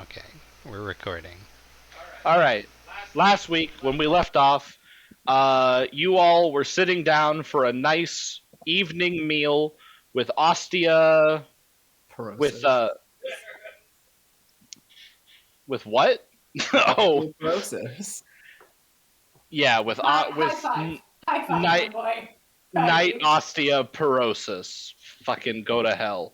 Okay, we're recording. All right. Last week, when we left off, you all were sitting down for a nice evening meal with Ostia. With Porosis. with what? Oh, Porosis. yeah, with High five. High five, my Night boy. Proud of Night you. Osteoporosis. Fucking go to hell.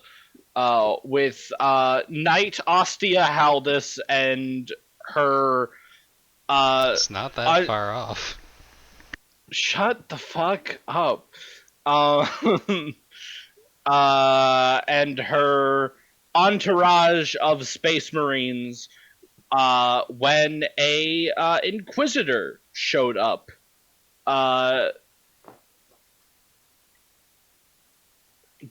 With Knight Ostia Haldus and her It's not that far off. shut the fuck up. And her entourage of space marines when a inquisitor showed up.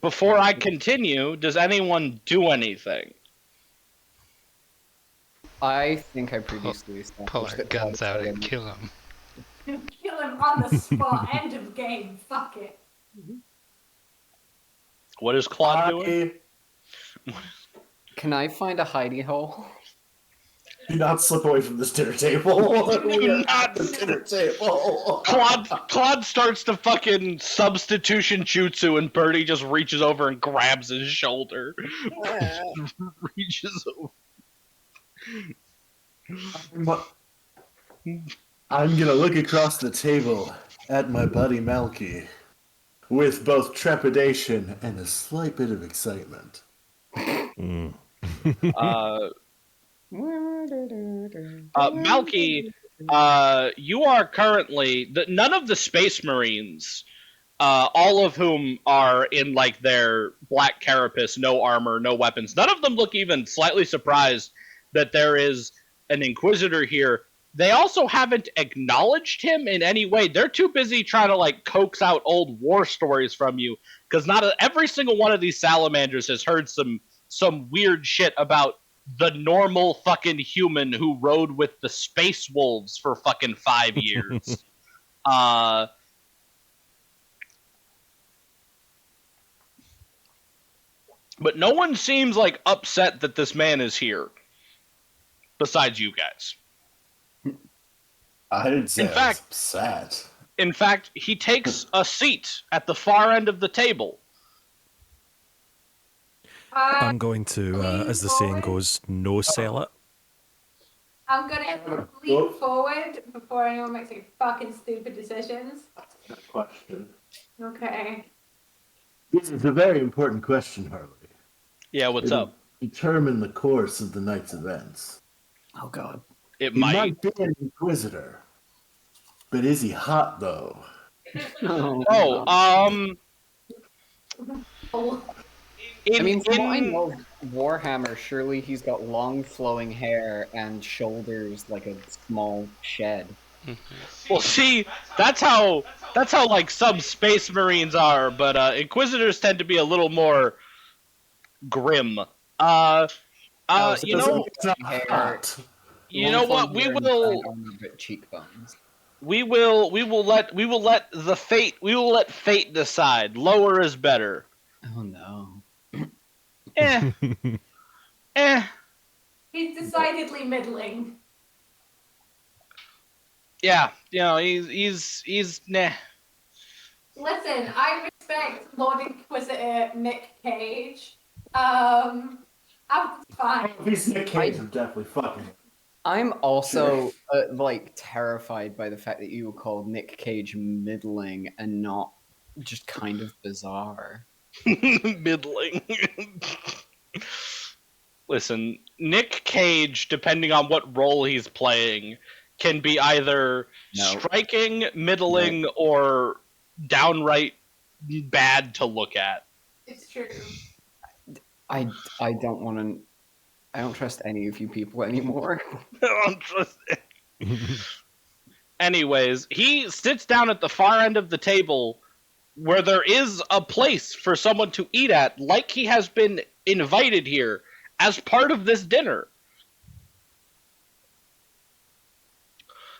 Before I continue, does anyone do anything? I think I previously Pull established our that guns out and kill him. Kill him on the spot. End of game. Fuck it. What is Claude doing? Can I find a hidey hole? Do not slip away from this dinner table. We are at the dinner table. Claude starts to fucking substitution jutsu, and Birdie just reaches over and grabs his shoulder. Reaches over. I'm gonna look across the table at my buddy Malky with both trepidation and a slight bit of excitement. Malky, you are currently none of the Space Marines, all of whom are in like their black carapace, no armor, no weapons. None of them look even slightly surprised that there is an Inquisitor here. They also haven't acknowledged him in any way. They're too busy trying to like coax out old war stories from you, because every single one of these salamanders has heard some weird shit about the normal fucking human who rode with the space wolves for fucking 5 years. But no one seems like upset that this man is here, besides you guys. I didn't say In I fact- was upset. In fact, he takes a seat at the far end of the table. I'm going to, lean as the saying forward. goes, no sell it. I'm gonna lean forward before anyone makes any fucking stupid decisions. Good question. Okay. This is a very important question, Harley. Yeah, what's It'll up? determine the course of the night's events. Oh god. It He might. might be an inquisitor, but is he hot though? Oh, Oh, Oh, I mean, from what I know of Warhammer, surely he's got long flowing hair and shoulders like a small shed. well, see, that's how like some space marines are, but inquisitors tend to be a little more grim. So You doesn't know, mean it's not hair- hot. you know what? We will Cheekbones. let fate decide. Lower is better. Oh no. Eh, eh. he's decidedly middling. Yeah, you know, he's nah. Listen, I respect Lord Inquisitor Nick Cage. I'm fine. If he's Nick Cage, I'm definitely fucking. I'm also like terrified by the fact that you called Nick Cage middling and not just kind of bizarre. Middling. Listen, Nick Cage, depending on what role he's playing, can be either No. striking, middling, or downright bad to look at. It's true. I don't want to. I don't trust any of you people anymore. I don't trust it. Anyways, he sits down at the far end of the table where there is a place for someone to eat at, like he has been invited here as part of this dinner.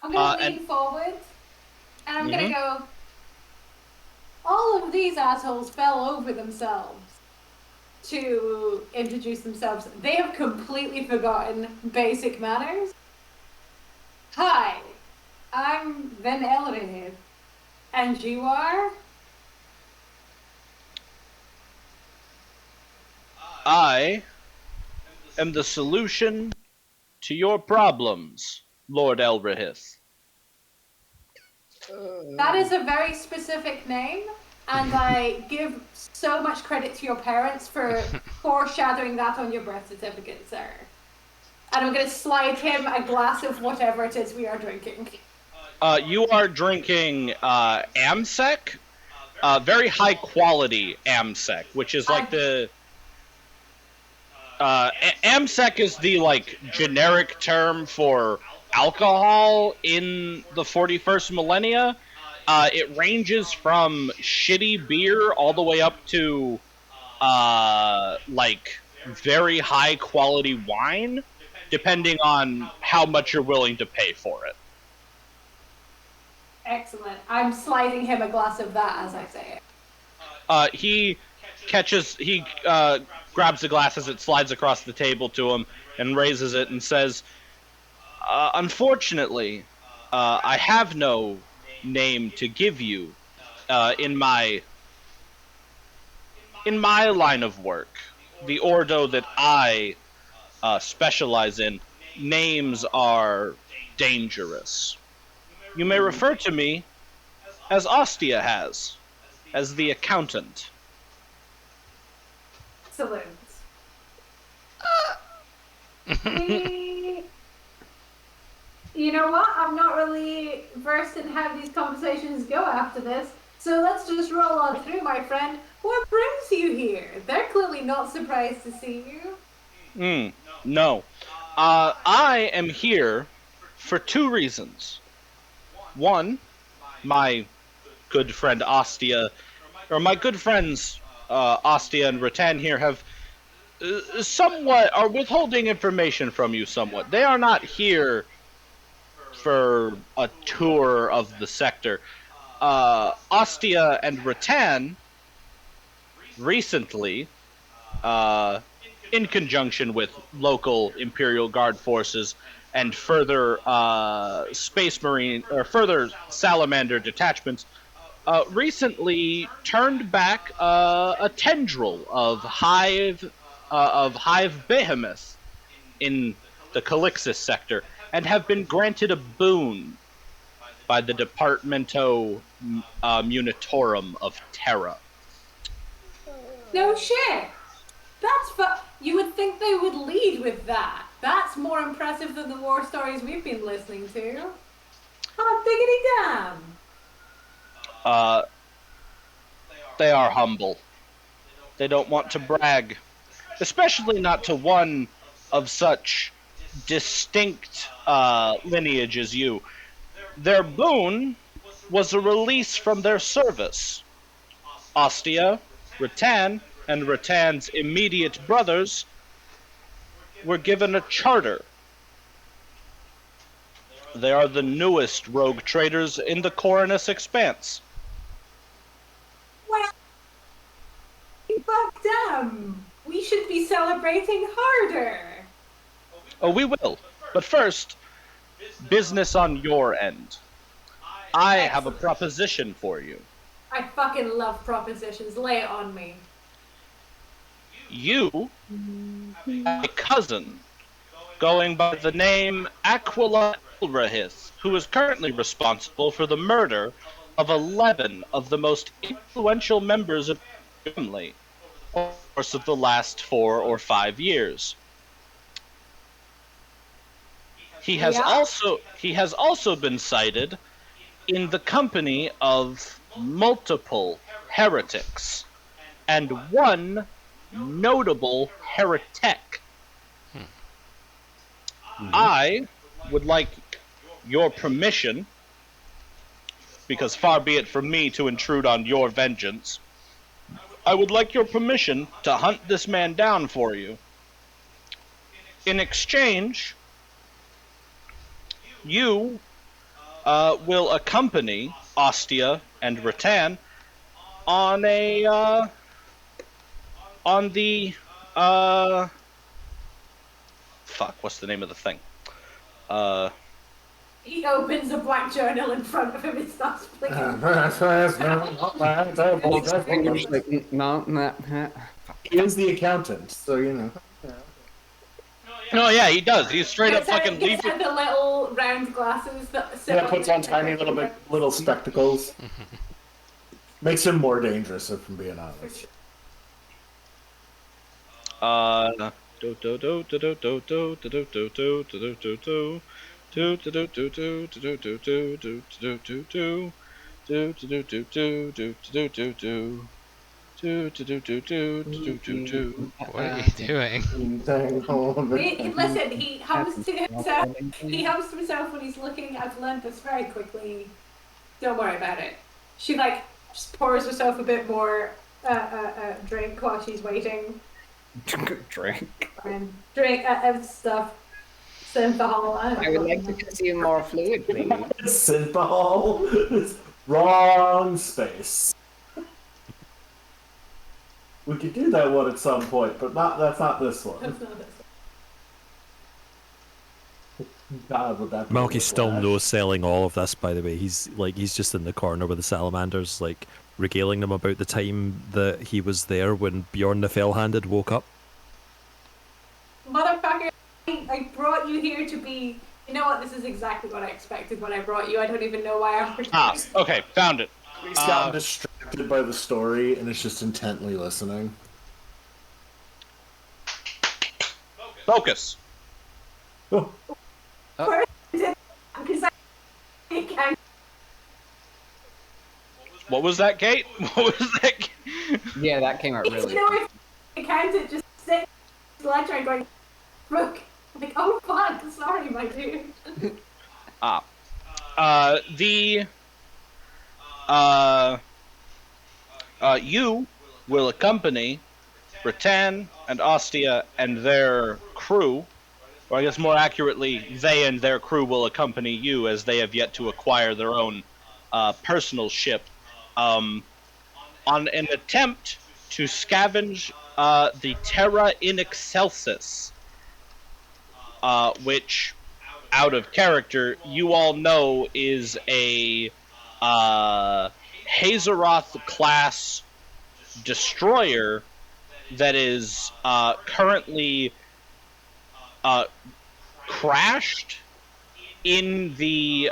I'm gonna lean and- forward, and I'm gonna Mhm. go. All of these assholes fell over themselves. to introduce themselves. They have completely forgotten basic manners. Hi, I'm Van Elrith. And you are? I am the solution to your problems, Lord Elrahith. That is a very specific name, and I give so much credit to your parents for foreshadowing that on your birth certificate, sir. And I'm going to slide him a glass of whatever it is we are drinking. You are drinking Amsec, very high quality Amsec, which is like the... Amsec is the, like, generic term for alcohol in the 41st millennia. It ranges from shitty beer all the way up to, like, very high quality wine, depending on how much you're willing to pay for it. Excellent. I'm sliding him a glass of that as I say it. He grabs the glass as it slides across the table to him and raises it and says, unfortunately, I have no name to give you in my line of work. The Ordo that I specialize in, names are dangerous. You may refer to me as Ostia has, as the accountant. Salutes. You know what? I'm not really versed in how these conversations go after this, so let's just roll on through, my friend. What brings you here? They're clearly not surprised to see you. No. I am here for two reasons. One, my good friend Ostia, or my good friends Ostia and Rattan here have are withholding information from you somewhat. They are not here for a tour of the sector. Ostia and Rattan recently, in conjunction with local Imperial Guard forces and further Space Marine or further Salamander detachments, recently turned back a tendril of Hive Behemoth in the Calixis sector, and have been granted a boon by the Departamento Munitorum of Terra. No shit. You would think they would lead with that. That's more impressive than the war stories we've been listening to. Oh, diggity damn. They are humble. They don't want to brag, especially not to one of such distinct lineage as you. Their boon was a release from their service. Ostia, Rattan, and Rattan's immediate brothers were given a charter. They are the newest rogue traders in the Coronus Expanse. Well, but damn, we should be celebrating harder. Oh, we will. But first, business on your end. I have a proposition for you. I fucking love propositions. Lay it on me. You have a cousin going by the name Aquila Elrahith, who is currently responsible for the murder of 11 of the most influential members of the family over the course of the last 4 or 5 years. He has also been cited in the company of multiple heretics and one notable heretic. I would like your permission, because far be it from me to intrude on your vengeance, I would like your permission to hunt this man down for you. In exchange, you will accompany Ostia and Rattan on On the fuck, what's the name of the thing? He opens a black journal in front of him and starts flicking. He is the accountant, so you know. No, yeah, he does. He's straight up fucking Gets leaving. out the little round glasses that sit Yeah, puts on tiny little spectacles. Makes him more dangerous, if I'm being honest. What are you doing? Listen, he hums to himself. He hums to himself when he's looking. I've learned this very quickly. Don't worry about it. She just pours herself a bit more drink while she's waiting. Drink. And drink stuff. Synthahol. I would like to consume more fluid, please. Synthahol. Wrong space. We could do that one at some point, but that's not this one. That's not this. God, would that be Malky's still whiplash. no selling all of this, by the way. He's just in the corner with the salamanders, like regaling them about the time that he was there when Bjorn the Fell-Handed woke up. Motherfucker, I brought you here to be... You know what? This is exactly what I expected when I brought you. I don't even know why I'm pretending. Okay, found it. He's gotten distracted by the story and is just intently listening. Focus. Oh, Because I can't... What was that, Kate? What was that? Yeah, that came out really. You know, if accountant just sitting in the lecture and going, Brooke, like, oh fuck, sorry, my dude. You will accompany Rattan and Ostia and their crew, or I guess more accurately, they and their crew will accompany you as they have yet to acquire their own personal ship, on an attempt to scavenge the Terra in Excelsis, which, out of character, you all know is a Hazaroth-class destroyer that is currently crashed in the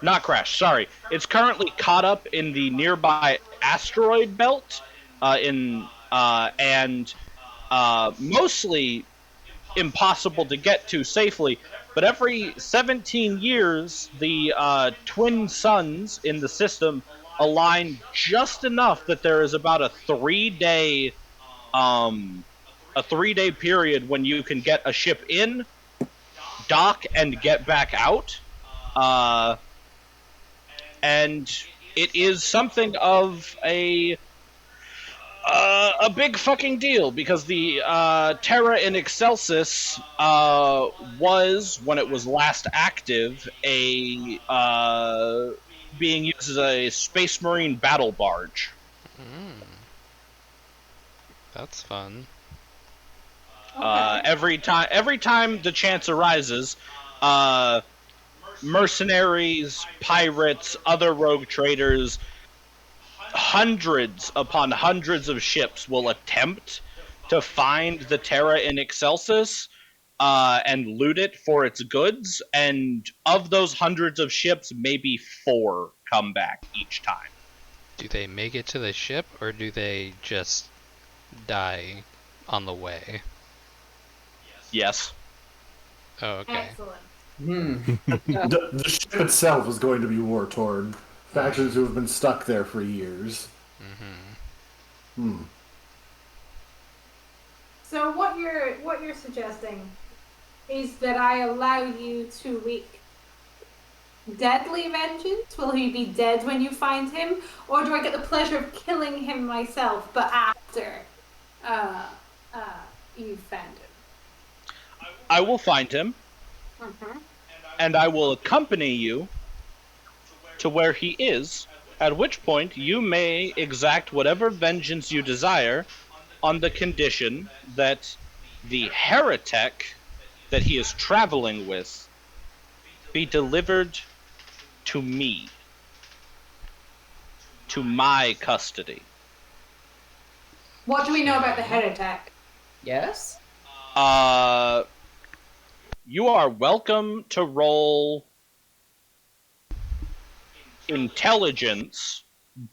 not crashed, sorry. It's currently caught up in the nearby asteroid belt, and mostly impossible to get to safely. But every 17 years, the twin suns in the system align just enough that there is about a 3-day period when you can get a ship in, dock, and get back out. And it is something of a big fucking deal, because the Terra in Excelsis was, when it was last active, being used as a Space Marine battle barge. That's fun. Every time the chance arises, mercenaries, pirates, other rogue traders, hundreds upon hundreds of ships will attempt to find the Terra in Excelsis and loot it for its goods, and of those hundreds of ships, maybe 4 come back each time. Do they make it to the ship, or do they just die on the way? Yes. Oh, okay. Excellent. the ship itself is going to be war-torn. Factions who have been stuck there for years. So what you're suggesting is that I allow you to wreak deadly vengeance? Will he be dead when you find him, or do I get the pleasure of killing him myself, but after you've found him? I will find him, and I will accompany you to where he is, at which point you may exact whatever vengeance you desire on the condition that the heretic that he is traveling with be delivered to me, to my custody. What do we know about the heretic? Yes? You are welcome to roll intelligence,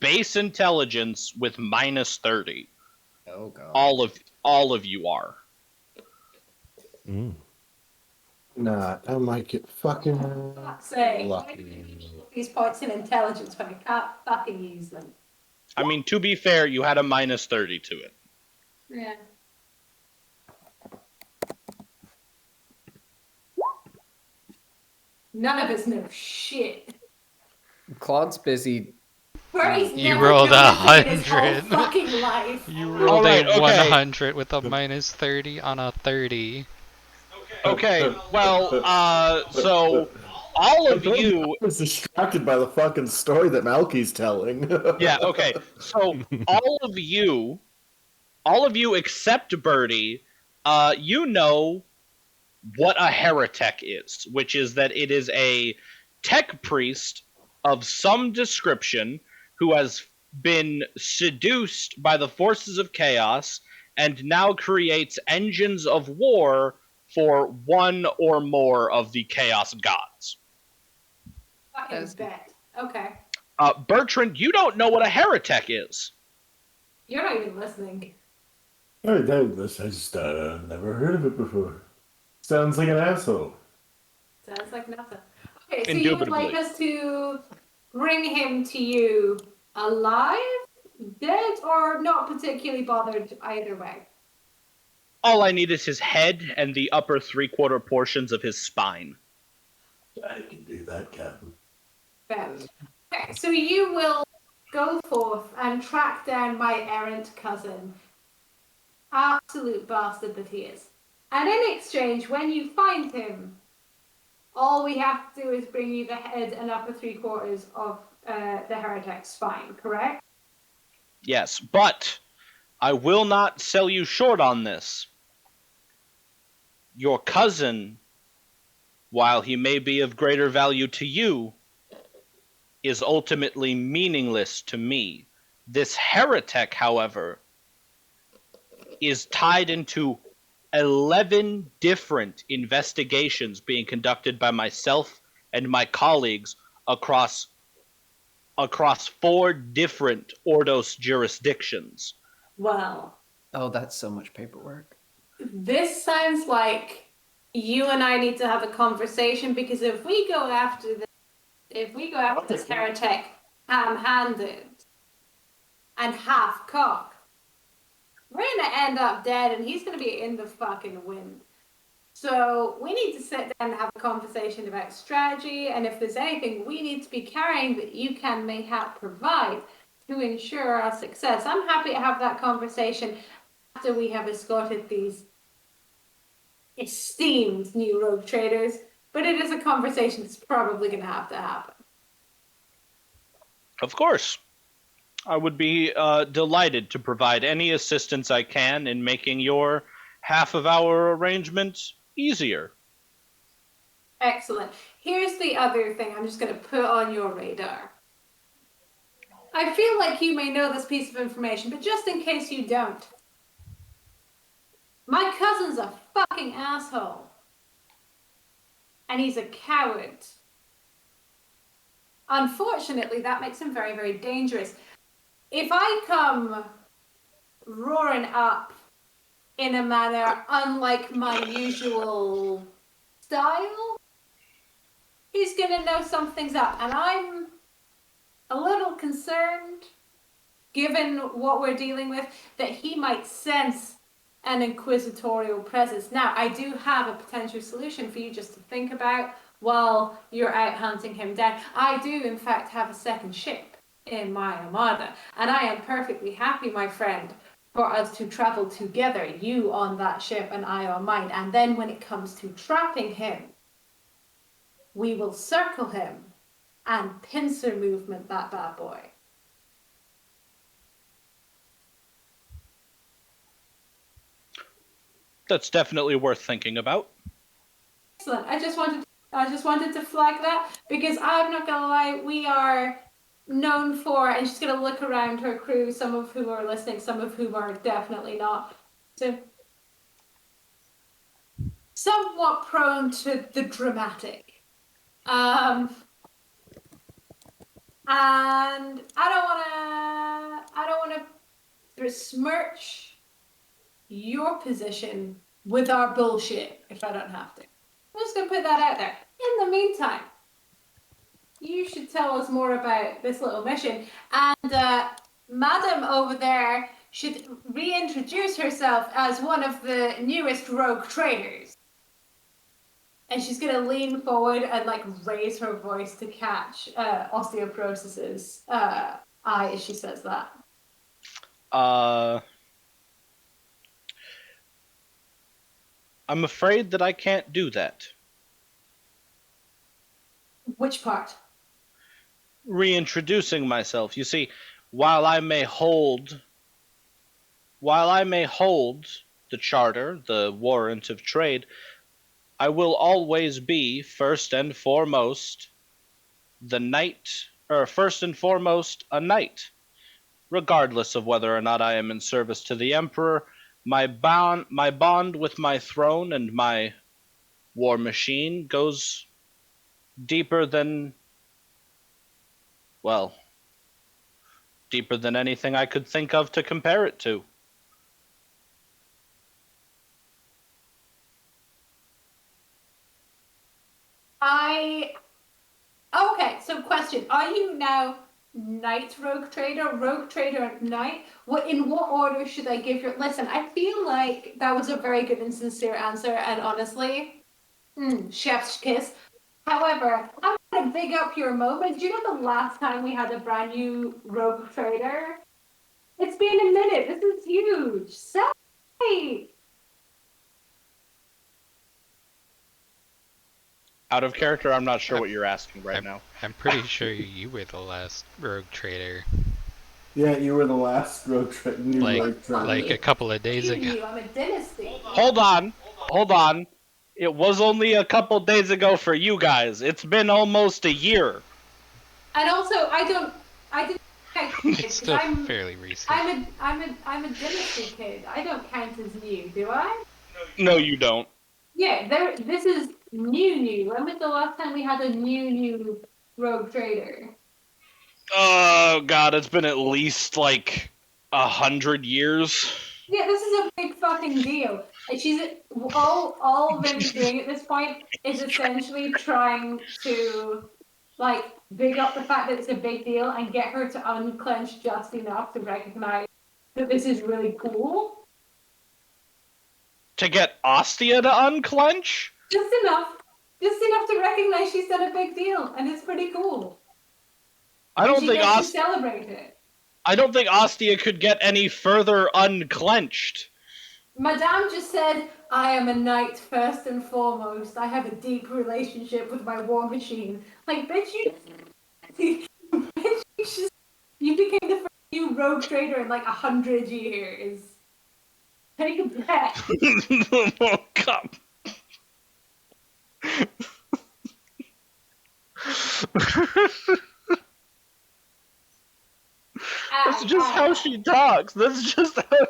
base intelligence with -30. Oh god. All of you are. Mm. Nah, I might get fucking Fuck's sake. Why do lucky. we need these points in intelligence when I can't fucking use them? I mean, to be fair, you had a -30 to it. Yeah. None of us know shit. Claude's busy. Bertie's You never rolled known anything in his whole 100. fucking life. You rolled Alright, a okay. 100 with a -30 on a 30. Okay, well, so all of you. I was distracted by the fucking story that Malky's telling. Yeah, okay. So all of you except Birdie, you know what a heretic is, which is that it is a tech priest of some description who has been seduced by the forces of chaos and now creates engines of war for one or more of the chaos gods. Fucking bet. Okay. Bertrand, you don't know what a heretic is. You're not even listening. I just never heard of it before. Sounds like an asshole. Sounds like nothing. Okay, so you would like Indubitably. us to bring him to you alive, dead, or not particularly bothered either way? All I need is his head and the upper three-quarter portions of his spine. I can do that, Captain. Bet. Okay, so you will go forth and track down my errant cousin. Absolute bastard that he is. And in exchange, when you find him, all we have to do is bring you the head and upper three-quarters of the heretic's spine, correct? Yes, but I will not sell you short on this. Your cousin, while he may be of greater value to you, is ultimately meaningless to me. This heretic, however, is tied into 11 different investigations being conducted by myself and my colleagues across 4 different Ordos jurisdictions. Well, Oh, that's so much paperwork. this sounds like you and I need to have a conversation, because if we go after this heretic ham-handed and half-cocked, we're gonna end up dead and he's gonna be in the fucking wind. So we need to sit down and have a conversation about strategy, and if there's anything we need to be carrying that you can mayhap provide to ensure our success. I'm happy to have that conversation after we have escorted these esteemed new rogue traders, but it is a conversation that's probably going to happen. Of course. I would be delighted to provide any assistance I can in making your half of our arrangement easier. Excellent. Here's the other thing I'm just going to put on your radar. I feel like you may know this piece of information, but just in case you don't, my cousin's a fucking asshole. And he's a coward. Unfortunately, that makes him very, very dangerous. If I come roaring up in a manner unlike my usual style, he's gonna know something's up. And I'm a little concerned, given what we're dealing with, that he might sense an inquisitorial presence. Now, I do have a potential solution for you just to think about while you're out hunting him down. I do, in fact, have a second ship in my armada, and I am perfectly happy, my friend, for us to travel together, you on that ship and I on mine. And then when it comes to trapping him, we will circle him and pincer movement that bad boy. That's definitely worth thinking about. Excellent. I just wanted to flag that because I'm not gonna lie, we are known for, and she's gonna look around her crew, some of whom are listening, some of whom are definitely not. So somewhat prone to the dramatic. And I don't wanna besmirch your position with our bullshit if I don't have to. I'm just gonna put that out there. In the meantime, you should tell us more about this little mission. And Madam over there should reintroduce herself as one of the newest rogue traders. And she's gonna lean forward and like raise her voice to catch Osteoprosis's eye as she says that. I'm afraid that I can't do that. Which part? Reintroducing myself. You see, while I may hold the charter, the warrant of trade, I will always be first and foremost a knight, regardless of whether or not I am in service to the Emperor. My bond with my throne and my war machine goes deeper than anything I could think of to compare it to. Okay, so question. Are you now knight rogue trader knight? In what order should I give your... Listen, I feel like that was a very good and sincere answer, and honestly, chef's kiss. However, I'm going to big up your moment. Do you know the last time we had a brand new rogue trader? It's been a minute. This is huge. Say! Out of character, I'm not sure what you're asking right now. I'm pretty sure you were the last rogue trader. Yeah, you were the last rogue trader. Like a couple of days ago. I'm a dynasty. Hold on. It was only a couple days ago for you guys. It's been almost a year. And also, I didn't. It's still fairly recent. I'm a dynasty kid. I don't count as new, do I? No, you don't. Yeah, this is new. When was the last time we had a new rogue trader? Oh god, it's been at least like 100 years. Yeah, this is a big fucking deal. And she's all Vin's doing at this point is essentially trying to like big up the fact that it's a big deal and get her to unclench just enough to recognize that this is really cool. To get Ostia to unclench? Just enough to recognize she's done a big deal, and it's pretty cool. I don't think celebrate it. I don't think Ostia could get any further unclenched. Madame just said, "I am a knight first and foremost. I have a deep relationship with my war machine." Like, bitch, you became the first new rogue trader in like 100 years. Take a breath. Oh, God. That's just how she talks. That's just how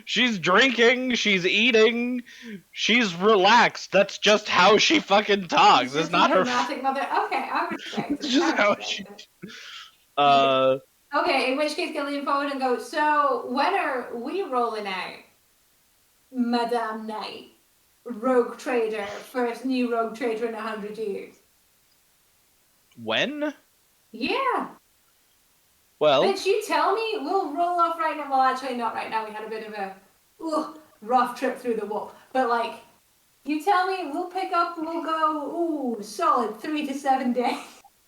she's drinking, she's eating, she's relaxed. That's just how she fucking talks. It's not her mother. Okay, I respect it. It's just how she Okay, in which case can lean forward and go, so when are we rolling out? Madame Knight, rogue trader, first new rogue trader in 100 years. When? Yeah. Well, Bitch, you tell me, we'll roll off right now. Well, actually, not right now. We had a bit of a rough trip through the wall. But, like, you tell me, we'll pick up and we'll go, solid 3 to 7 days.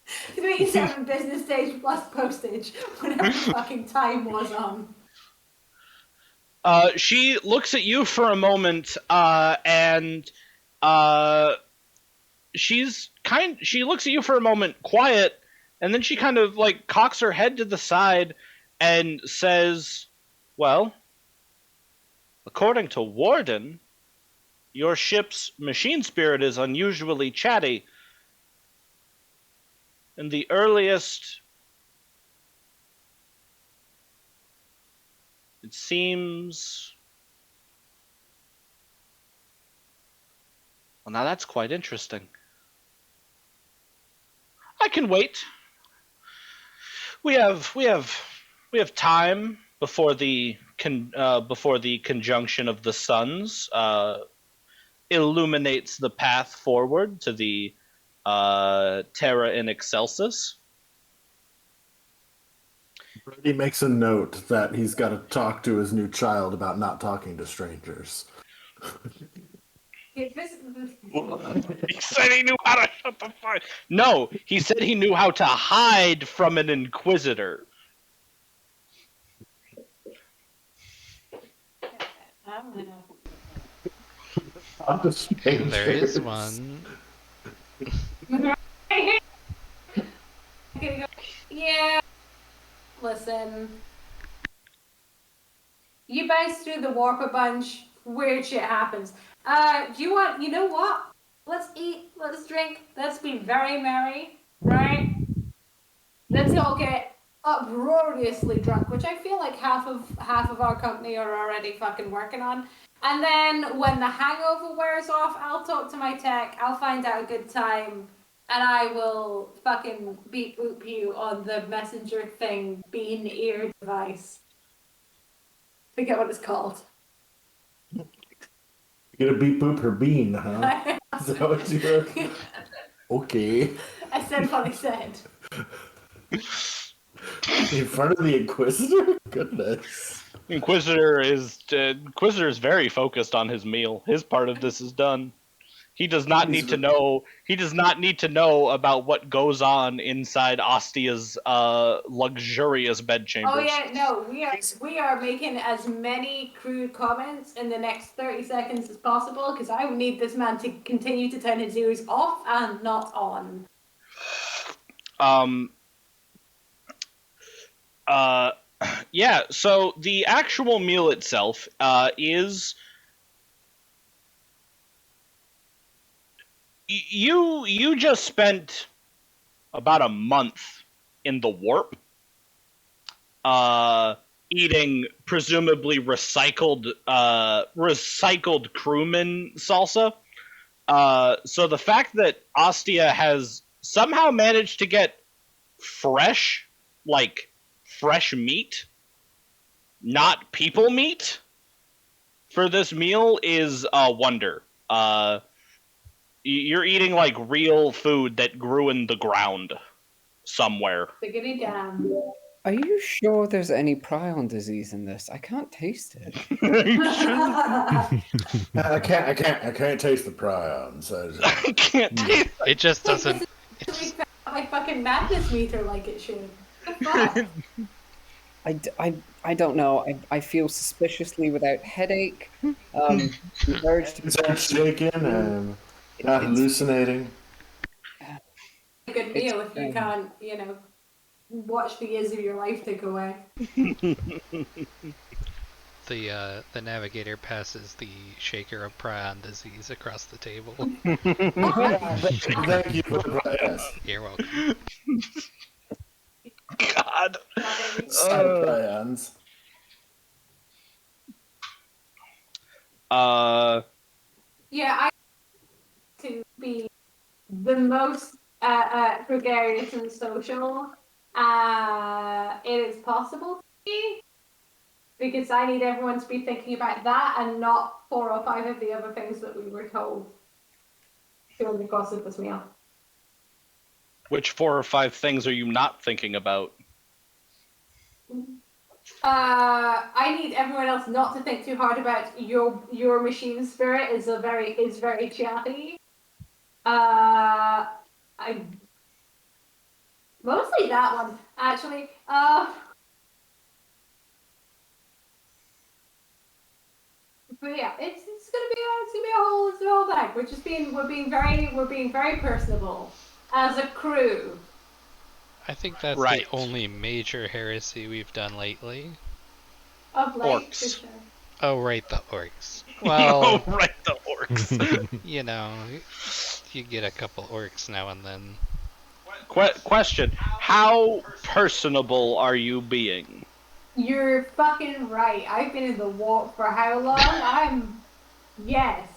3 to 7 business days plus postage. Whatever fucking time was on. She looks at you for a moment, and she looks at you for a moment, quiet, and then she kind of like cocks her head to the side and says, "Well, according to Warden, your ship's machine spirit is unusually chatty. And the earliest, it seems... Well, now that's quite interesting. I can wait. We have time before the conjunction of the suns illuminates the path forward to the Terra in Excelsis. Brody makes a note that he's got to talk to his new child about not talking to strangers. He said he knew how to shut the fuck. No, he said he knew how to hide from an inquisitor. There is one. Yeah. Listen. You guys threw the warp a bunch. Weird shit happens. Do you want, you know what? Let's eat, let's drink, let's be very merry, right? Let's all get uproariously drunk, which I feel like half of our company are already fucking working on. And then when the hangover wears off, I'll talk to my tech, I'll find out a good time, and I will fucking beep boop you on the messenger thing, bean ear device. Forget what it's called. You're gonna beep boop her bean, huh? Is that what you're... Okay. I said what I said. In front of the Inquisitor? Goodness. Inquisitor is very focused on his meal. His part of this is done. He does not need to know. He does not need to know about what goes on inside Ostia's luxurious bedchambers. Oh yeah, no, we are making as many crude comments in the next 30 seconds as possible because I need this man to continue to turn his ears off and not on. Yeah. So the actual meal itself is. You just spent about a month in the warp, eating presumably recycled crewman salsa. So the fact that Ostia has somehow managed to get fresh meat, not people meat, for this meal is a wonder. You're eating like real food that grew in the ground somewhere. Biggity damn. Are you sure there's any prion disease in this? I can't taste it. I can't taste the prions. I can't taste It just doesn't. My fucking madness meter like it should. What the fuck? I don't know. I feel suspiciously without headache. The urge to Start shaking and not hallucinating. A good meal if you can't, watch the years of your life tick away. The navigator passes the shaker of prion disease across the table. Thank you for the yes. You're welcome. God. Prions. Yeah, I to be the most gregarious and social it is possible to be, because I need everyone to be thinking about that and not 4 or 5 of the other things that we were told during the course of this meal. Which 4 or 5 things are you not thinking about? I need everyone else not to think too hard about your machine spirit is very chatty. I mostly that one actually. But yeah, it's gonna be a whole bag. We're being very personable as a crew. I think that's Right. the only major heresy we've done lately. Of late, for Orcs. sure. Oh, right, the orcs. Well, Oh, right, the orcs. you know, you get a couple orcs now and then. Question: how personable are you being? You're fucking right. I've been in the walk for how long? Yes.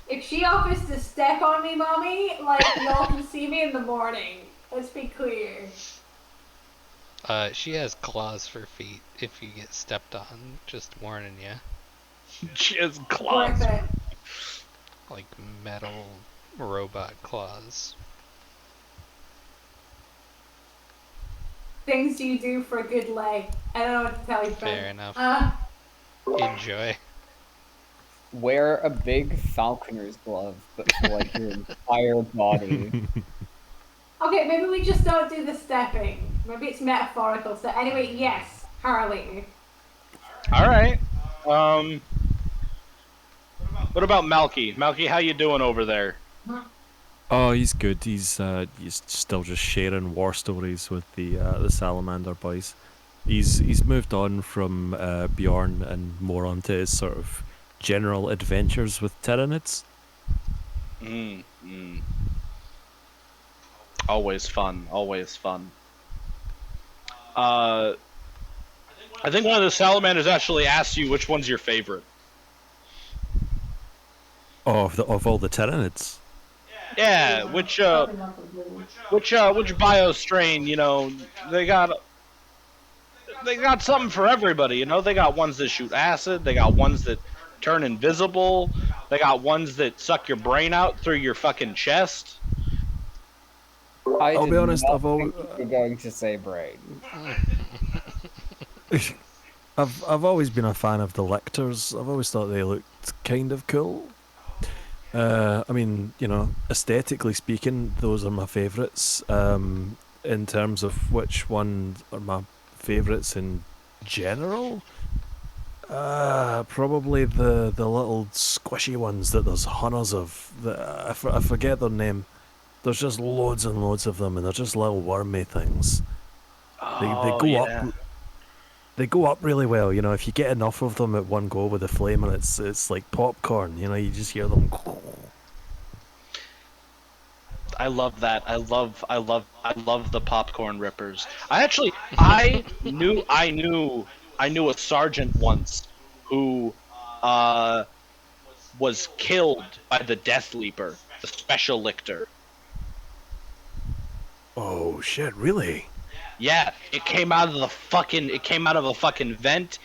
If she offers to step on me, mommy, like y'all can see me in the morning. Let's be clear. She has claws for feet if you get stepped on. Just warning you. She has claws. Worth it. Like metal robot claws. Things you do for a good leg. I don't know what to tell you, Fair friend. enough. Enjoy. Wear a big falconer's glove, but for like your entire body. Okay, maybe we just don't do the stepping. Maybe it's metaphorical. So anyway, yes, Harley. All right. What about Malky? Malky, how you doing over there? Oh, he's good. He's still just sharing war stories with the Salamander boys. He's moved on from Bjorn and more onto his sort of general adventures with Tyranids. Always fun. Always fun. I think one of the salamanders actually asked you which one's your favorite. Oh, of all the Tyranids. Yeah, which bio strain? You know, they got something for everybody. You know, they got ones that shoot acid. They got ones that turn invisible. They got ones that suck your brain out through your fucking chest. I'll be honest, I've always You're going to say brain. I've always been a fan of the lictors. I've always thought they looked kind of cool. I mean, you know, aesthetically speaking, those are my favourites. In terms of which ones are my favourites in general, probably the little squishy ones that there's hundreds of. I forget their name. There's just loads and loads of them, and they're just little wormy things. They go up. They go up really well, you know. If you get enough of them at one go with a flame, and it's like popcorn, you know. You just hear them. I love that. I love the popcorn rippers. I knew a sergeant once who was killed by the Death Leaper, the special lictor. Oh shit! Really? Yeah, it came out of a fucking vent,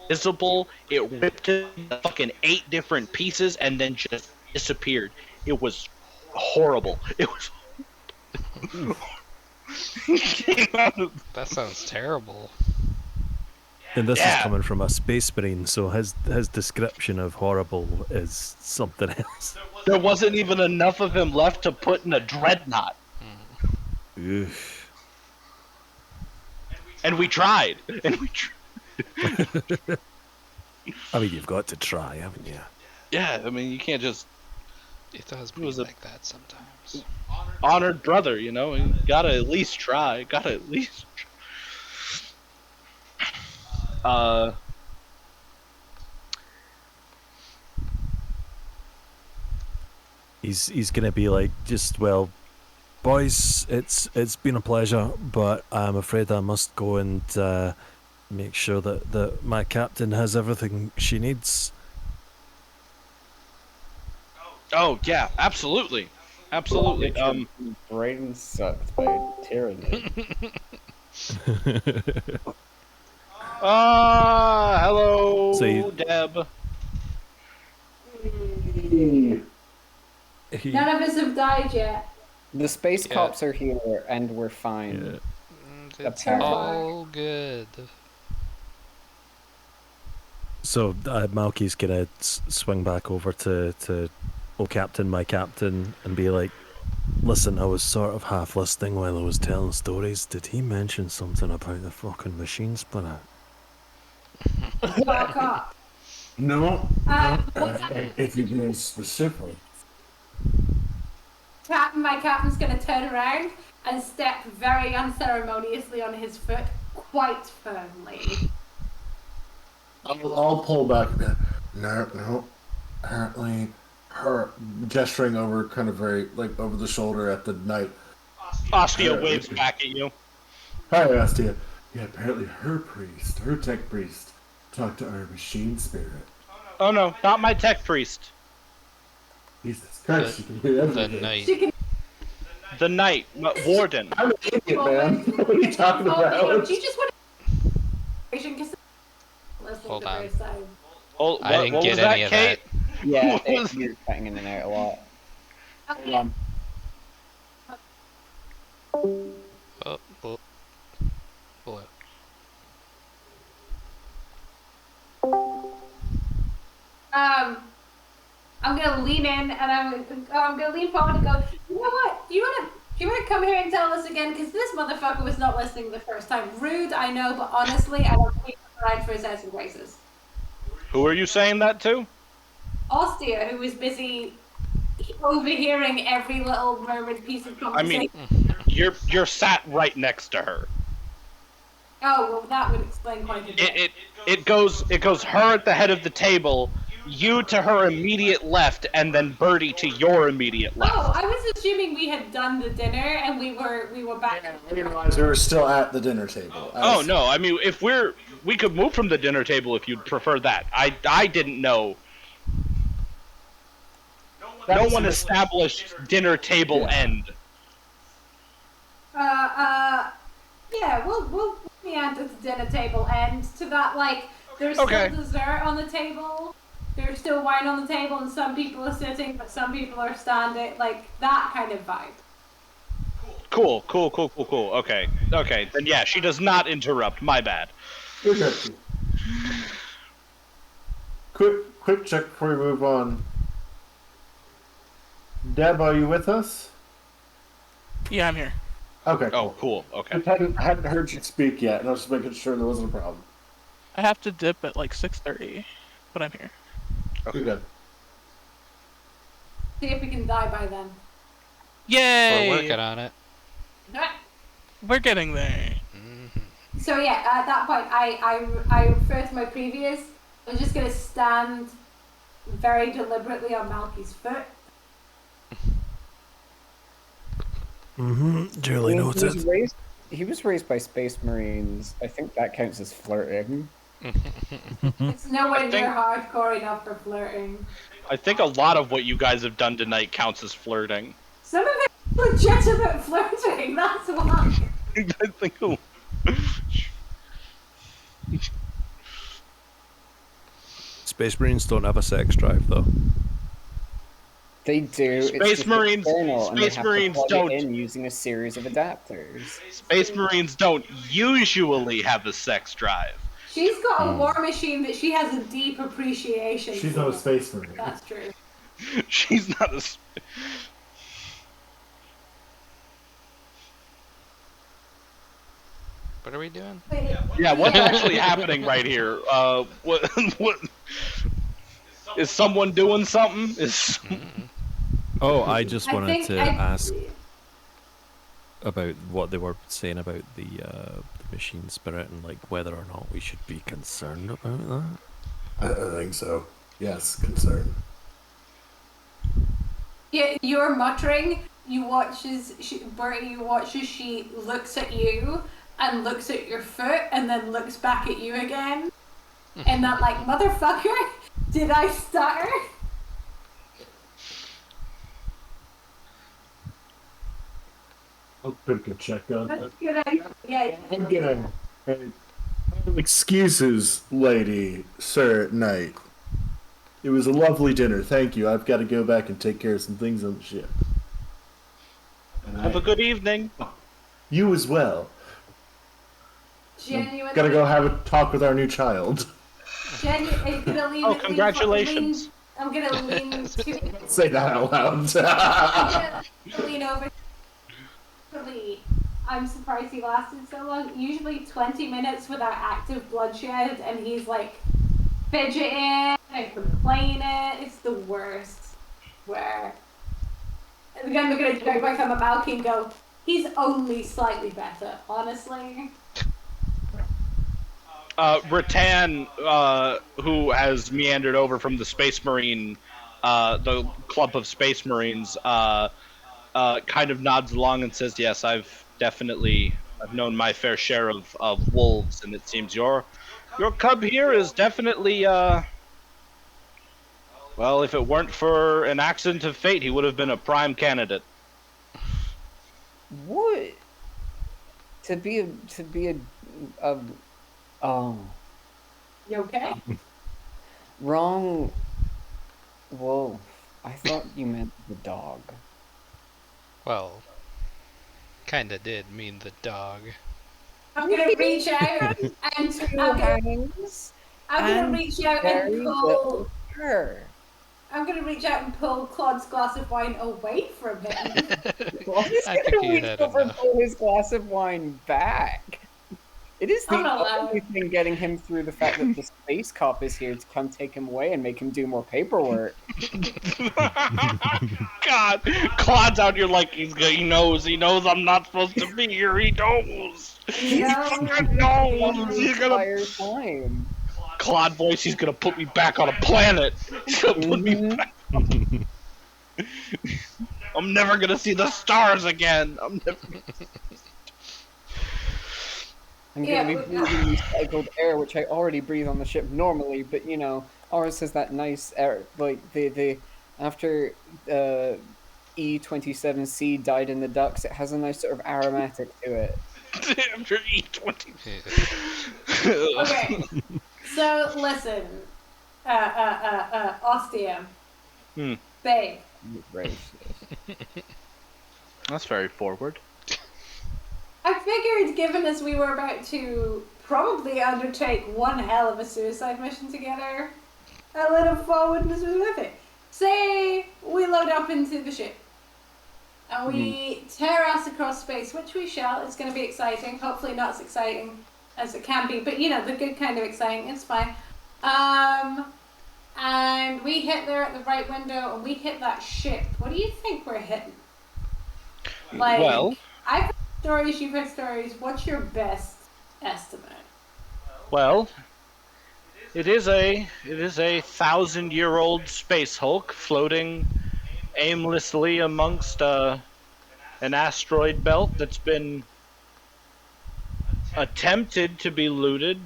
visible. It ripped it into fucking 8 different pieces and then just disappeared. It was horrible. It was. That sounds terrible. And this is Yeah. coming from a space marine, so his description of horrible is something else. There wasn't even enough of him left to put in a dreadnought. Oof. And we tried. I mean, you've got to try, haven't you? Yeah, I mean, you can't just It does It be was a- like that sometimes. honored brother, you know. You gotta at least try. Gotta at least. He's gonna be like, just well, boys, it's been a pleasure, but I'm afraid I must go and make sure that my captain has everything she needs. Oh yeah, absolutely, absolutely. Brain sucked by tyranny. Hello, So you- Deb. None of us have died yet. The space Yeah. cops are here, and we're fine. Yeah. It's Apparently. all good. So Malky's gonna swing back over to "Oh Captain, my Captain" and be like, "Listen, I was sort of half listening while I was telling stories. Did he mention something about the fucking machine splinter?" Fuck up. No. What's that? If you be specific. My captain's gonna turn around and step very unceremoniously on his foot, quite firmly. I'll pull back a bit. No. Apparently, her gesturing over, kind of very like over the shoulder at the knight. Ostia waves back at you. Hi, Astia. Yeah, apparently her tech priest, talked to our machine spirit. Oh no, not my tech priest. Jesus Christ, she can hear The everything. knight. She can. The knight, warden. I'm an idiot, man. What are you talking about? Do you just want to? Hold on. Oh, I didn't what get was any that, of Kate? Yeah, What was- you're cutting in and out a lot. Okay. Hold on. Oh. Hello. I'm gonna lean in and I'm gonna lean forward and go. You know what? Do you wanna come here and tell us again? Because this motherfucker was not listening the first time. Rude, I know, but honestly, I don't think he's right for his ass and graces. Who are you saying that to? Ostia, who was busy overhearing every little murmured piece of I mean, conversation. you're sat right next to her. Oh well, that would explain quite a bit. It goes her at the head of the table, you to her immediate left, and then Birdie to your immediate left. Oh, I was assuming we had done the dinner and we were back. I didn't realize we were still at the dinner table. Oh no, I mean if we could move from the dinner table if you'd prefer that. I didn't know. No one established dinner table end. Yeah, we'll meander to dinner table end to that, like, there's Okay. still dessert on the table, there's still wine on the table, and some people are sitting, but some people are standing, like, that kind of vibe. Cool. Okay. Then yeah, she does not interrupt. My bad. Okay. Quick check before we move on. Deb, are you with us? Yeah, I'm here. Okay. Oh, cool. Okay. I hadn't heard you speak yet, and I was just making sure there wasn't a problem. I have to dip at like 6:30, but I'm here. Okay. Good. See if we can die by then. Yay! We're working on it. We're getting there. So yeah, at that point, I refer to my previous, I'm just gonna stand very deliberately on Malky's foot. Duly noted. He was raised by Space Marines. I think that counts as flirting. It's nowhere I think- near hardcore enough for flirting. I think a lot of what you guys have done tonight counts as flirting. Some of it's legitimate flirting, that's why. I think. Space Marines don't have a sex drive, though. They do. Space Marines- Space Marines don't. In using a series of adapters. Space Marines don't usually have a sex drive. She's got a war machine that she has a deep appreciation She's for. not a space marine. That's true. She's not a. What are we doing? Yeah, what's actually happening right here? What? Is someone doing something? Is Oh, I just I wanted think to I- ask about what they were saying about the machine spirit and like whether or not we should be concerned about that. I think so. Yes, concern. Yeah, you're muttering. You watch as Bertie. You watch as she looks at you and looks at your foot and then looks back at you again, and that like motherfucker. Did I stutter? I'll put a check on that. That's good. Yeah. I'm gonna. Excuses, lady, sir, knight. It was a lovely dinner, thank you. I've got to go back and take care of some things on the ship. And have a good evening. You as well. Genuinely. Gotta go have a talk with our new child. Oh, congratulations. I'm gonna lean to. Say that out loud. I'm gonna lean over. Really, I'm surprised he lasted so long. Usually 20 minutes without active bloodshed, and he's like fidgeting I complain it. It's the worst. Where again, we're gonna go back to Malky and go. He's only slightly better, honestly. Rattan, who has meandered over from the Space Marine, the club of Space Marines, kind of nods along and says, "Yes, I've known my fair share of wolves, and it seems your cub here is definitely, well, if it weren't for an accident of fate, he would have been a prime candidate." What? To be a oh, You okay? wrong wolf. I thought you meant the dog. Well, kinda did mean the dog. I'm gonna reach out and Hangs I'm gonna and reach out very and pull. little fur. I'm gonna reach out and pull Claude's glass of wine away from him. He's I think gonna you reach had over and enough. pull his glass of wine back. It is the I'm not allowed. only thing getting him through the fact that the space cop is here to come take him away and make him do more paperwork. God, Claude's out here like he knows I'm not supposed to be here. He knows. He fucking knows. He's The gonna entire time. Claude voice. He's gonna put me back on a planet. He's gonna put me back. I'm never gonna see the stars again. I'm gonna Yeah, be but- breathing recycled air, which I already breathe on the ship normally, but you know, ours has that nice air, like the after E27C died in the ducts, it has a nice sort of aromatic to it. after E20. Okay. So listen, Ostia. Babe. Right. That's very forward. I figured, given as we were about to probably undertake one hell of a suicide mission together, a little forwardness was worth it. Say we load up into the ship and we tear ass across space, which we shall. It's going to be exciting. Hopefully not as exciting as it can be, but you know, the good kind of exciting. It's fine. And we hit there at the right window and we hit that ship. What do you think we're hitting? Like, Well- I've heard stories, you've heard stories. What's your best estimate? Well, it is a 1,000-year-old space hulk floating aimlessly amongst an asteroid belt that's been attempted to be looted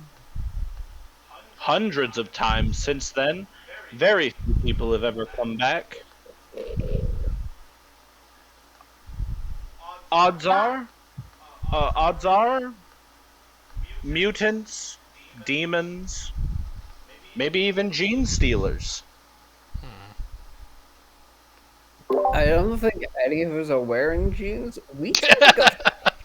hundreds of times since then. Very few people have ever come back. Odds are, mutants, demons, maybe even gene stealers. I don't think any of us are wearing jeans. We tend to go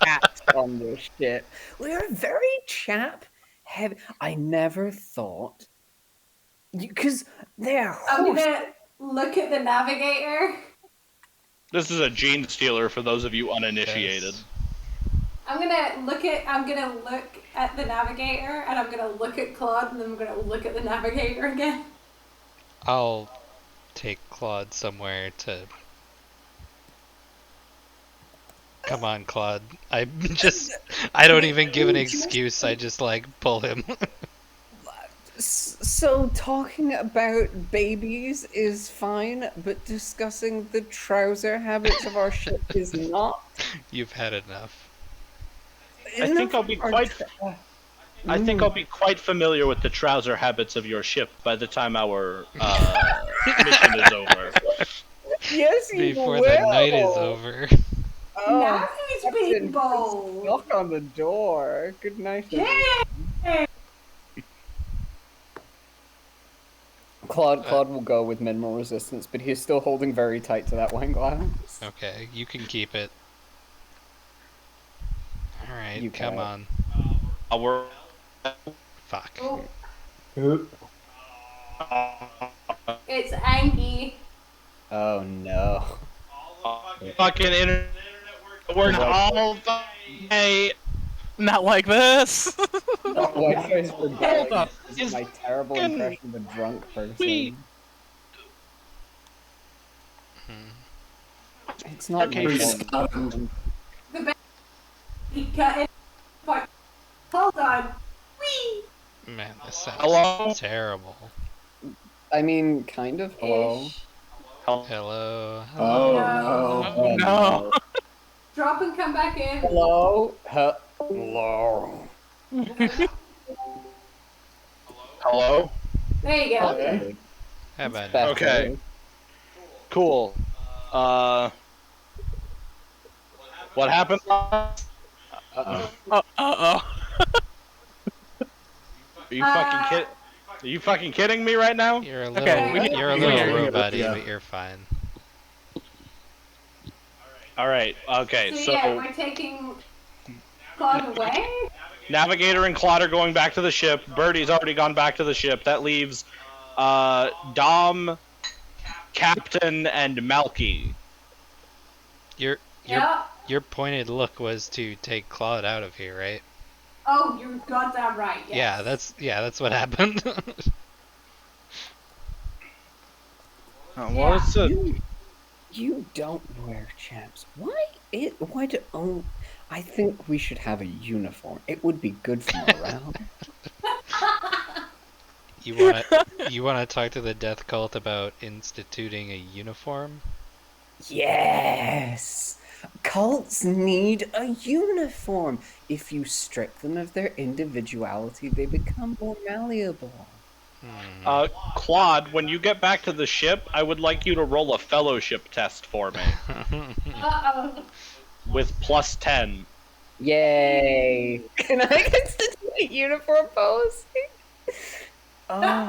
cats on this shit. We are very chap heavy. I never thought, because they're I'm hosts. gonna look at the navigator. This is a gene stealer for those of you uninitiated. I'm gonna look at the navigator, and I'm gonna look at Claude, and then I'm gonna look at the navigator again. I'll take Claude somewhere to. Come on, Claude. I don't even give an excuse. I just like pull him. So talking about babies is fine, but discussing the trouser habits of our ship is not. You've had enough. I think I'll be quite familiar with the trouser habits of your ship by the time our mission is over. Yes, you Before will. the night is over. Oh, Now he's being Captain, bold. knock on the door. Good night. Yeah. Claude will go with minimal resistance, but he's still holding very tight to that wine glass. Okay, you can keep it. Alright, You come got on. Our Fuck. Oh, Who- it's Angie. Oh no. fucking internet working all day. Not like this. Oh, my face for Hold up. This is my terrible Can impression of a drunk person. we- It's not Okay, my Shannon. fault. He cut it. Hold on. Wee. Man, this sounds Hello? terrible. I mean, kind of. Hello. Ish. Hello. Oh, No. no. No. Drop and come back in. Hello. Hello. Hello? There you go. Okay. How about Better. Okay. Cool. What happened? Uh-oh. Uh-oh. Are you fucking kid? Are you fucking kidding me right now? You're a little, Okay, we you're a can- little we can- robot-y, yeah. but you're fine. All right. Okay. So yeah, So we're taking Claude away. Navigator and Claude are going back to the ship. Birdie's already gone back to the ship. That leaves Dom, Captain, and Malky. Yeah. Your pointed look was to take Claude out of here, right? Oh, you're goddamn right. Yes. Yeah, that's what happened. What was the? You don't wear chaps. Why do I think we should have a uniform. It would be good for morale. You wanna talk to the death cult about instituting a uniform? Yes! Cults need a uniform. If you strip them of their individuality, they become more malleable. Claude, when you get back to the ship, I would like you to roll a fellowship test for me Uh-oh. with +10. Yay! Can I institute uniform policy? Oh,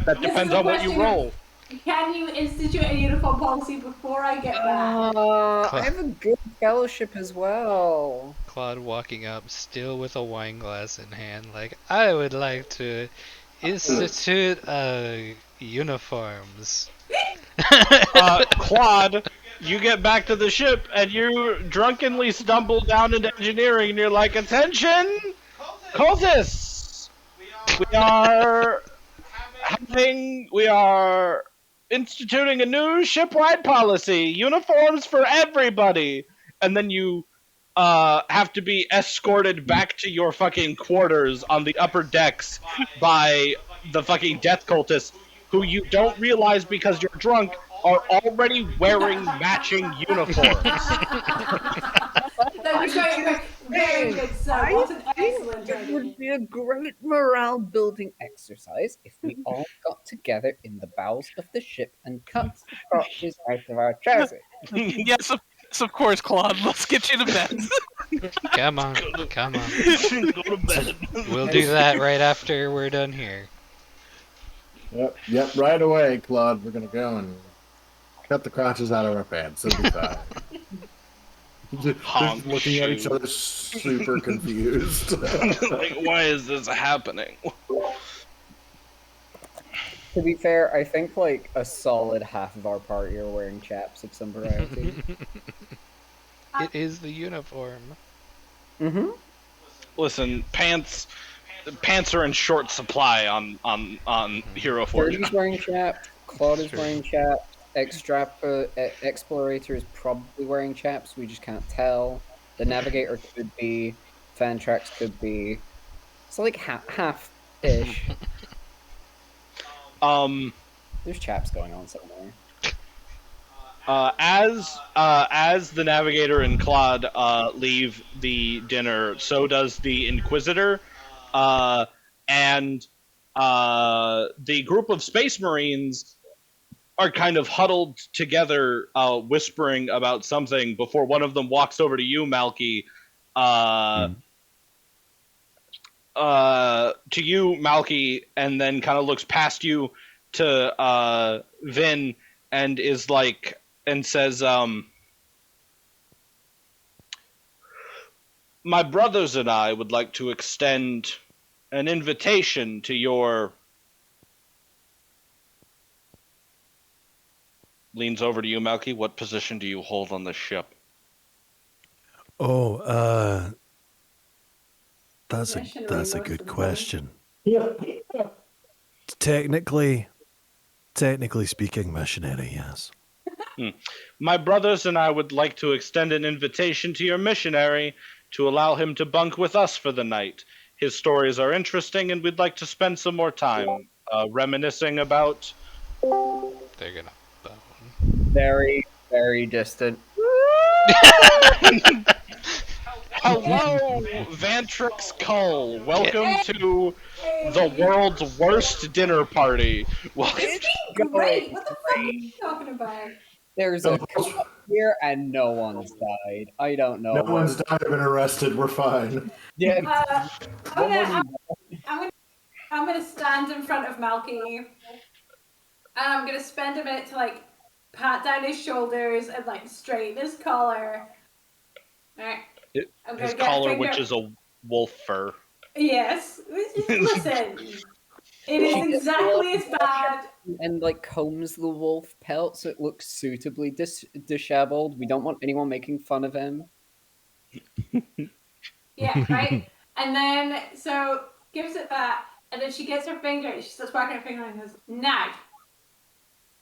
That This depends is a on what you question. roll. Can you institute a uniform policy before I get back? I have a good fellowship as well. Claude walking up, still with a wine glass in hand, like, I would like to institute uniforms. Claude, you get back to the ship and you drunkenly stumble down into engineering and you're like, attention! Cultists! We are instituting a new shipwide policy, uniforms for everybody! And then you have to be escorted back to your fucking quarters on the upper decks by the fucking death cultists, who you don't realize because you're drunk are already wearing matching uniforms. That was very good, sir. What an excellent It would idea. be a great morale building exercise if we all got together in the bowels of the ship and cut the crotches out of our trousers. Yes, of course, Claude. Let's get you to bed. Come on, come on. Go to bed. We'll do that right after we're done here. Yep, right away, Claude. We're gonna go and cut the crotches out of our pants. It'll be fine. Just Honk looking at shoe. each other, super confused. Like, why is this happening? To be fair, I think like a solid half of our party are wearing chaps of some variety. It is the uniform. Mm-hmm. Listen, pants are in short supply on Hero Forge. Birdie's wearing chap. Claude is wearing chap. Explorator is probably wearing chaps. We just can't tell. The Navigator could be. Fantrax could be. It's like half-ish. There's chaps going on somewhere. As the Navigator and Claude leave the dinner, so does the Inquisitor, and the group of Space Marines are kind of huddled together, whispering about something before one of them walks over to you, Malky. To you, Malky, and then kind of looks past you to Vin and is like, and says, my brothers and I would like to extend an invitation to your... Leans over to you, Malky. What position do you hold on the ship? Oh, Missionary that's a most good of the time. question. Yeah. Technically speaking, missionary, yes. My brothers and I would like to extend an invitation to your missionary to allow him to bunk with us for the night. His stories are interesting, and we'd like to spend some more time reminiscing about. They're gonna bone. Very, very distant. Hello, Vantrix Cull. Welcome to the Hey, world's worst dinner party. Welcome. it's been great. What the fuck are you talking about? There's a cop here and no one's died. I don't know. No one's died or been arrested. We're fine. Yeah. I'm gonna stand in front of Malky, and I'm gonna spend a minute to like pat down his shoulders and like straighten his collar. Alright. I'm gonna His get collar, finger- which is a wolf fur. Yes. Listen. It is exactly as bad. And like combs the wolf pelt so it looks suitably disheveled. We don't want anyone making fun of him. Yeah, right? And then, so, gives it that, and then she gets her finger, she starts whacking her finger and goes, now,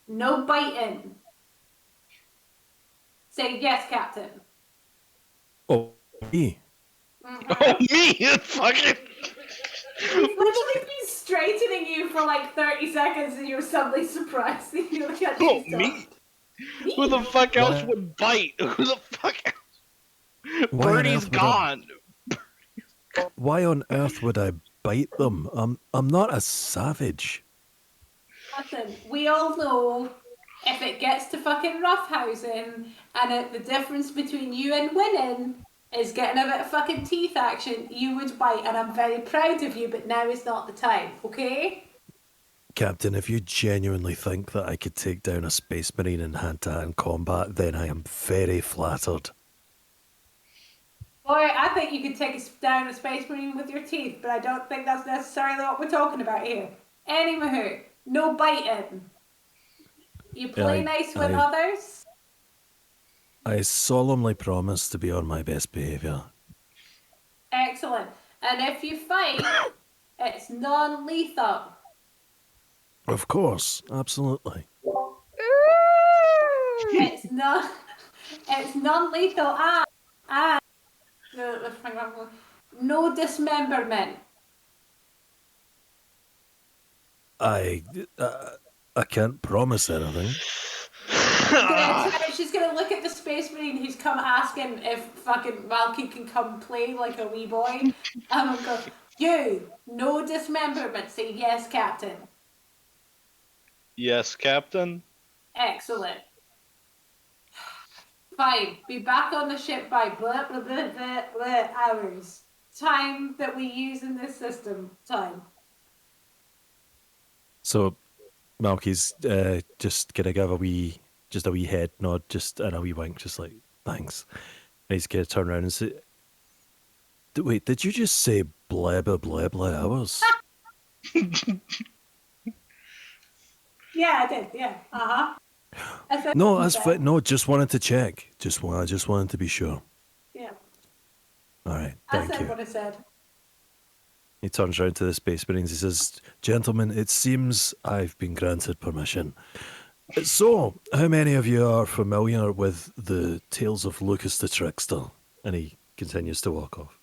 no biting. Say yes, Captain. Oh, me. Oh, me! Fucking. We've literally been straightening you for like 30 seconds and you're suddenly surprised that you look at Oh, yourself. me? Who the fuck else would bite? Who the fuck else? Why on Birdie's earth would I- gone. Why on earth would I bite them? I'm not a savage. Listen, we all know if it gets to fucking roughhousing and the difference between you and winning is getting a bit of fucking teeth action, you would bite, and I'm very proud of you, but now is not the time, okay? Captain, if you genuinely think that I could take down a space marine in hand-to-hand combat, then I am very flattered. Boy, I think you could take down a space marine with your teeth, but I don't think that's necessarily what we're talking about here. Anywho, no biting. You play nice with others. I solemnly promise to be on my best behaviour. Excellent. And if you fight, it's non-lethal. Of course, absolutely. It's not. It's non-lethal and no dismemberment. I can't promise anything. She's gonna look at the space marine who's come asking if fucking Malky can come play like a wee boy, and I'm go, you, no dismemberment. Say yes, Captain. Yes, Captain. Excellent. Fine. Be back on the ship by blah blah blah blah, blah hours. Time that we use in this system. Time. So, Malky's just gonna give a wee head nod, and a wee wink, just like thanks. And he's gonna turn around and say, "Wait, did you just say blah blah blah blah hours?" Yeah, I did. Yeah. No, that's fine. No, just wanted to check. Just wanted to be sure. Yeah. All right, I thank said you. what I said. He turns around to the Space Marines. He says, "Gentlemen, it seems I've been granted permission. So, how many of you are familiar with the tales of Lucas the Trickster?" And he continues to walk off.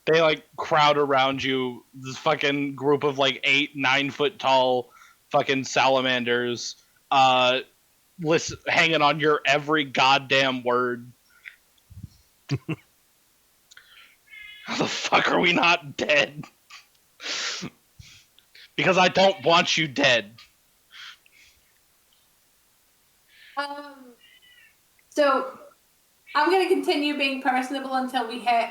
They like crowd around you. This fucking group of like 8-9 foot tall fucking salamanders, hanging on your every goddamn word. How the fuck are we not dead? Because I don't want you dead. So I'm gonna continue being personable until we hit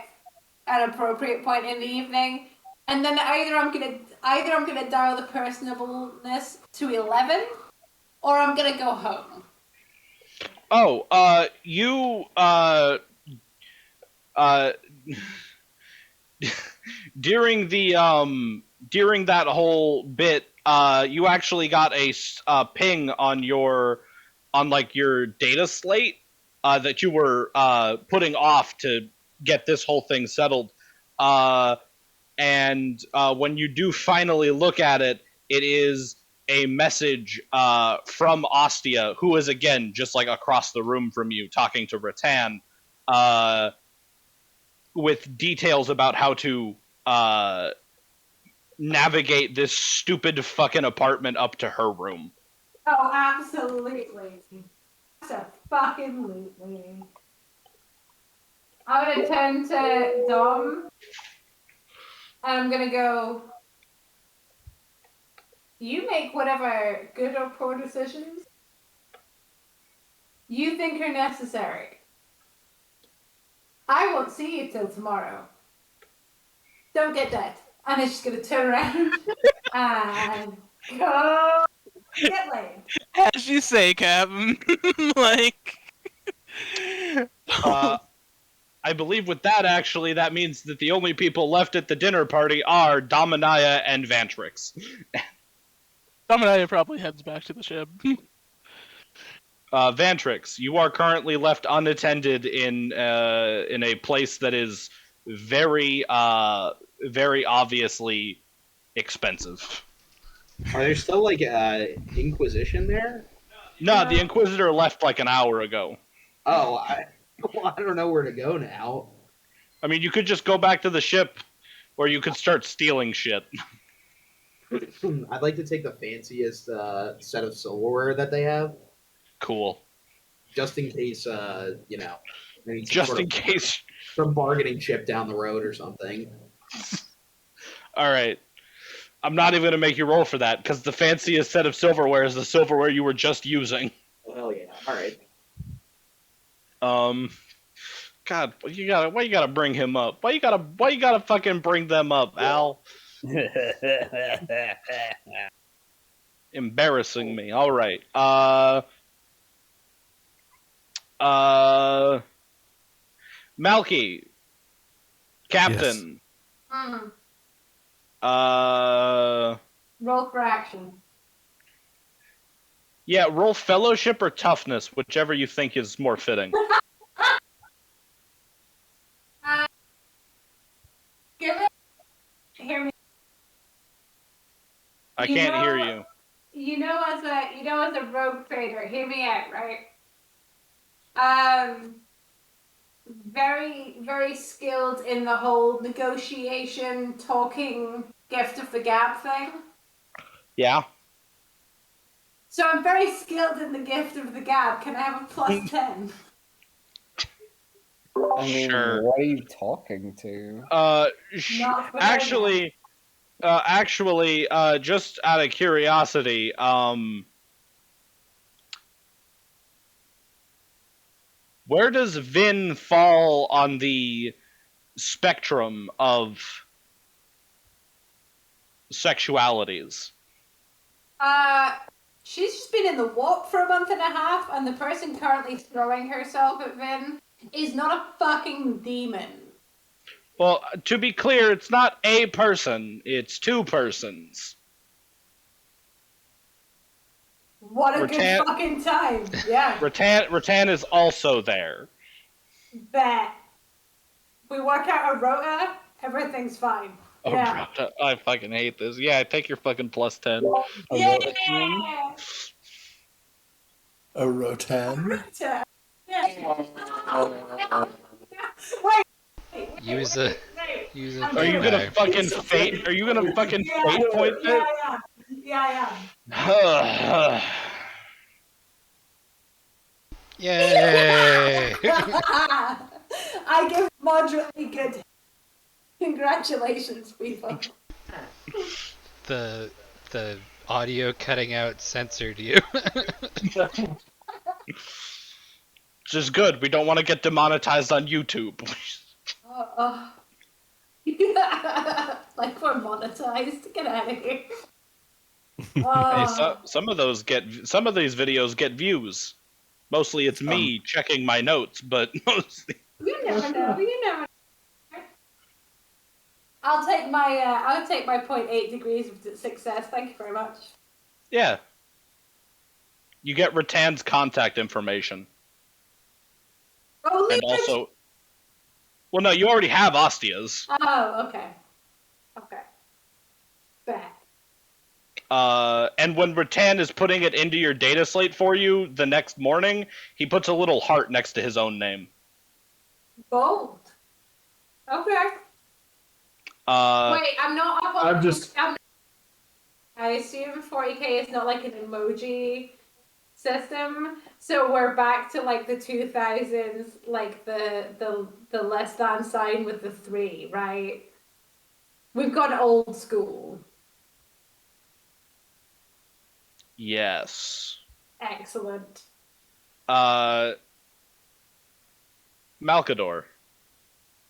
an appropriate point in the evening, and then either I'm gonna dial the personableness to 11, or I'm gonna go home. Oh, you during that whole bit, you actually got a ping on your data slate that you were putting off to get this whole thing settled. And when you do finally look at it, it is a message from Ostia, who is again just like across the room from you, talking to Rattan, with details about how to navigate this stupid fucking apartment up to her room. Oh, absolutely. Fucking-lutely. I'm gonna turn to Dom, and I'm gonna go. You make whatever good or poor decisions you think are necessary. I won't see you till tomorrow. Don't get dead. And it's just gonna turn around and go get laid. As you say, Captain. Like. I believe with that, actually, that means that the only people left at the dinner party are Dominaya and Vantrix. Dominaya probably heads back to the ship. Vantrix, you are currently left unattended in a place that is very, very obviously expensive. Are there still like Inquisition there? No, the Inquisitor left like an hour ago. Oh, I don't know where to go now. I mean, you could just go back to the ship, or you could start stealing shit. I'd like to take the fanciest set of silverware that they have, Cool. just in case, you know, maybe some Just sort in of- case. some bargaining chip down the road or something. All right. I'm not even going to make you roll for that, because the fanciest set of silverware is the silverware you were just using. Hell yeah! All right. God, why you gotta bring him up? Why you gotta fucking bring them up, Al? Embarrassing me. All right. Malky, Captain. Roll for action. Yeah, roll fellowship or toughness, whichever you think is more fitting. Give it. Hear me. I You can't know- hear you. As a rogue trader, hear me out, right? Very, very skilled in the whole negotiation, talking, gift of the gab thing. Yeah. So I'm very skilled in the gift of the gab. Can I have a plus 10? I mean, Sure. what are you talking to? Not for Actually, just out of curiosity, where does Vin fall on the spectrum of sexualities? She's just been in the warp for a month and a half, and the person currently throwing herself at Vin is not a fucking demon. Well, to be clear, it's not a person, it's two persons. What a Rattan- good fucking time. Yeah. Rattan is also there. Bet. We work out a rota, everything's fine. Oh, Yeah. I fucking hate this. Yeah, take your fucking plus 10. Yeah. A Rotan? Yeah. Wait. Use a Are you gonna fucking fate? Are you gonna fucking fate point it? Yeah. Yay! I give moderately good. Congratulations, people. the audio cutting out censored you. Which is good. We don't want to get demonetized on YouTube. Like we're monetized. Get out of here. Hey, some of these videos get views. Mostly it's me checking my notes, but mostly. You never know. I'll take my 0.8 degrees of success. Thank you very much. Yeah. You get Rattan's contact information. Oh, And also Well, no, you already have Ostias. Oh, okay. Okay. Bet. And when Rattan is putting it into your data slate for you the next morning, he puts a little heart next to his own name. Bold. Okay. Wait, I'm not up on. I assume 40k is not like an emoji system, so we're back to like the 2000s, like the less than sign with the 3, right? We've gone old school. Yes. Excellent. Malkador.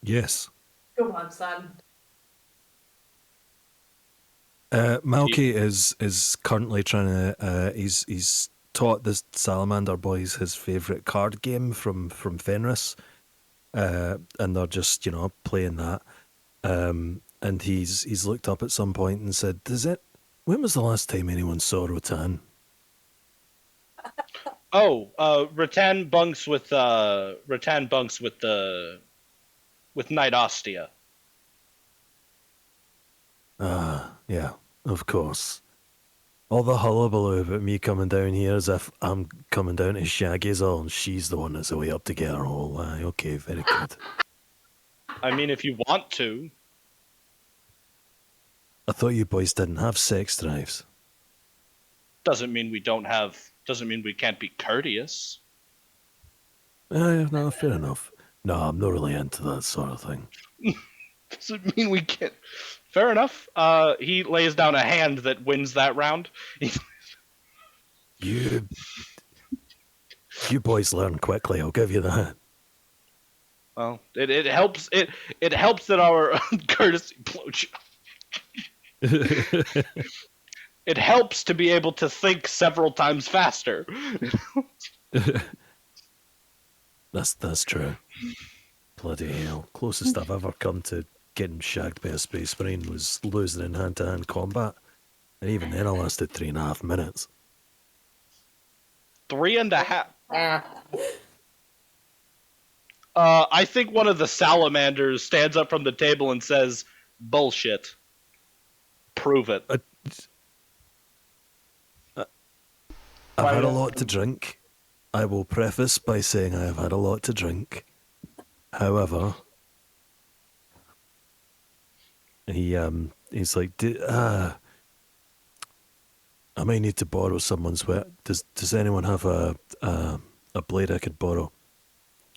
Yes. Come on, son. Malky is currently trying to. He's taught the Salamander boys his favorite card game from Fenris, and they're just playing that. And he's looked up at some point and said, when was the last time anyone saw Rotan? Rattan bunks with Knight Ostia. Yeah, of course. All the hullabaloo about me coming down here as if I'm coming down to Shaggy's all, and she's the one that's away up to get her hole. Okay, very good. I mean, if you want to. I thought you boys didn't have sex drives. Doesn't mean we can't be courteous. No, fair enough. No, I'm not really into that sort of thing. Doesn't mean we can't. Fair enough. He lays down a hand that wins that round. You boys learn quickly, I'll give you that. Well, it helps. It helps that our courtesy blowjob. It helps to be able to think several times faster. That's true. Bloody hell. Closest I've ever come to getting shagged by a space marine was losing in hand-to-hand combat. And even then I lasted 3.5 minutes. 3.5. I think one of the salamanders stands up from the table and says, "Bullshit. Prove it." I've had a lot to drink. I will preface by saying I have had a lot to drink. However, he's like, I might need to borrow someone's wet. Does anyone have a blade I could borrow?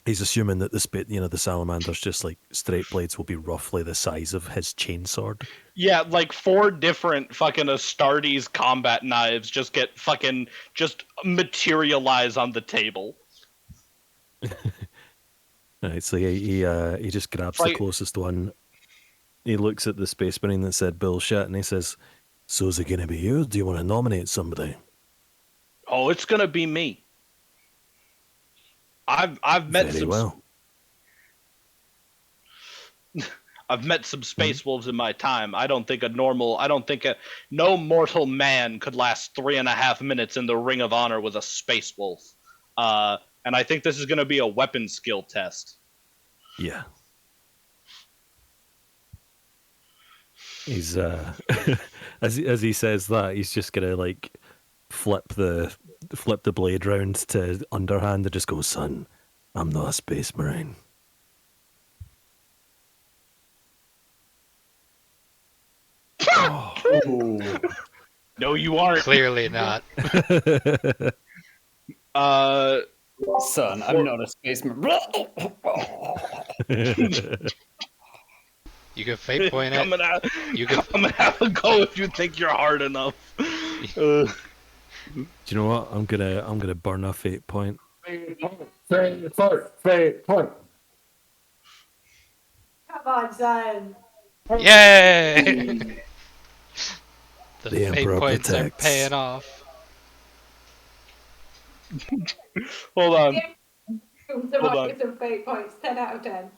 He's assuming that the salamander's just like straight blades will be roughly the size of his chainsword. Yeah, like 4 different fucking Astartes combat knives just materialize on the table. Right, so he just grabs the closest one. He looks at the space marine that said bullshit, and he says, "So is it gonna be you? Or do you want to nominate somebody?" Oh, it's gonna be me. I've met Very well. I've met some space wolves in my time. I don't think no mortal man could last 3.5 minutes in the Ring of Honor with a space wolf. And I think this is going to be a weapon skill test. Yeah. He's as he says that, he's just gonna like flip the blade round to underhand and just go, "Son, I'm not a space marine." Oh. No, you aren't. Clearly not. Son, I'm not a spaceman. You can fate point it. I'm gonna have a go if you think you're hard enough. Do you know what? I'm gonna burn a fate point. Fate point. Come on, son. Yay! The The fate Emperor points are protects. paying off. Hold on. Hold on. Some fate points. 10 out of 10.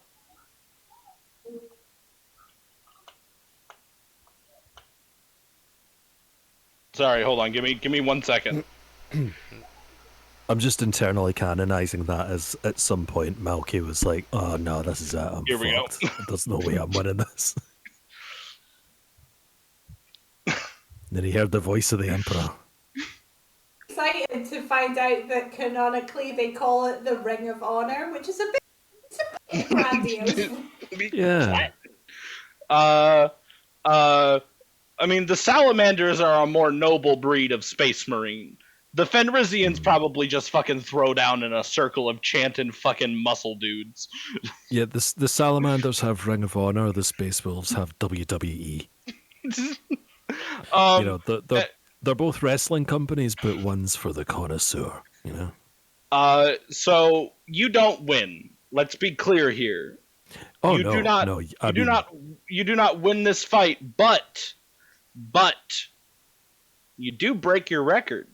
Sorry, hold on. Give me 1 second. I'm just internally canonizing that as at some point Malky was like, "Oh no, this is it. I'm Here we go." fucked. There's no way I'm winning this." Then he heard the voice of the Emperor. Excited to find out that canonically they call it the Ring of Honor, which is a bit grandiose. Yeah. I mean, the Salamanders are a more noble breed of Space Marine. The Fenrisians probably just fucking throw down in a circle of chanting fucking muscle dudes. Yeah, the Salamanders have Ring of Honor, the Space Wolves have WWE. They're both wrestling companies, but one's for the connoisseur, you know? So you don't win. Let's be clear here. Oh, you no, do not, no. You do not win this fight, but you do break your record.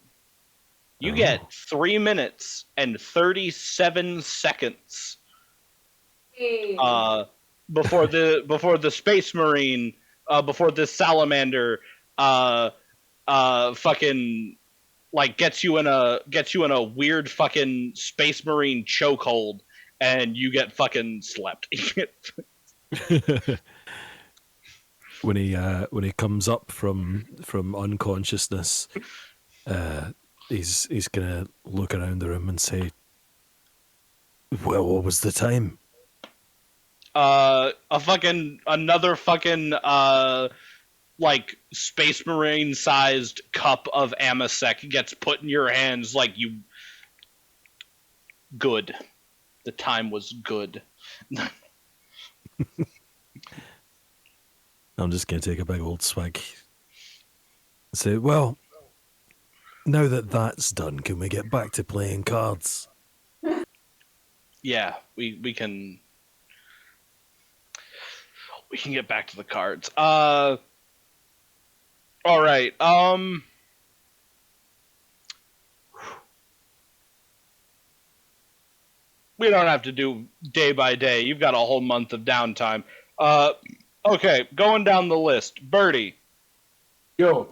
You get 3 minutes and 37 seconds before the Space Marine, before this Salamander fucking like gets you in a weird fucking Space Marine chokehold and you get fucking slept. When he comes up from unconsciousness, he's gonna look around the room and say, "Well, what was the time?" Another fucking like Space Marine sized cup of Amasec gets put in your hands like you. Good. The time was good. I'm just gonna take a big old swig. Say, well, now that that's done, can we get back to playing cards? Yeah, we can get back to the cards. All right. We don't have to do day by day. You've got a whole month of downtime. Okay, going down the list. Birdie, Yo.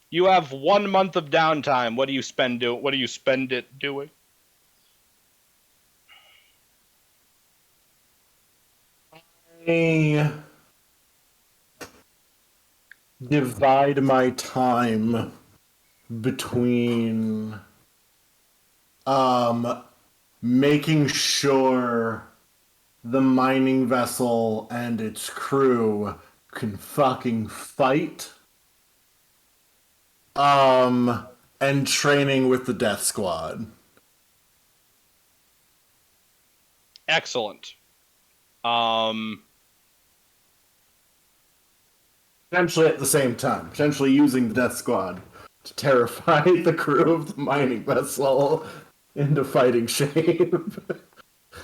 you have 1 month of downtime. What do you spend it doing? I divide my time between making sure the mining vessel and its crew can fucking fight, and training with the Death Squad. Excellent. Potentially at the same time. Potentially using the Death Squad to terrify the crew of the mining vessel into fighting shape.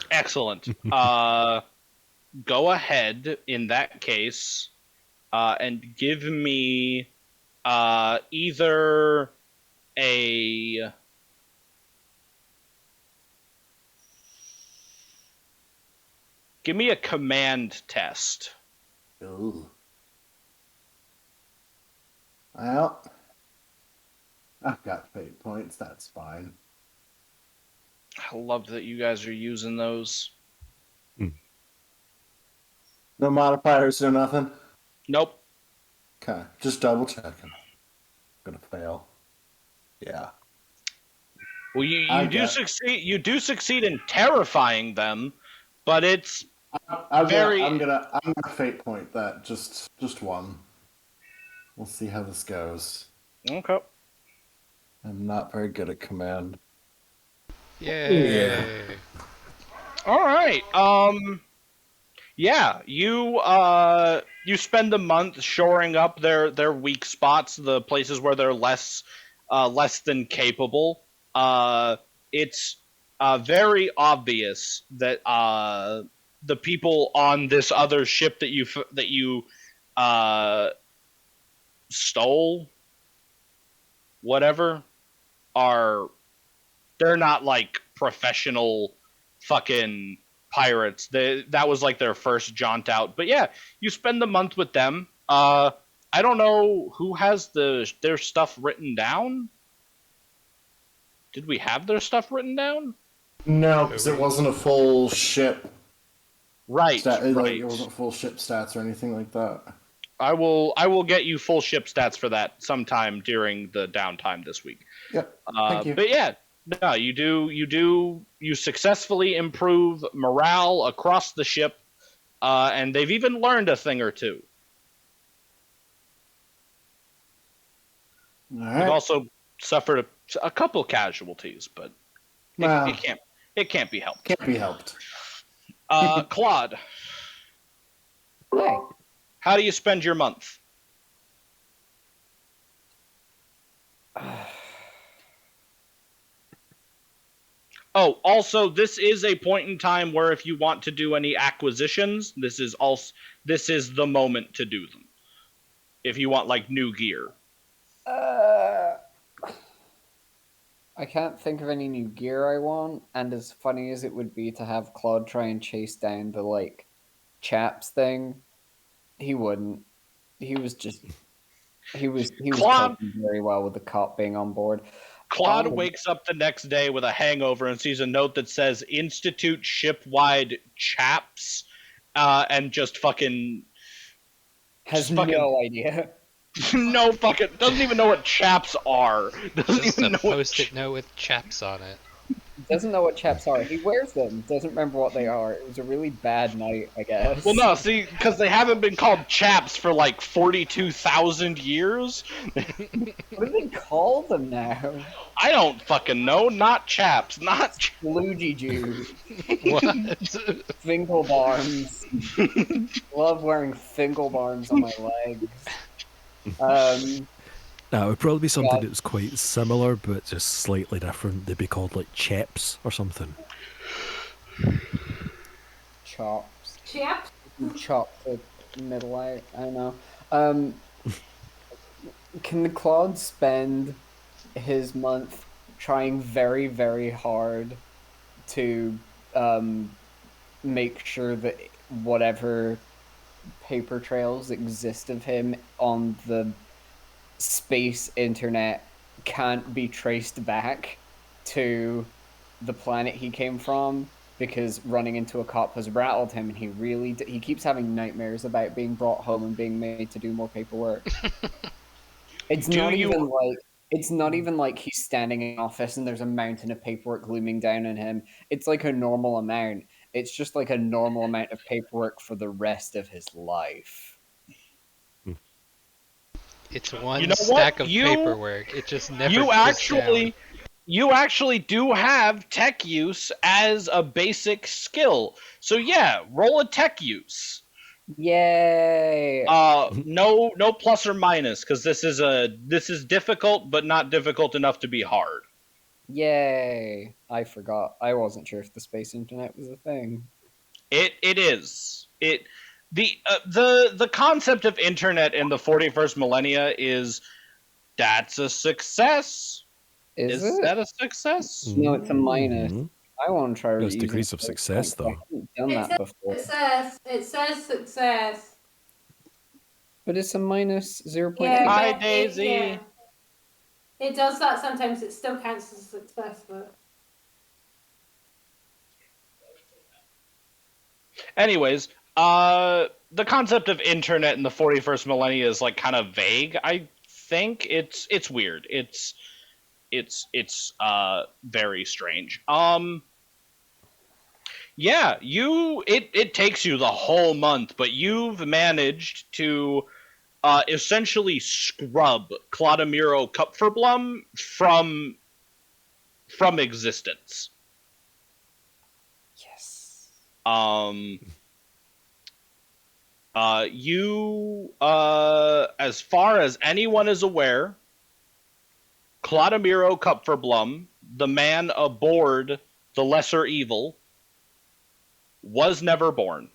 Excellent. Go ahead in that case, and give me either a command test. Ooh. Well, I've got fate points, that's fine. I love that you guys are using those. No modifiers, no nothing? Nope. Okay, just double checking. Gonna fail. Yeah. Well, you do succeed in terrifying them, but it's I'm very gonna fate point that just one. We'll see how this goes. okay. I'm not very good at command. Yay. Yeah. All right. Yeah, you spend a month shoring up their weak spots, the places where they're less than capable. It's very obvious that the people on this other ship that you stole, whatever, they're not like professional fucking pirates. That was like their first jaunt out. But yeah, you spend the month with them. I don't know who has their stuff written down. Did we have their stuff written down? No, because it wasn't a full ship. Right, Like, right. it wasn't full ship stats or anything like that. I will get you full ship stats for that sometime during the downtime this week. Yep. Thank you. But yeah, no, you successfully improve morale across the ship, and they've even learned a thing or two. All They've right. also suffered a couple casualties, but Well, it can't be helped. can't be helped. Claude, Hey. how do you spend your month? Oh, also, this is a point in time where if you want to do any acquisitions, this is the moment to do them. If you want like new gear. I can't think of any new gear I want, and as funny as it would be to have Claude try and chase down the like chaps thing, he wouldn't. He was Claude- coping very well with the cop being on board. Claude wakes up the next day with a hangover and sees a note that says Institute Shipwide Chaps, and just fucking Has just fucking- no idea. no fucking doesn't even know what chaps are. Doesn't Just even a know what post-it note with chaps on it. Doesn't know what chaps are. He wears them. Doesn't remember what they are. It was a really bad night, I guess. Well, no, see, because they haven't been called chaps for like 42,000 years. What do they call them now? I don't fucking know. Not chaps. Not. Luigi Jew. What? Finkelbarms. Love wearing Finkelbarms on my legs. Now, it would probably be something God. that was quite similar, but just slightly different. They'd be called like chaps or something. Chops. Chaps? Chop the middle out. I don't know. Can the Claude spend his month trying very, very hard to make sure that whatever paper trails exist of him on the space internet can't be traced back to the planet he came from, because running into a cop has rattled him, and he keeps having nightmares about being brought home and being made to do more paperwork. It's not even like he's standing in an office and there's a mountain of paperwork looming down on him. It's like a normal amount. It's just like a normal amount of paperwork for the rest of his life. It's one You know what? stack of You- paperwork. It just never You goes actually, down. you actually do have tech use as a basic skill. So yeah, roll a tech use. Yay! No plus or minus, because this is difficult, but not difficult enough to be hard. Yay! I forgot. I wasn't sure if the space internet was a thing. It is. The concept of internet in the 41st millennia is that's a success. Is it? that a success? No, it's a minus. Mhm. I want to try There's using degrees of space success, points. I haven't done that before. It says success. But it's a minus 0.8. Yeah, Hi, but Daisy. It does that sometimes. It still counts as a success, but Anyways, the concept of internet in the 41st millennia is like kind of vague. I think it's weird. It's very strange. Yeah, it takes you the whole month, but you've managed to essentially scrub Clodamiro Kupferblum from existence. Yes. You as far as anyone is aware, Clodamiro Kupferblum, the man aboard the Lesser Evil, was never born.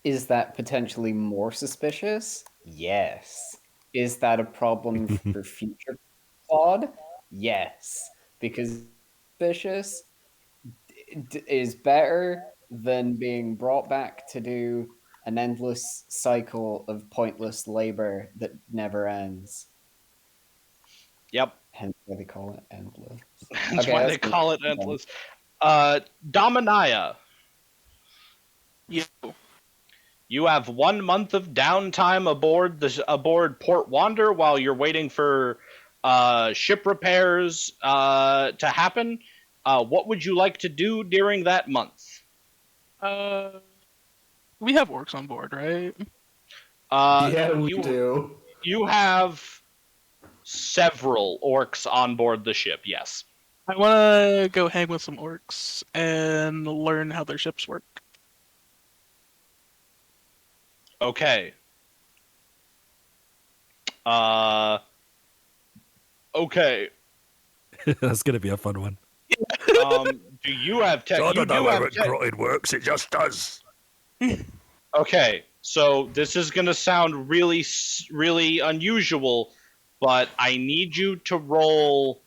Is that potentially more suspicious? Yes. Is that a problem for future Claude? Yes. Because suspicious is better than being brought back to do an endless cycle of pointless labor that never ends. Yep. Hence why they call it endless. That's Okay, why that's they call it fine. endless. Dominaya, You. you have 1 month of downtime aboard Port Wander while you're waiting for ship repairs to happen. What would you like to do during that month? We have orcs on board, right? Yeah, we you, do. You have several orcs on board the ship, yes. I want to go hang with some orcs and learn how their ships work. Okay. Okay. That's gonna be a fun one. Do you have tech? I You don't do know how have it tech. grotted works. It just does. Okay, so this is gonna sound really unusual, but I need you to roll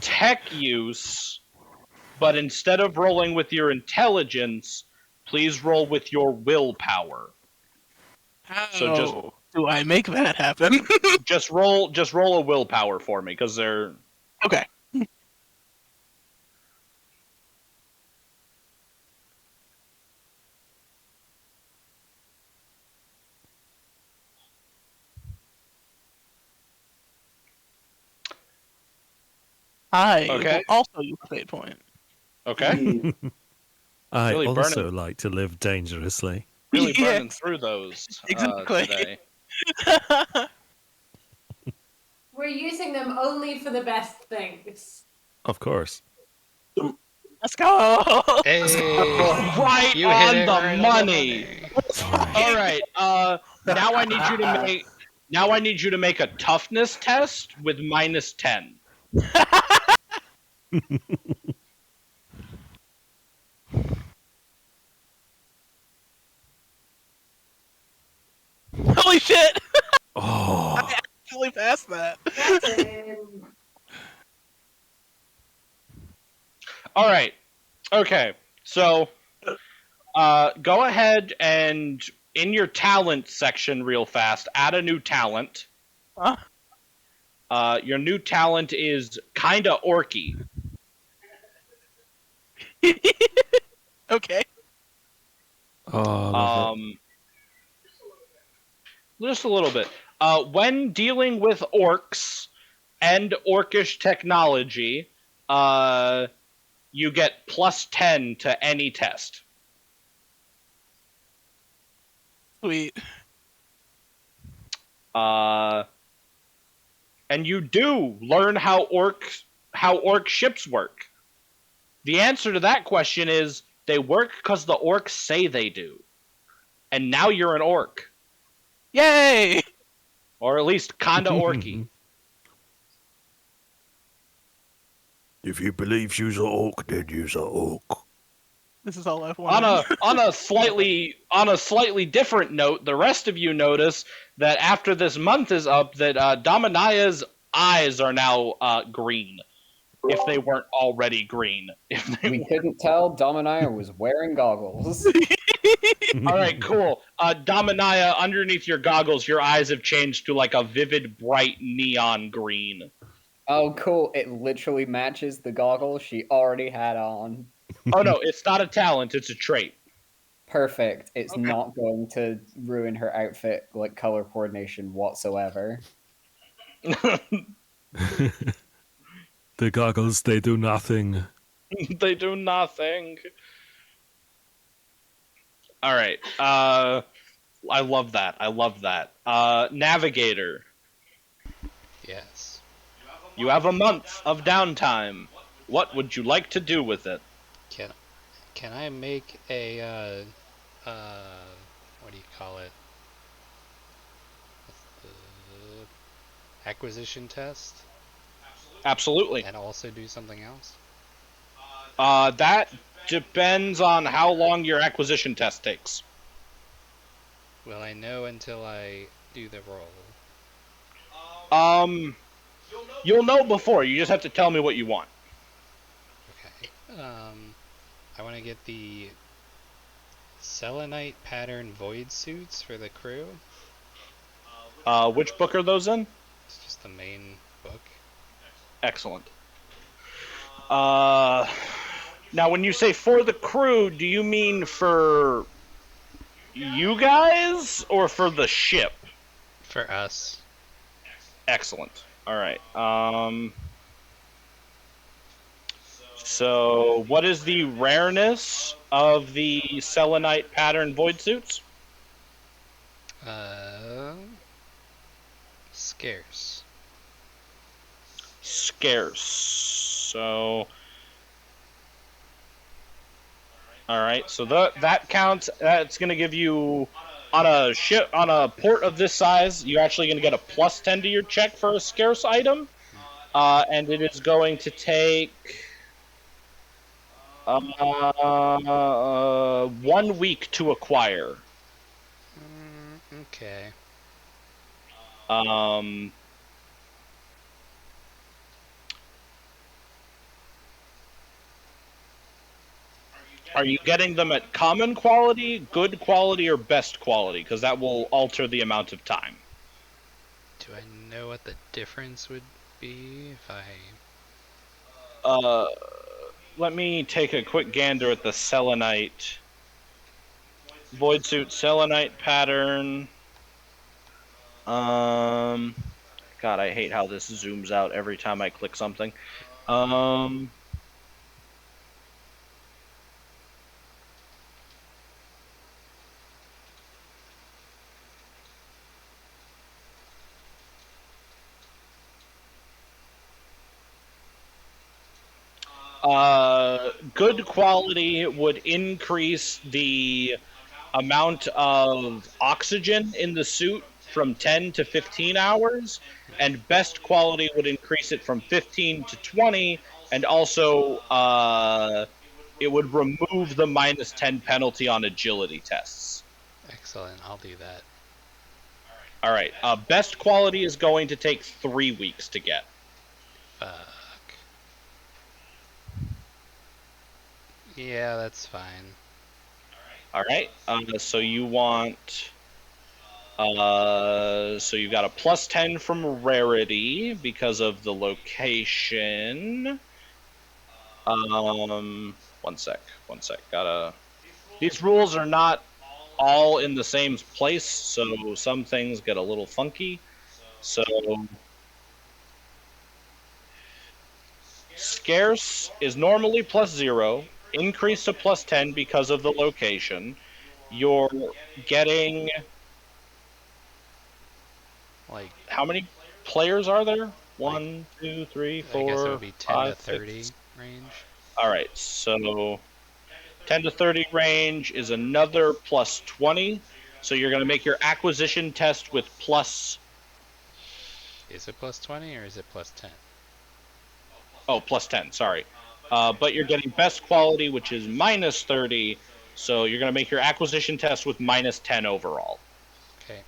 tech use, but instead of rolling with your intelligence, please roll with your willpower. How So just- do I make that happen? Just roll a willpower for me, because they're Okay. I Okay. will also use a fate point. okay. I Really also burning. like to live dangerously. Really Yeah. burning through those Exactly. today. We're using them only for the best things. Of course. Let's go. Hey, Right you on hit it the right money. on All right. Now I need you to make. Now I need you to make a toughness test with -10. Holy shit! Oh, I actually passed that. All right. Okay. So, go ahead and in your talent section, real fast, add a new talent. Huh? Your new talent is kinda orky. Okay. oh, Just a little bit. When dealing with orcs and orcish technology, you get +10 to any test. Sweet. And you do learn how orc ships work. The answer to that question is they work because the orcs say they do. And now you're an orc. Yay! Or at least kinda orky. if you believe you's a orc, then you's a orc. This is all I've wanted. On a slightly different note, the rest of you notice that after this month is up, that Dominaya's eyes are now green. If they weren't already green. We couldn't tell Dominaya was wearing goggles. All right, cool. Dominaya, underneath your goggles, your eyes have changed to like a vivid, bright neon green. Oh, cool. It literally matches the goggles she already had on. Oh no, it's not a talent; it's a trait. Perfect. It's Okay. not going to ruin her outfit, like color coordination whatsoever. The goggles, they do nothing. They do nothing. All right. I love that. Navigator. Yes. You have a month of downtime. What would you like to do with it? Can I make a what do you call it? Acquisition test Absolutely. and also do something else? That depends on how long your acquisition test takes. Will I know until I do the roll? You'll know before. You just have to tell me what you want. Okay. I want to get the selenite pattern void suits for the crew. Which book are those in? It's just the main book. Excellent. Now, when you say for the crew, do you mean for you guys or for the ship? For us. Excellent. All right. So, what is the rareness of the selenite pattern void suits? Scarce. Scarce. So, all right. So that counts. That's going to give you on a ship on a port of this size. You're actually going to get a +10 to your check for a scarce item, and it is going to take 1 week to acquire. Okay. Are you getting them at common quality, good quality, or best quality? Because that will alter the amount of time. Do I know what the difference would be if I... Let me take a quick gander at the selenite. Void suit selenite pattern. God, I hate how this zooms out every time I click something. Good quality would increase the amount of oxygen in the suit from 10 to 15 hours, and best quality would increase it from 15 to 20, and also it would remove the -10 penalty on agility tests. Excellent, I'll do that. All right, best quality is going to take 3 weeks to get. Fuck. Yeah, that's fine. All right, so you want... so you've got a +10 from rarity because of the location. One sec. These rules are not all in the same place, so some things get a little funky. So scarce is normally +0, increased to +10 because of the location. You're getting... Like, how many players are there? 1, 2, 3, 4, I guess it would be 10 5, to 30 6. range. All right, so 10 to 30 range is another +20. So you're going to make your acquisition test with plus... Is it +20 or is it +10? Oh, +10, sorry. But you're getting best quality, which is -30. So you're going to make your acquisition test with -10 overall. Okay.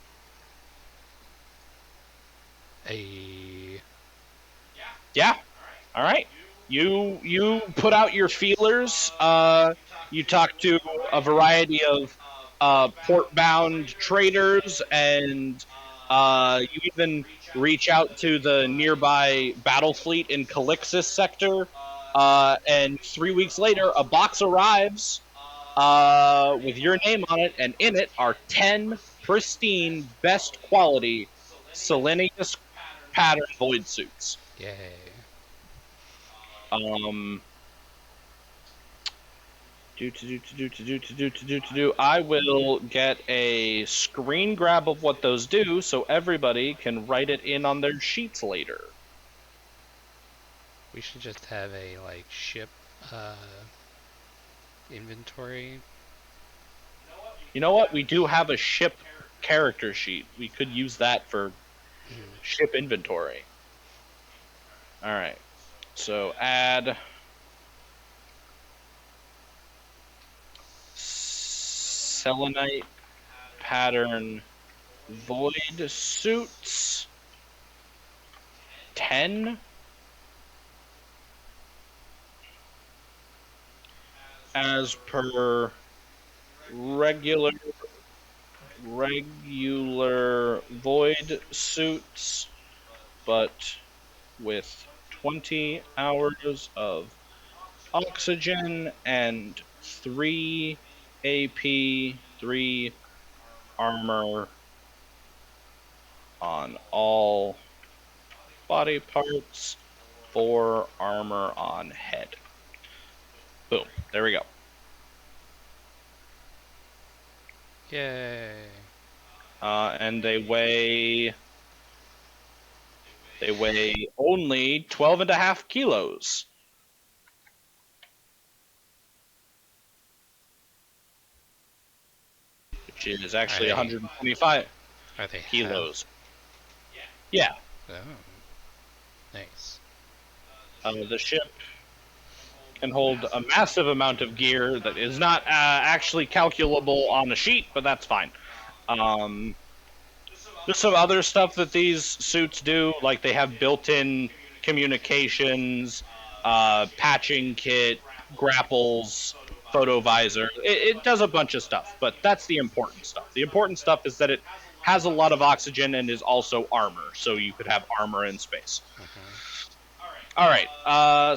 Yeah. All right. You put out your feelers. You talk to a variety of port-bound traders, and you even reach out to the nearby battle fleet in Calixis sector. And 3 weeks later, a box arrives with your name on it, and in it are 10 pristine, best quality Selenius pattern void suits. Yay. I will get a screen grab of what those do so everybody can write it in on their sheets later. We should just have a, like, ship, inventory. You know what? We do have a ship character sheet. We could use that for ship inventory. Alright. So add selenite pattern void suits 10 as per regular void suits but with 20 hours of oxygen and 3 AP, 3 armor on all body parts, 4 armor on head. Boom. There we go. Yay. And they weigh only 12.5 kilos. Which is actually Are they- 125 Are they kilos. Yeah. Oh. Nice. The ship can hold a massive amount of gear that is not actually calculable on a sheet, but that's fine. There's some other stuff that these suits do, like they have built-in communications, patching kit, grapples, photo visor. It does a bunch of stuff, but that's the important stuff. The important stuff is that it has a lot of oxygen and is also armor, so you could have armor in space. All right,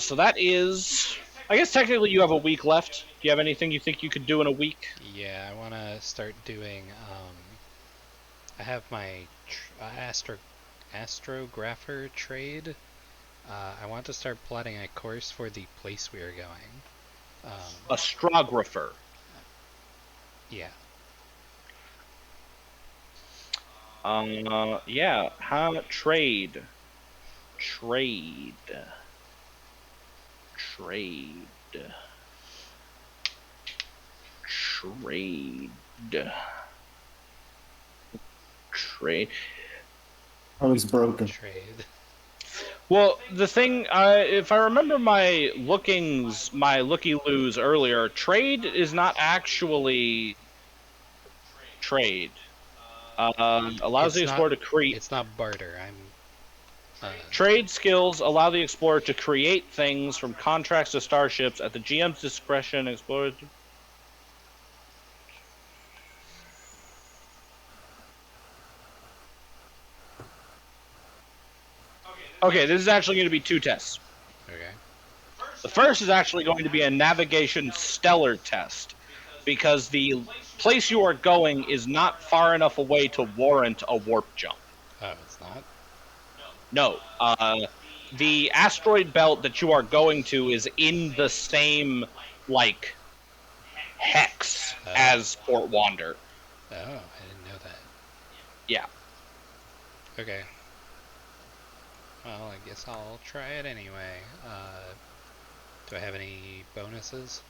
so that is... I guess technically you have a week left. Do you have anything you think you could do in a week? Yeah, I want to start doing. I have my astrographer trade. I want to start plotting a course for the place we are going. Astrographer. Yeah. Yeah. Trade. Trade. Oh, he's broken. Trade. Well, the thing, if I remember my looky-loos earlier, trade is not actually trade. Allows the explorer to create... It's not barter. Trade skills allow the explorer to create things from contracts to starships at the GM's discretion. Explorer... Okay, this is actually going to be 2 tests. Okay. The first is actually going to be a navigation stellar test, because the place you are going is not far enough away to warrant a warp jump. Oh, it's not? No. The asteroid belt that you are going to is in the same, like, hex as Fort Wander. Oh, I didn't know that. Yeah. Okay. Well, I guess I'll try it anyway. Do I have any bonuses?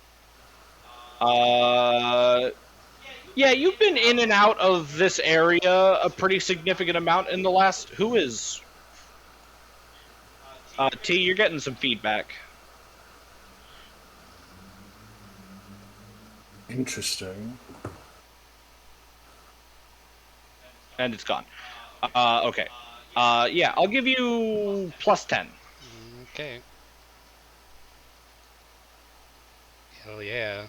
Yeah, you've been in and out of this area a pretty significant amount in the last... Who is... T, you're getting some feedback. Interesting. And it's gone. Okay. Yeah, I'll give you +10. Okay. Hell yeah.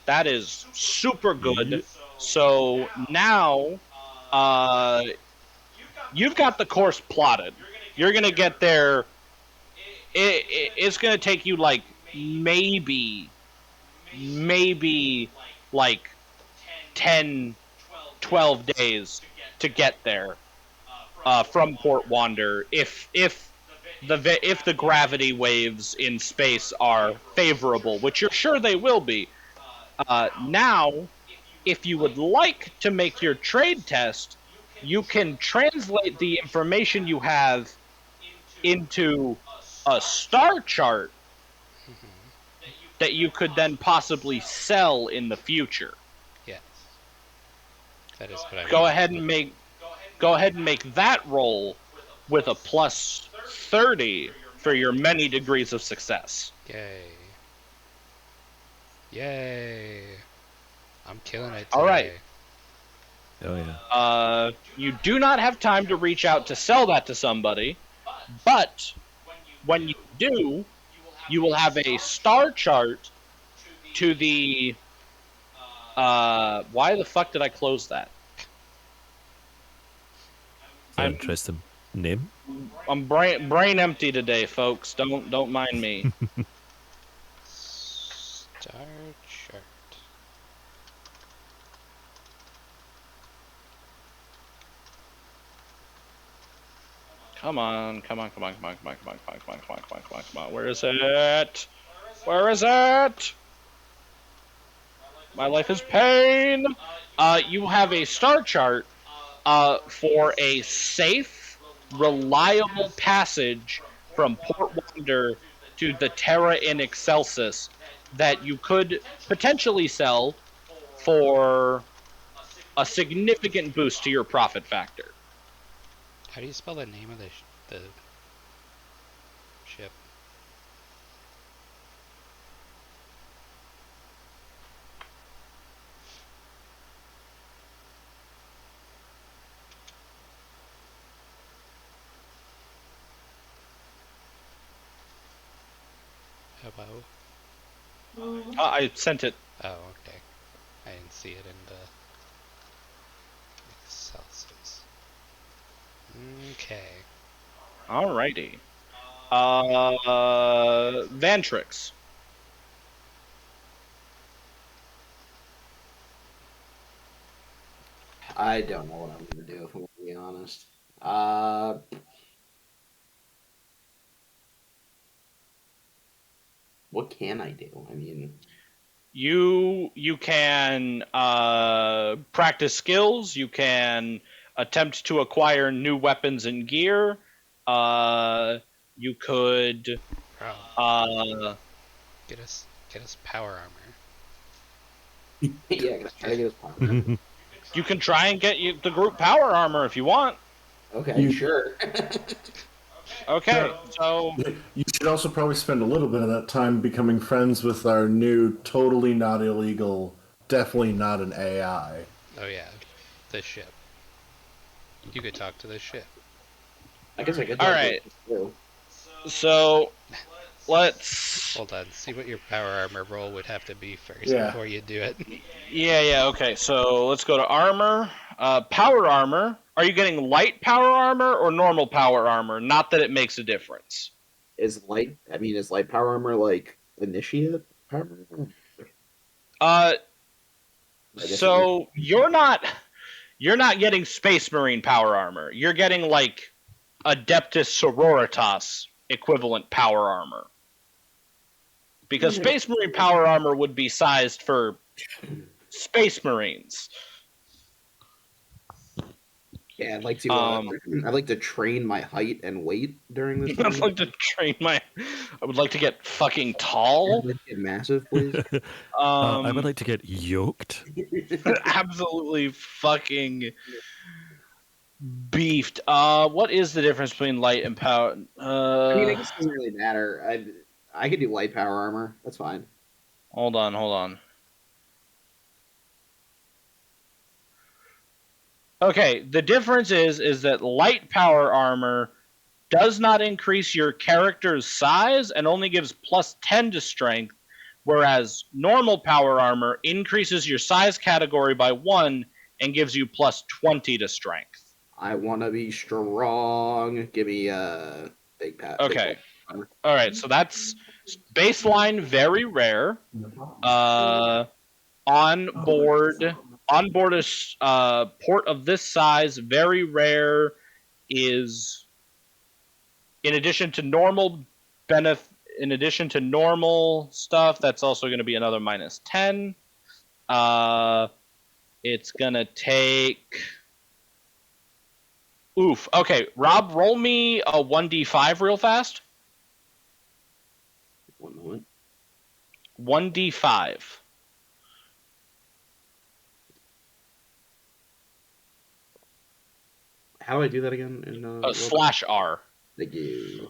That is super good. So now, you've got the course plotted. You're gonna get there. It's gonna take you like maybe like 10, 12 days to get there from Port Wander if the gravity waves in space are favorable, which you're sure they will be. Now, if you would like to make your trade test, you can translate the information you have into a star chart that you could then possibly sell in the future. Yes. That is what I Go want. ahead and make that roll with a +30 for your many degrees of success. Yay. Yay. I'm killing it today. All right. Oh yeah. You do not have time to reach out to sell that to somebody, but when you do, you will have a star chart to the... why the fuck did I close that? Interesting. Name? I'm brain empty today, folks. Don't mind me. Star chart. Come on. Where is it? Where is it? My life is pain. You have a star chart for a safe, reliable passage from Port Wander to the Terra in Excelsis that you could potentially sell for a significant boost to your profit factor. How do you spell the name of the ship? Hello? I sent it. Oh, okay. I didn't see it in the Excelsis. Okay. Alrighty. Vantrix. I don't know what I'm gonna do if I'm gonna be honest. What can I do? I mean, You can practice skills. You can attempt to acquire new weapons and gear. You could Get us power armor. yeah, try to get his power. you can try and get the group power armor if you want. Okay, sure. Okay, so You should also probably spend a little bit of that time becoming friends with our new, totally not illegal, definitely not an AI. Oh yeah, this ship. You could talk to this ship. I guess I could. All right. So let's. Hold on, see what your power armor roll would have to be first Yeah. before you do it. Yeah. Okay, so let's go to armor. Power armor. Are you getting light power armor or normal power armor? Not that it makes a difference. Is light power armor like initiate power armor? So you're not getting Space Marine power armor. You're getting like Adeptus Sororitas equivalent power armor. Because Space Marine power armor would be sized for Space Marines. Yeah, I'd like to. I'd like to train my height and weight during this. I'd like to I would like to get fucking tall. Get massive, please. I would like to get yoked. Absolutely fucking beefed. What is the difference between light and power? I mean, I guess it doesn't really matter. I could do light power armor. That's fine. Hold on. Okay, the difference is that light power armor does not increase your character's size and only gives plus 10 to strength, whereas normal power armor increases your size category by 1 and gives you plus 20 to strength. I want to be strong. Give me a big pat. Okay. All right, so that's baseline very rare. On board a port of this size, very rare is in addition to normal stuff, that's also going to be another minus 10. It's going to take oof. Okay, Rob, roll me a 1d5 real fast. 1 moment. 1d5. How do I do that again? /R. Thank you.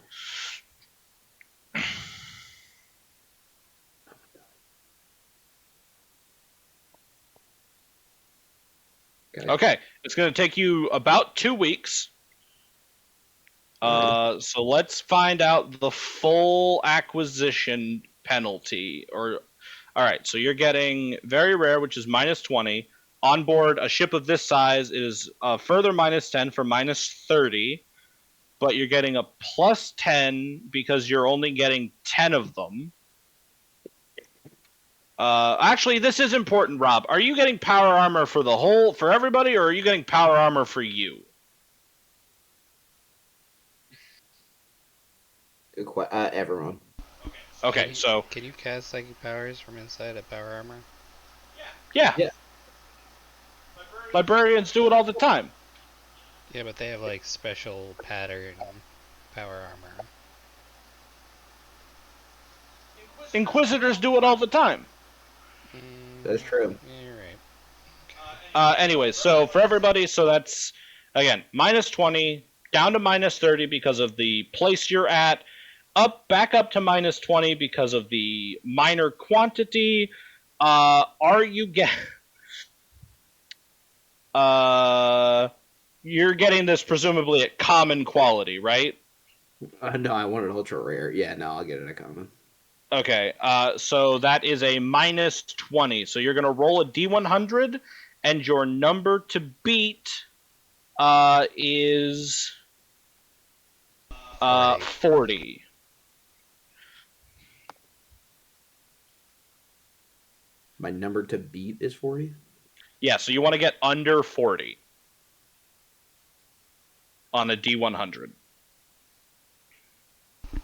Okay, it's going to take you about 2 weeks. So let's find out the full acquisition penalty. All right, so you're getting very rare, which is minus 20. On board a ship of this size is further minus 10 for minus 30. but you're getting a plus 10 because you're only getting 10 of them. Actually, this is important, Rob. Are you getting power armor for everybody, or are you getting power armor for you? Everyone. Okay, so Can you cast psychic powers from inside a power armor? yeah. Yeah. Librarians do it all the time. Yeah, but they have like special pattern power armor. Inquisitors do it all the time. That's true. Yeah, you're right. Anyways, so for everybody, so that's, again, minus 20, down to minus 30 because of the place you're at, back up to minus 20 because of the minor quantity. You're getting this presumably at common quality, right? No, I want it ultra rare. Yeah, no, I'll get it at common. Okay, so that is a minus 20. So you're going to roll a D100, and your number to beat is 40. My number to beat is 40? Yeah, so you want to get under 40 on a D100.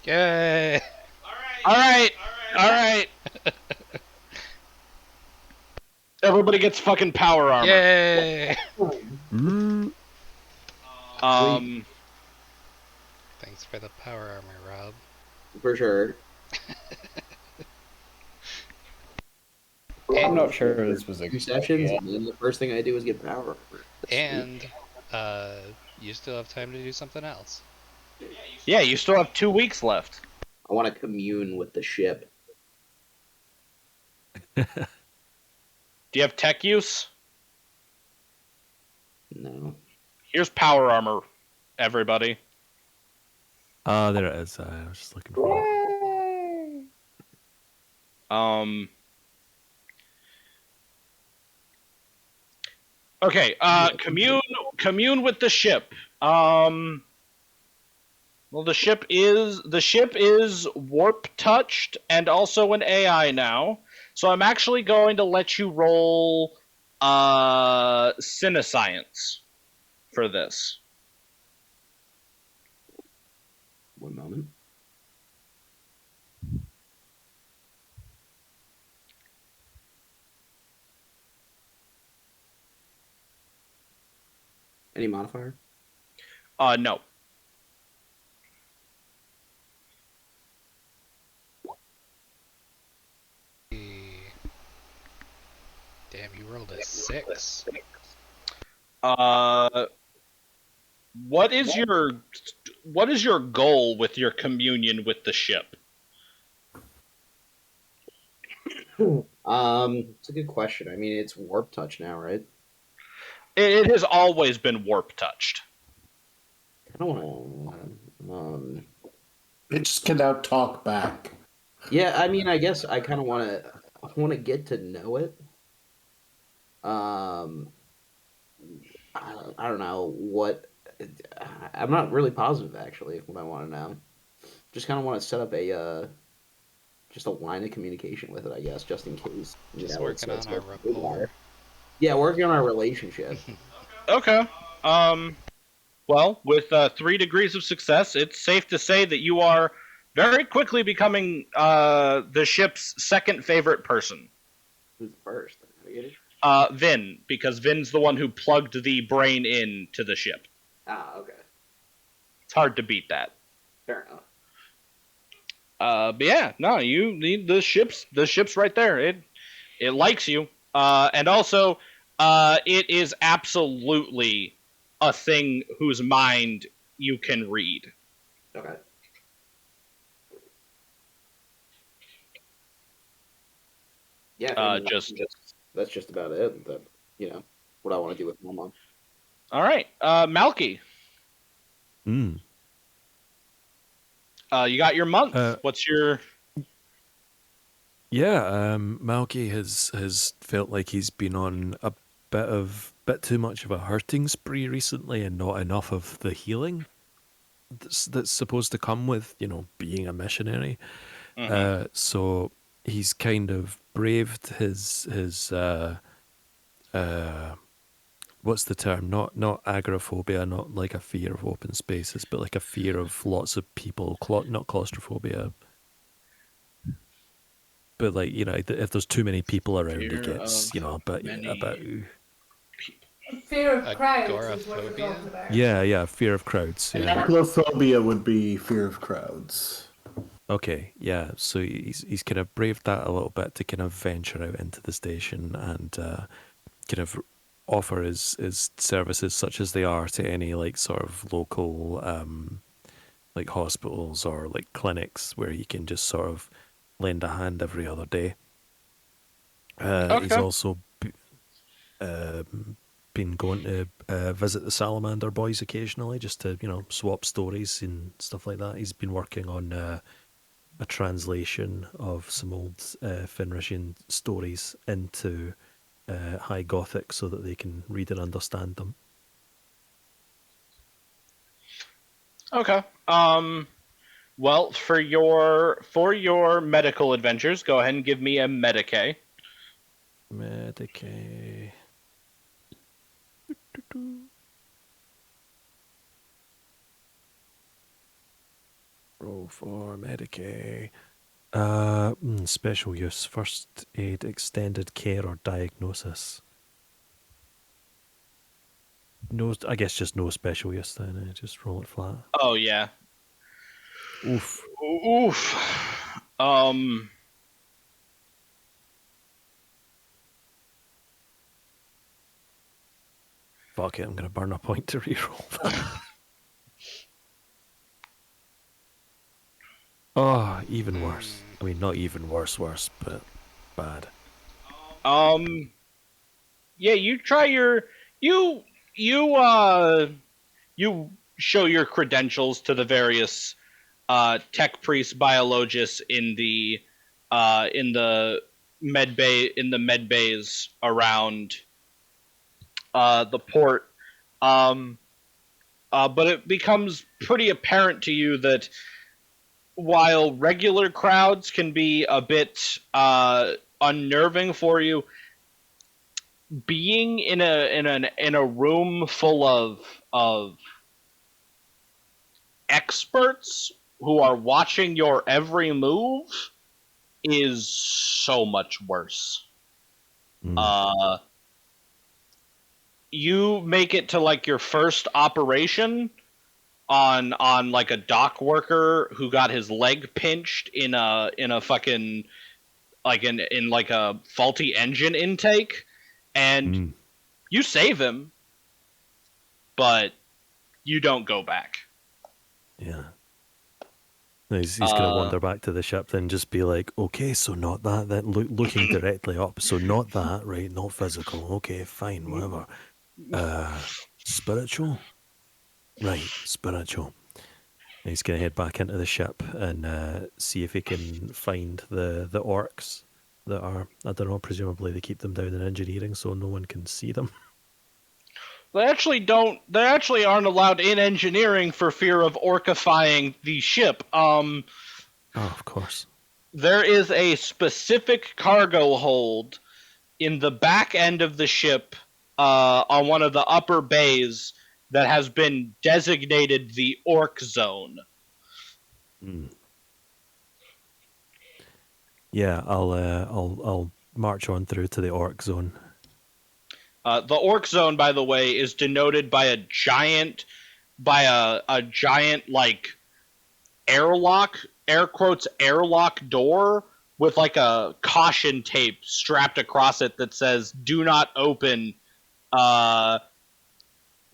Yay! All right. Everybody gets fucking power armor. Yay! Thanks for the power armor, Rob. For sure. I'm not sure this was a 2 sessions, and then the first thing I do is get power. And you still have time to do something else. Yeah, you still have 2 weeks left. I want to commune with the ship. Do you have tech use? No. Here's power armor, everybody. There it is. I was just looking for it. Okay, commune with the ship. Well, the ship is warp touched and also an AI now. So I'm actually going to let you roll Cinescience for this. 1 moment. Any modifier? No. Damn, you rolled a 6. What is your goal with your communion with the ship? It's a good question. I mean, it's warp touch now, right? It has always been warp touched. I don't want to. It just can now talk back. Yeah, I mean, I guess I kind of want to get to know it. I don't know what. I'm not really positive actually. What I want to know, just kind of want to set up just a line of communication with it. I guess just in case. Just working on our rapport. Yeah, working on our relationship. Okay. Well, with 3 degrees of success, it's safe to say that you are very quickly becoming the ship's second favorite person. Who's first? Vin, because Vin's the one who plugged the brain in to the ship. Ah, okay. It's hard to beat that. Fair enough. But yeah, no, you need the ship's right there. It likes you. And also, it is absolutely a thing whose mind you can read. Okay. Yeah. I mean, that's just about it. But what I want to do with my mom. All right, Malky. You got your month. What's your? Yeah, Malky has felt like he's been on a bit too much of a hurting spree recently, and not enough of the healing. that's supposed to come with, being a missionary. Mhm. So he's kind of braved his what's the term? Not agoraphobia, not like a fear of open spaces, but like a fear of lots of people. Not claustrophobia, but like if there's too many people around, he Fear gets of a bit. many- Fear of crowds is what you're Agoraphobia? talking about. Yeah, fear of crowds. Yeah. Acrophobia would be fear of crowds. Okay, yeah. So he's kind of braved that a little bit to kind of venture out into the station and kind of offer his services, such as they are, to any like sort of local like hospitals or like clinics where he can just sort of lend a hand every other day. He's Okay. also been going to visit the Salamander Boys occasionally, just to swap stories and stuff like that. He's been working on a translation of some old Fenrisian stories into High Gothic so that they can read and understand them. Okay. Well, for your medical adventures, go ahead and give me a Medicae. Medicae. Roll for Medicae. Special use, first aid, extended care, or diagnosis. No, I guess just no special use then. Just roll it flat. Oh yeah. Oof. Oof. Fuck it, I'm gonna burn a point to reroll that. Oh, even worse. I mean, not even worse, but bad. Yeah, you try your you show your credentials to the various tech priest biologists in the med bays around the port. But it becomes pretty apparent to you that while regular crowds can be a bit unnerving for you, being in a room full of experts who are watching your every move is so much worse. You make it to like your first operation on like a dock worker who got his leg pinched in a fucking like in like a faulty engine intake, and you save him, but you don't go back. Yeah. He's gonna wander back to the ship, then just be like, okay, so not that. Then looking directly up, so not that, right? Not physical. Okay, fine, whatever. Spiritual, right? Spiritual. And he's gonna head back into the ship and see if he can find the orcs that are, I don't know. Presumably they keep them down in engineering so no one can see them. They actually aren't allowed in engineering for fear of orcifying the ship. Oh, of course. There is a specific cargo hold in the back end of the ship on one of the upper bays that has been designated the Orc Zone. Yeah, I'll march on through to the Orc Zone. The Orc Zone, by the way, is denoted by a giant like airlock, air quotes, airlock door with like a caution tape strapped across it that says "Do not open.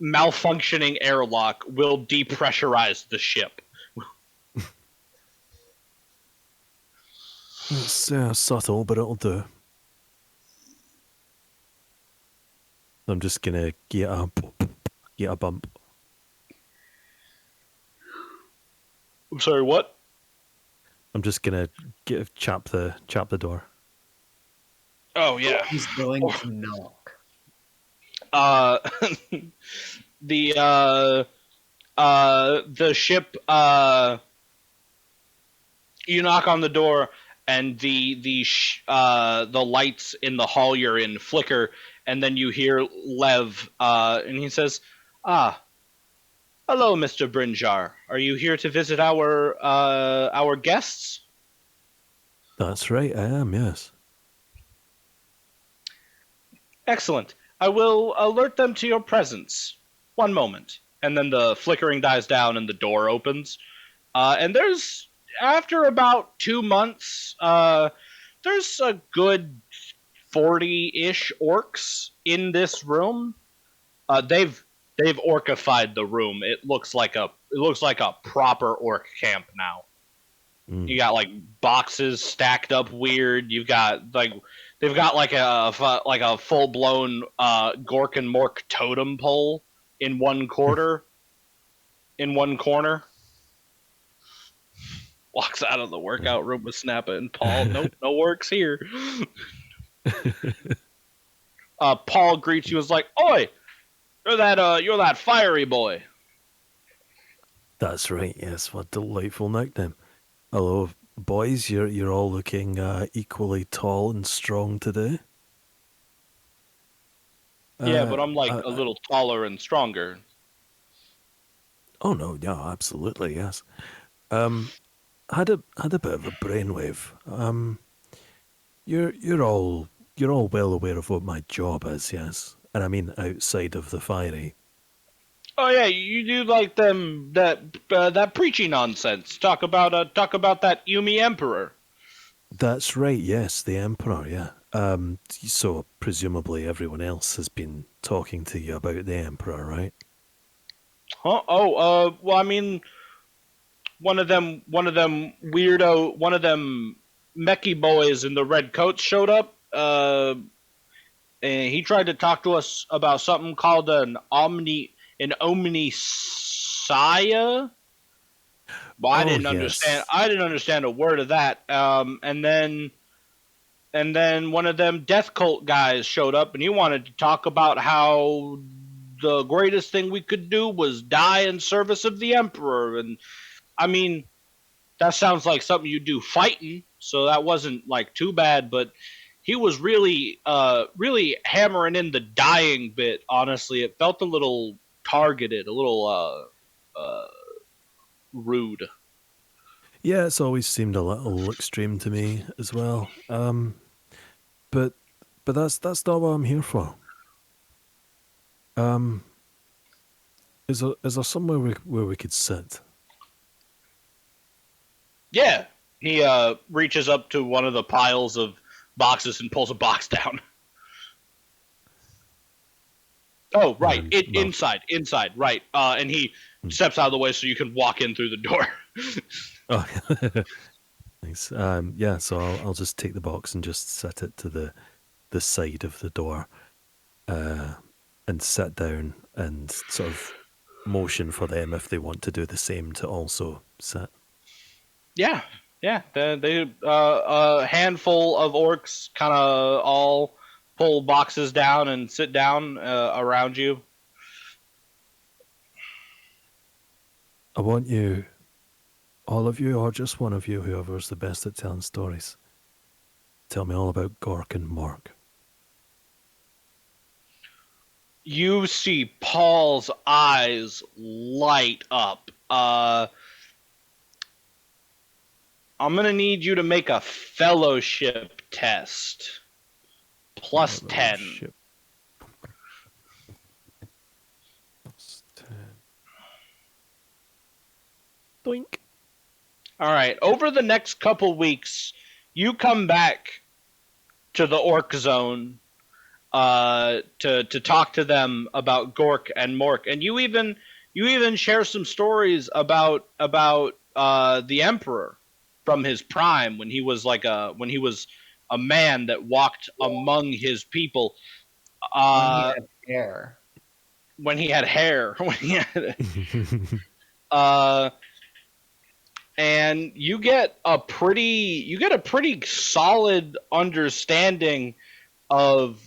Malfunctioning airlock will depressurize the ship." It's subtle, but it'll do. I'm just gonna get a bump. I'm sorry, what? I'm just gonna chap the door. Oh yeah. He's going to knock. the ship. You knock on the door, and the lights in the hall you're in flicker, and then you hear Lev, and he says, "Ah, hello, Mr. Brinjar. Are you here to visit our guests?" That's right, I am, yes. Excellent. I will alert them to your presence. One moment. And then the flickering dies down and the door opens. And there's, after about 2 months, there's a good 40-ish orcs in this room. They've orcified the room. It looks like a proper orc camp now. You got like boxes stacked up weird. You've got like they've got like a full blown Gork and Mork totem pole in one corner. Walks out of the workout room with Snappa and Paul. Nope, no works here. Paul greets you as like, "Oi, you're that fiery boy." That's right, yes, what a delightful nickname. Hello, boys, you're all looking equally tall and strong today. Yeah, but I'm like a little taller and stronger. Oh no, yeah, absolutely, yes. Had a bit of a brainwave. You're all well aware of what my job is, yes, and I mean outside of the fiery. Oh yeah, you do like that preachy nonsense. Talk about that Yumi Emperor. That's right, yes, the Emperor, yeah. So presumably everyone else has been talking to you about the Emperor, right? Huh? Oh, well, I mean, one of them mechie boys in the red coats showed up. And he tried to talk to us about something called an Omnisaya. Well, I didn't understand. I didn't understand a word of that. And then one of them death cult guys showed up, and he wanted to talk about how the greatest thing we could do was die in service of the Emperor. And I mean, that sounds like something you do fighting, so that wasn't like too bad. But he was really hammering in the dying bit. Honestly, it felt a little targeted, a little rude. Yeah, it's always seemed a little extreme to me as well. But that's not what I'm here for. Is there somewhere where we could sit? Yeah, he reaches up to one of the piles of boxes and pulls a box down. Oh, right, inside, right. And he steps out of the way so you can walk in through the door. Oh, thanks. Yeah, so I'll just take the box and just set it to the side of the door, and sit down and sort of motion for them if they want to do the same to also sit. Yeah. They a handful of orcs kind of all pull boxes down and sit down around you. I want you, all of you, or just one of you, whoever's the best at telling stories, tell me all about Gork and Mork. You see Paul's eyes light up. I'm gonna need you to make a fellowship test. Plus 10. Plus 10. Doink. All right. Over the next couple weeks, you come back to the Orc Zone to talk to them about Gork and Mork, and you even share some stories about the Emperor from his prime when he was a man that walked among his people. When he had hair. And you get a pretty solid understanding of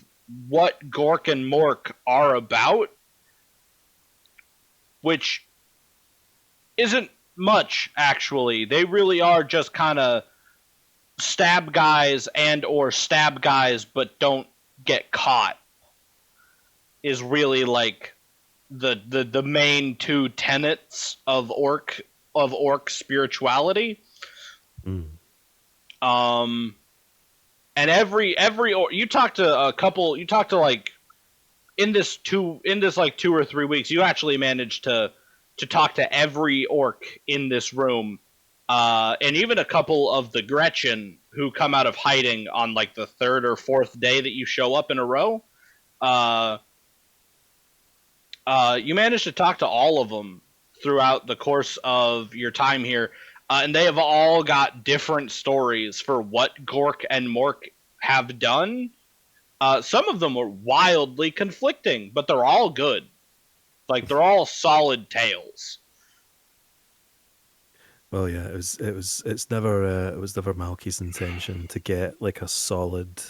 what Gork and Mork are about, which isn't much, actually. They really are just kind of stab guys and or stab guys but don't get caught is really like the main two tenets of orc spirituality. Mm. And every you talk to like in this 2 or 3 weeks you actually managed to talk to every orc in this room, and even a couple of the Gretchen who come out of hiding on like the 3rd or 4th day that you show up in a row. You managed to talk to all of them throughout the course of your time here, and they have all got different stories for what Gork and Mork have done. Some of them are wildly conflicting, but they're all good. Like, they're all solid tales. Well, yeah, it was never Malky's intention to get like a solid,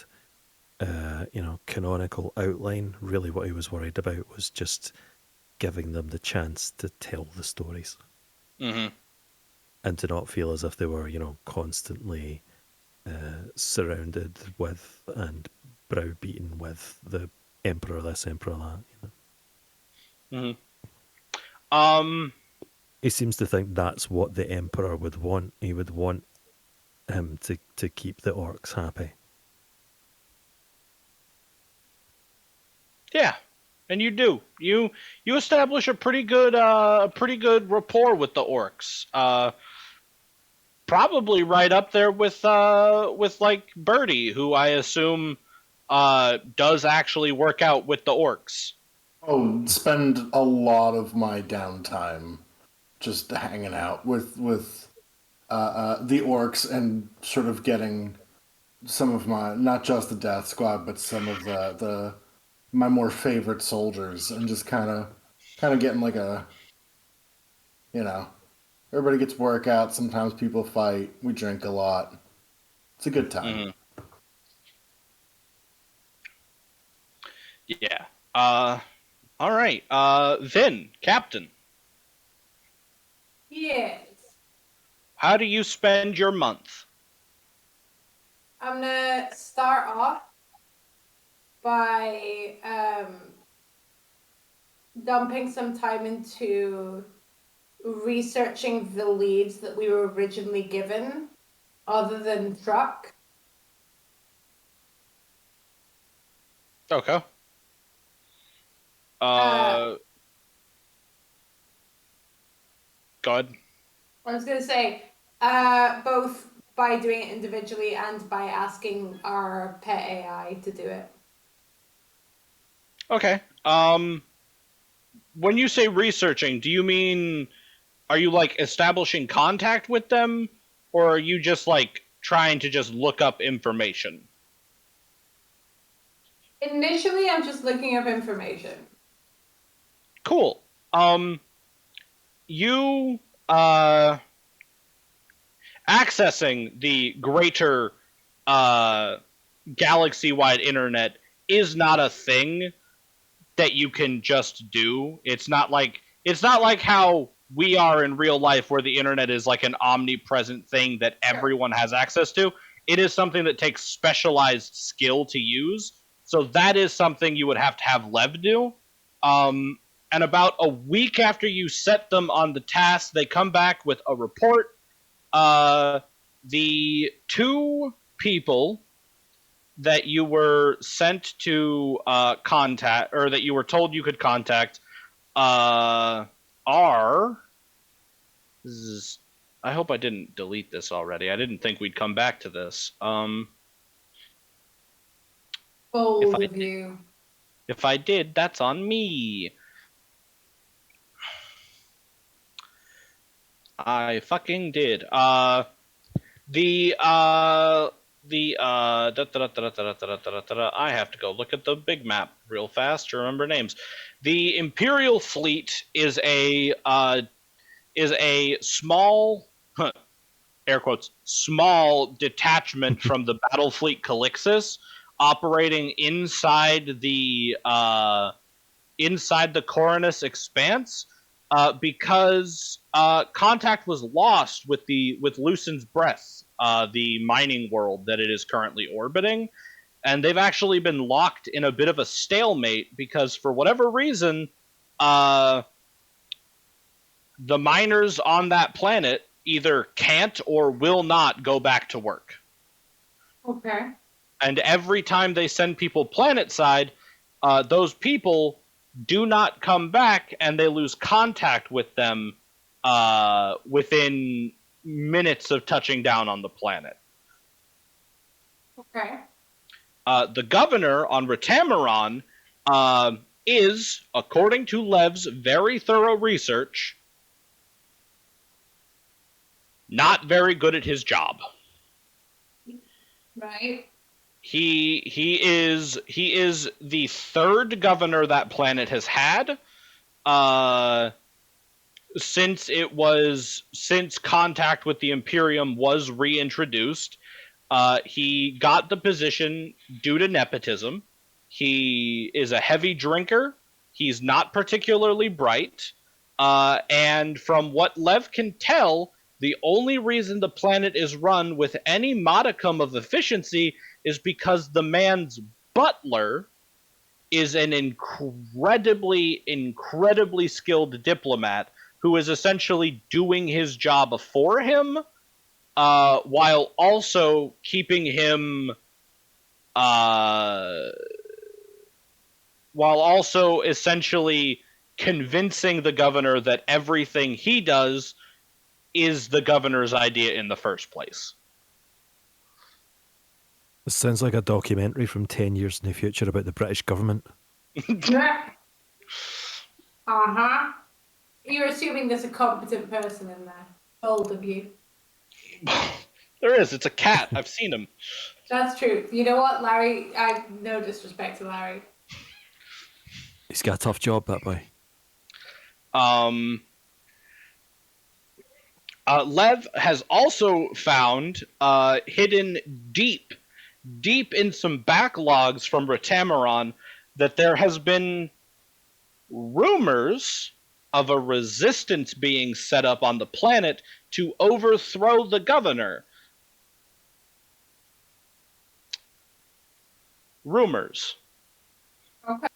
canonical outline. Really, what he was worried about was just giving them the chance to tell the stories, and to not feel as if they were, constantly surrounded with and browbeaten with the emperor this, emperor that. He seems to think that's what the emperor would want. He would want him to keep the orcs happy. Yeah, and you do. You establish a pretty good rapport with the orcs. Probably right up there with like Birdie, who I assume does actually work out with the orcs. Oh, spend a lot of my downtime just hanging out with the orcs and sort of getting some of my, not just the Death Squad, but some of the my more favorite soldiers, and just kind of getting like a, everybody gets workout. Sometimes people fight. We drink a lot. It's a good time. Yeah. All right. Vin, Captain. Yes. How do you spend your month? I'm gonna start off by dumping some time into researching the leads that we were originally given, other than truck. Okay. Go ahead. I was going to say, both by doing it individually and by asking our pet AI to do it. Okay. When you say researching, do you mean, are you like establishing contact with them, or are you just like trying to just look up information? Initially, I'm just looking up information. Cool. You accessing the greater galaxy-wide internet is not a thing that you can just do. It's not like how we are in real life, where the internet is like an omnipresent thing that everyone has access to. It is something that takes specialized skill to use. So that is something you would have to have Lev do. And about a week after you set them on the task, they come back with a report. The 2 people that you were sent to contact, or that you were told you could contact, are... I hope I didn't delete this already. I didn't think we'd come back to this. Bold of you. If I did, that's on me. I fucking did. I have to go look at the big map real fast to remember names. The Imperial Fleet is a small, air quotes, small detachment from the Battle Fleet Calixis, operating inside the Coronus Expanse. because contact was lost with Lucen's Breath, the mining world that it is currently orbiting, and they've actually been locked in a bit of a stalemate because for whatever reason, the miners on that planet either can't or will not go back to work. Okay. And every time they send people planetside, those people do not come back, and they lose contact with them within minutes of touching down on the planet. Okay. The governor on Retamaron is, according to Lev's very thorough research, not very good at his job. Right. He is the third governor that planet has had since contact with the Imperium was reintroduced. He got the position due to nepotism. He is a heavy drinker. He's not particularly bright. And from what Lev can tell, the only reason the planet is run with any modicum of efficiency is because the man's butler is an incredibly skilled diplomat who is essentially doing his job for him, while also keeping him, while also essentially convincing the governor that everything he does is the governor's idea in the first place. This sounds like a documentary from 10 years in the future about the British government. Uh-huh. You're assuming there's a competent person in there. Bold of you. There is. It's a cat. I've seen him. That's true. You know what, Larry? No disrespect to Larry. He's got a tough job, that boy. Lev has also found, hidden deep in some backlogs from Retamaron, that there has been rumors of a resistance being set up on the planet to overthrow the governor. Rumors. Okay.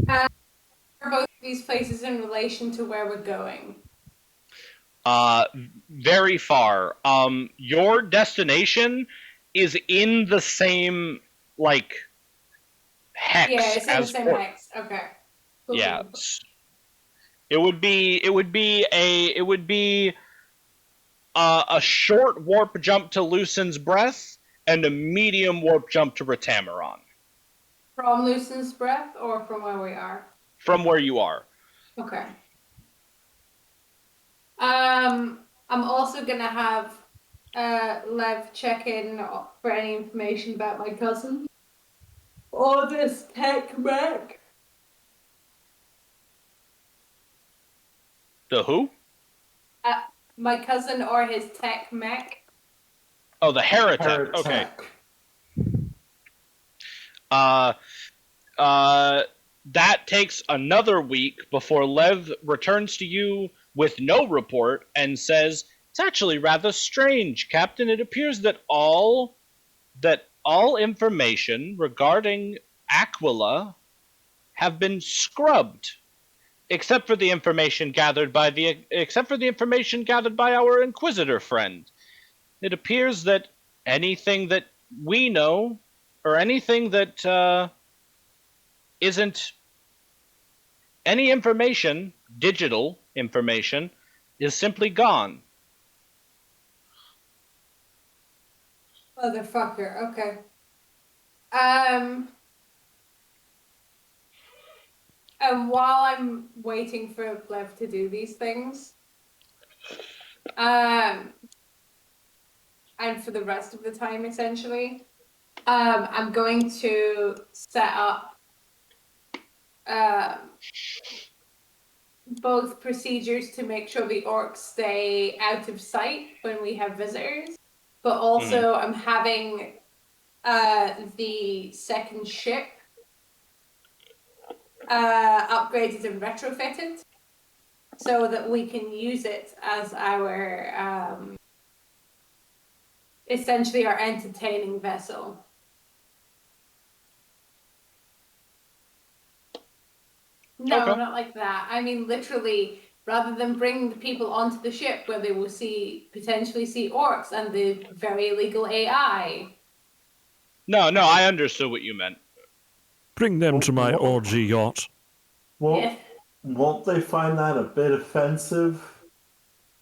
Are both these places in relation to where we're going? Very far. Your destination is in the same, like, hex. Yeah, it's in the as same Port- hex. Okay. Cool. Yeah. It would be a short warp jump to Lucen's Breath and a medium warp jump to Retamaron. From Lucen's Breath or from where we are? From where you are. Okay. I'm also gonna have Lev check in for any information about my cousin or this tech wreck. The who? My cousin or his tech mech. Oh, the Heretic. Okay. That takes another week before Lev returns to you with no report and says, "It's actually rather strange, Captain. It appears that all information regarding Aquila have been scrubbed, except for the information gathered by our Inquisitor friend. It appears that anything that we know, or anything that isn't any information, digital information, is simply gone." Motherfucker. Okay. And while I'm waiting for Lev to do these things, and for the rest of the time, essentially, I'm going to set up both procedures to make sure the orcs stay out of sight when we have visitors, but also I'm having the second ship upgraded and retrofitted so that we can use it as our essentially our entertaining vessel. No, Okay. not like that. I mean, literally, rather than bring the people onto the ship where they will potentially see orcs and the very illegal AI. No, I understood what you meant. Bring them to my orgy yacht. Yeah. Won't they find that a bit offensive?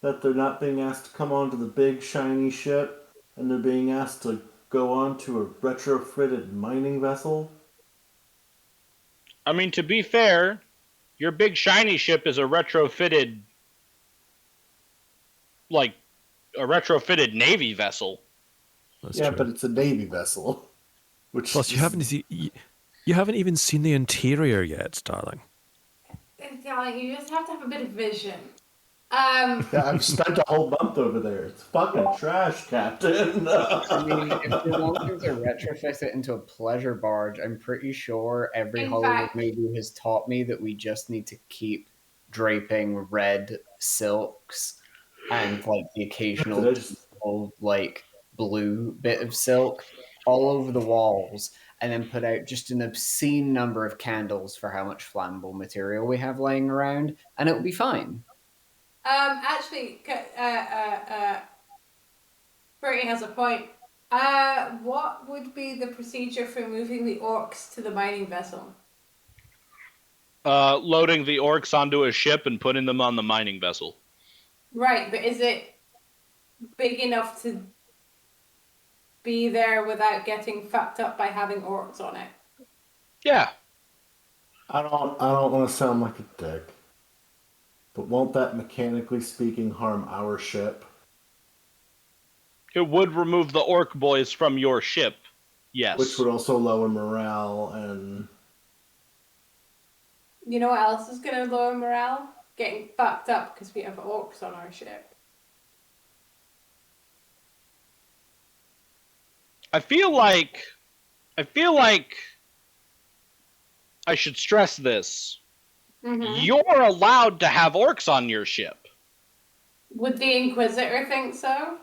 That they're not being asked to come onto the big shiny ship and they're being asked to go onto a retrofitted mining vessel? I mean, to be fair, your big shiny ship is a retrofitted Navy vessel. That's Yeah, true. but it's a Navy vessel. Which Plus, you haven't even seen the interior yet, darling. Darling, you just have to have a bit of vision. Yeah, I've spent a whole month over there. It's fucking trash, Captain. I mean, if you're wanting to retrofit it into a pleasure barge, I'm pretty sure every In Hollywood fact- movie has taught me that we just need to keep draping red silks and like the occasional Did I just- old like blue bit of silk all over the walls, and then put out just an obscene number of candles for how much flammable material we have laying around, and it'll be fine. Actually, Bertie has a point. What would be the procedure for moving the orcs to the mining vessel? Loading the orcs onto a ship and putting them on the mining vessel. Right, but is it big enough to be there without getting fucked up by having orcs on it? Yeah. I don't want to sound like a dick, but won't that, mechanically speaking, harm our ship? It would remove the orc boys from your ship. Yes. Which would also lower morale and... You know what else is going to lower morale? Getting fucked up because we have orcs on our ship. I feel like I should stress this. Mm-hmm. You're allowed to have orcs on your ship. Would the Inquisitor think so?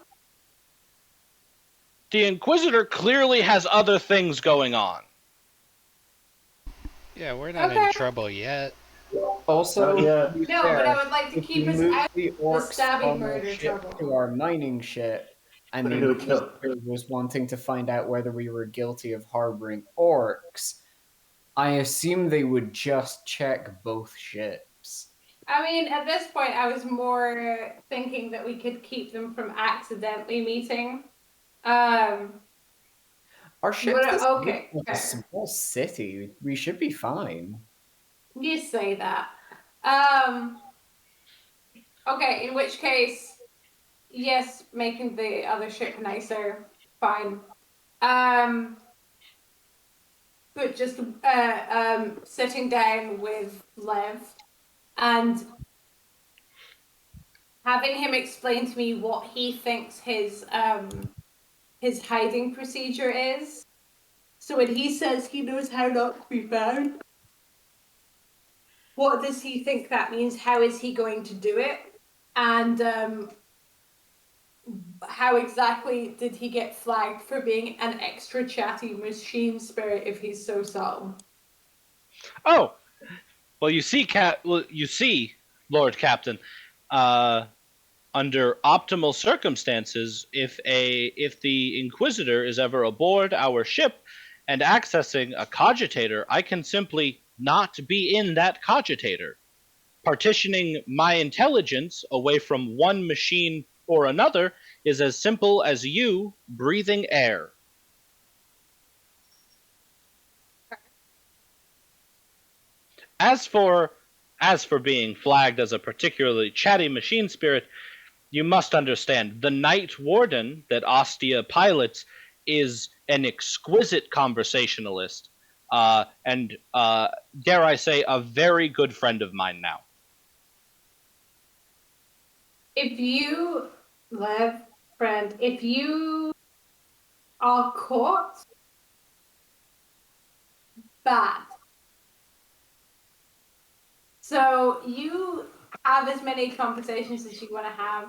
The Inquisitor clearly has other things going on. Yeah, we're not Okay. in trouble yet. Also, yeah. to be No, fair, but I would like to if keep we us move out the of orcs stabbing from our murder ship trouble. to our mining ship, and the They're gonna kill- Inquisitor was wanting to find out whether we were guilty of harboring orcs, I assume they would just check both ships. I mean, at this point, I was more thinking that we could keep them from accidentally meeting. Our ship's But, this okay, big, like a fair. small city. We should be fine. You say that. Okay, in which case, yes, making the other ship nicer, fine. But just sitting down with Lev and having him explain to me what he thinks his hiding procedure is. So when he says he knows how not to be found, what does he think that means? How is he going to do it? And how exactly did he get flagged for being an extra chatty machine spirit if he's so subtle? Oh, well, you see, Lord Captain, under optimal circumstances, if the Inquisitor is ever aboard our ship and accessing a cogitator, I can simply not be in that cogitator. Partitioning my intelligence away from one machine or another is as simple as you breathing air. As for being flagged as a particularly chatty machine spirit, you must understand the Night Warden that Ostia pilots is an exquisite conversationalist, and dare I say, a very good friend of mine now. If you, Lev, friend, if you are caught, bad. So you have as many conversations as you want to have,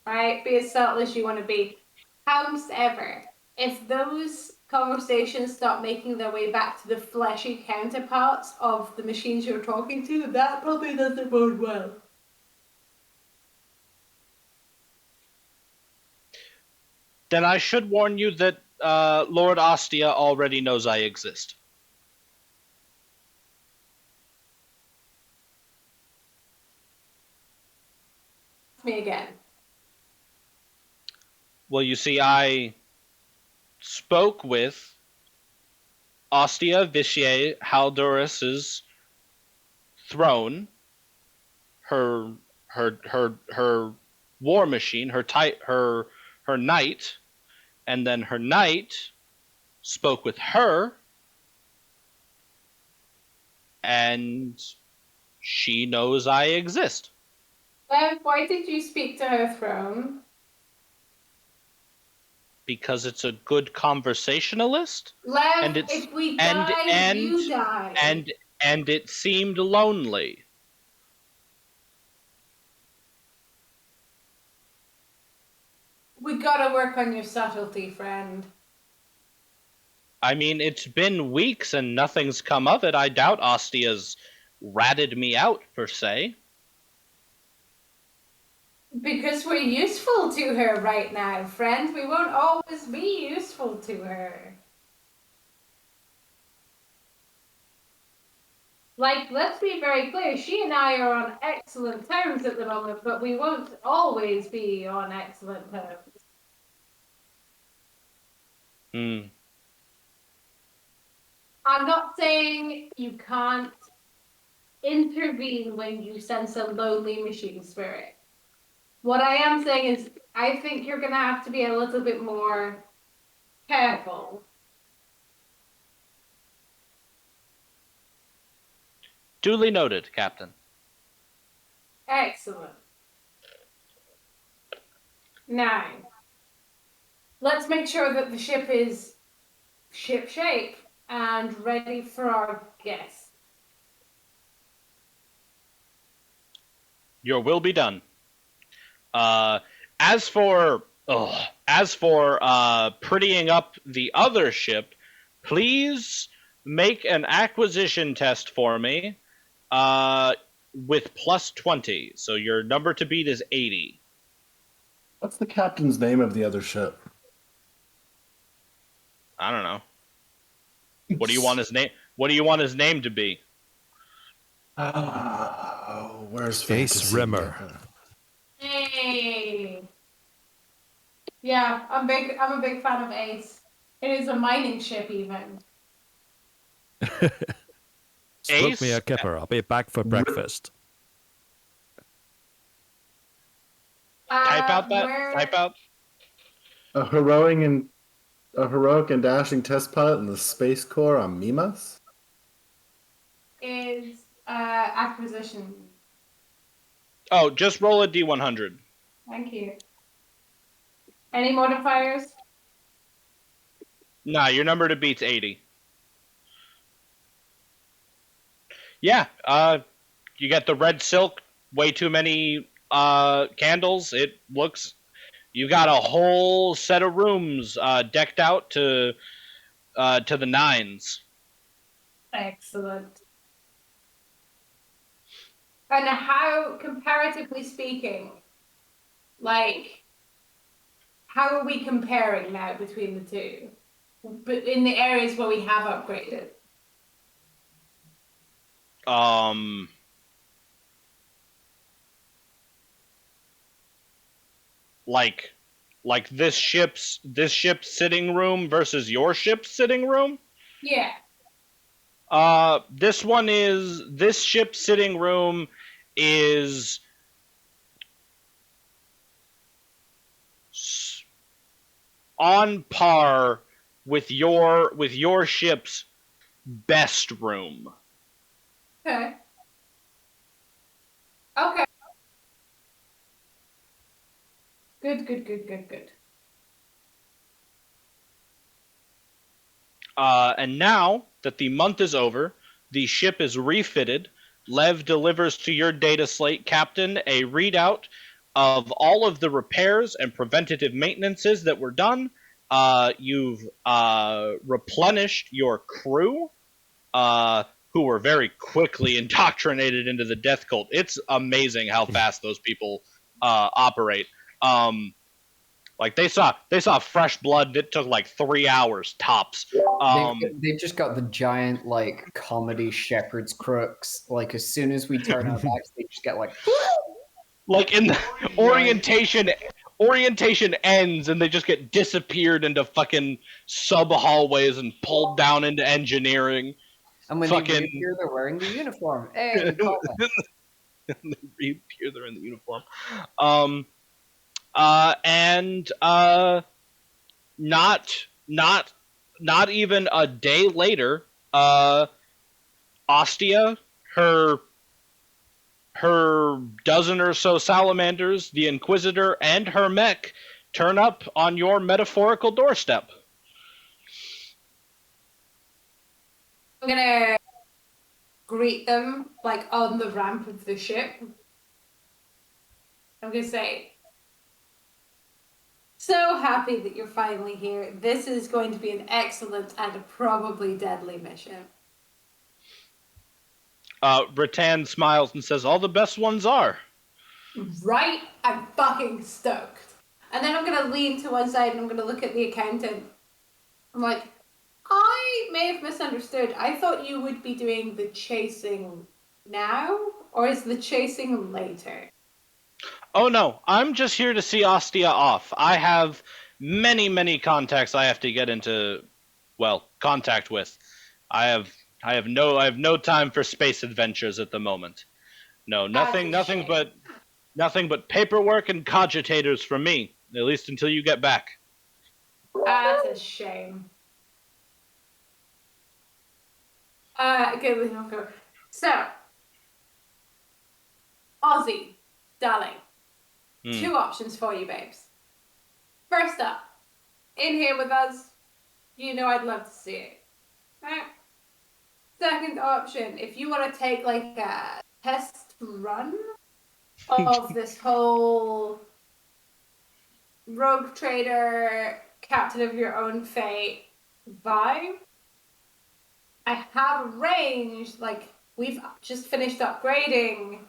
right? Be as subtle as you want to be. However, if those conversations start making their way back to the fleshy counterparts of the machines you're talking to, that probably doesn't bode well. Then I should warn you that Lord Ostia already knows I exist. Me again. Well, you see, I spoke with Ostia Vitier Haldoris's throne, her war machine, her knight, and then her knight spoke with her, and she knows I exist. Lev, why did you speak to her throne? Because it's a good conversationalist, Lev, and it's if we and die, and you die. and it seemed lonely. We gotta work on your subtlety, friend. I mean, it's been weeks and nothing's come of it. I doubt Ostia's ratted me out, per se. Because we're useful to her right now, friend. We won't always be useful to her. Like, let's be very clear, she and I are on excellent terms at the moment, but we won't always be on excellent terms. I'm not saying you can't intervene when you sense a lonely machine spirit. What I am saying is, I think you're going to have to be a little bit more careful. Duly noted, Captain. Excellent. Now, let's make sure that the ship is ship-shape and ready for our guest. Your will be done. As for prettying up the other ship, please make an acquisition test for me with plus 20. So your number to beat is 80. What's the captain's name of the other ship? I don't know. What do you want his name? What do you want his name to be? Where's Ace fantasy? Rimmer. Hey. Yeah, I'm a big fan of Ace. It is a mining ship, even. Smoke me a kipper. I'll be back for breakfast. Type out that. Type out. A heroic and dashing test pilot in the Space Corps on Mimas? Is acquisition. Oh, just roll a D100. Thank you. Any modifiers? Nah, your number to beat's 80. Yeah, you get the red silk, way too many candles. It looks... You got a whole set of rooms decked out to the nines. Excellent. And how, comparatively speaking, like, how are we comparing now between the two? But in the areas where we have upgraded. Like this ship's sitting room versus your ship's sitting room? Yeah. This ship's sitting room is on par with your ship's best room. Okay. Okay. Good. And now that the month is over, the ship is refitted, Lev delivers to your data slate, Captain, a readout of all of the repairs and preventative maintenances that were done. You've replenished your crew, who were very quickly indoctrinated into the death cult. It's amazing how fast those people operate. Like they saw fresh blood. It took like 3 hours tops. They've just got the giant like comedy shepherd's crooks. Like as soon as we turn our backs, they just get like in the orientation ends and they just get disappeared into fucking sub hallways and pulled down into engineering. And when they reappear, they're wearing the uniform. Hey, they reappear, they're in the uniform. And not even a day later, Ostia, her dozen or so salamanders, the Inquisitor, and her mech turn up on your metaphorical doorstep. I'm gonna greet them like on the ramp of the ship. I'm gonna say, so happy that you're finally here. This is going to be an excellent and probably deadly mission. Rattan smiles and says, all the best ones are. Right? I'm fucking stoked. And then I'm going to lean to one side and I'm going to look at the accountant. I'm like, I may have misunderstood. I thought you would be doing the chasing now, or is the chasing later? Oh no, I'm just here to see Ostia off. I have many contacts I have to get into, contact with. I have no time for space adventures at the moment. No, nothing but paperwork and cogitators for me, at least until you get back. That's a shame. Good. So, Ozzy, darling, 2 options for you, babes. First up, in here with us, you know I'd love to see it. Right? Second option, if you want to take like a test run of this whole rogue trader, captain of your own fate vibe, I have arranged, like, we've just finished upgrading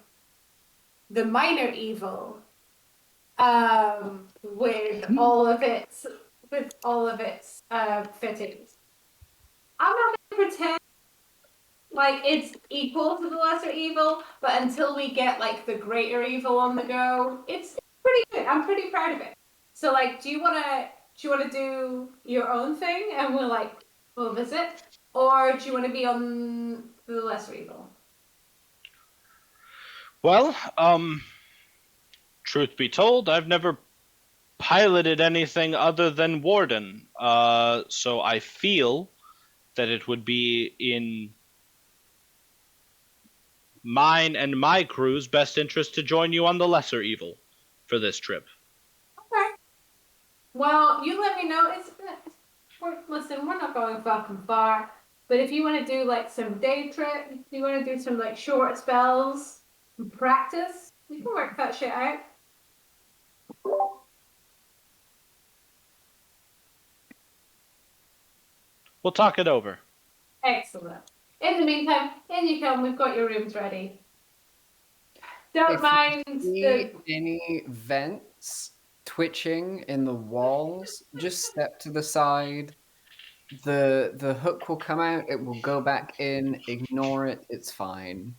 the minor evil with all of its fittings. I'm not gonna pretend like it's equal to the lesser evil, but until we get like the greater evil on the go, it's pretty good. I'm pretty proud of it. So like, do you wanna do your own thing and we'll visit? Or do you want to be on the lesser evil? Well, truth be told, I've never piloted anything other than Warden. So I feel that it would be in mine and my crew's best interest to join you on the lesser evil for this trip. Okay. Well, you let me know. Listen, we're not going fucking far. But if you want to do like some day trip, if you want to do some like short spells and practice, you can work that shit out. We'll talk it over. Excellent. In the meantime, in you come. We've got your rooms ready. Don't mind any vents twitching in the walls. Just step to the side. The hook will come out, it will go back in, ignore it, it's fine.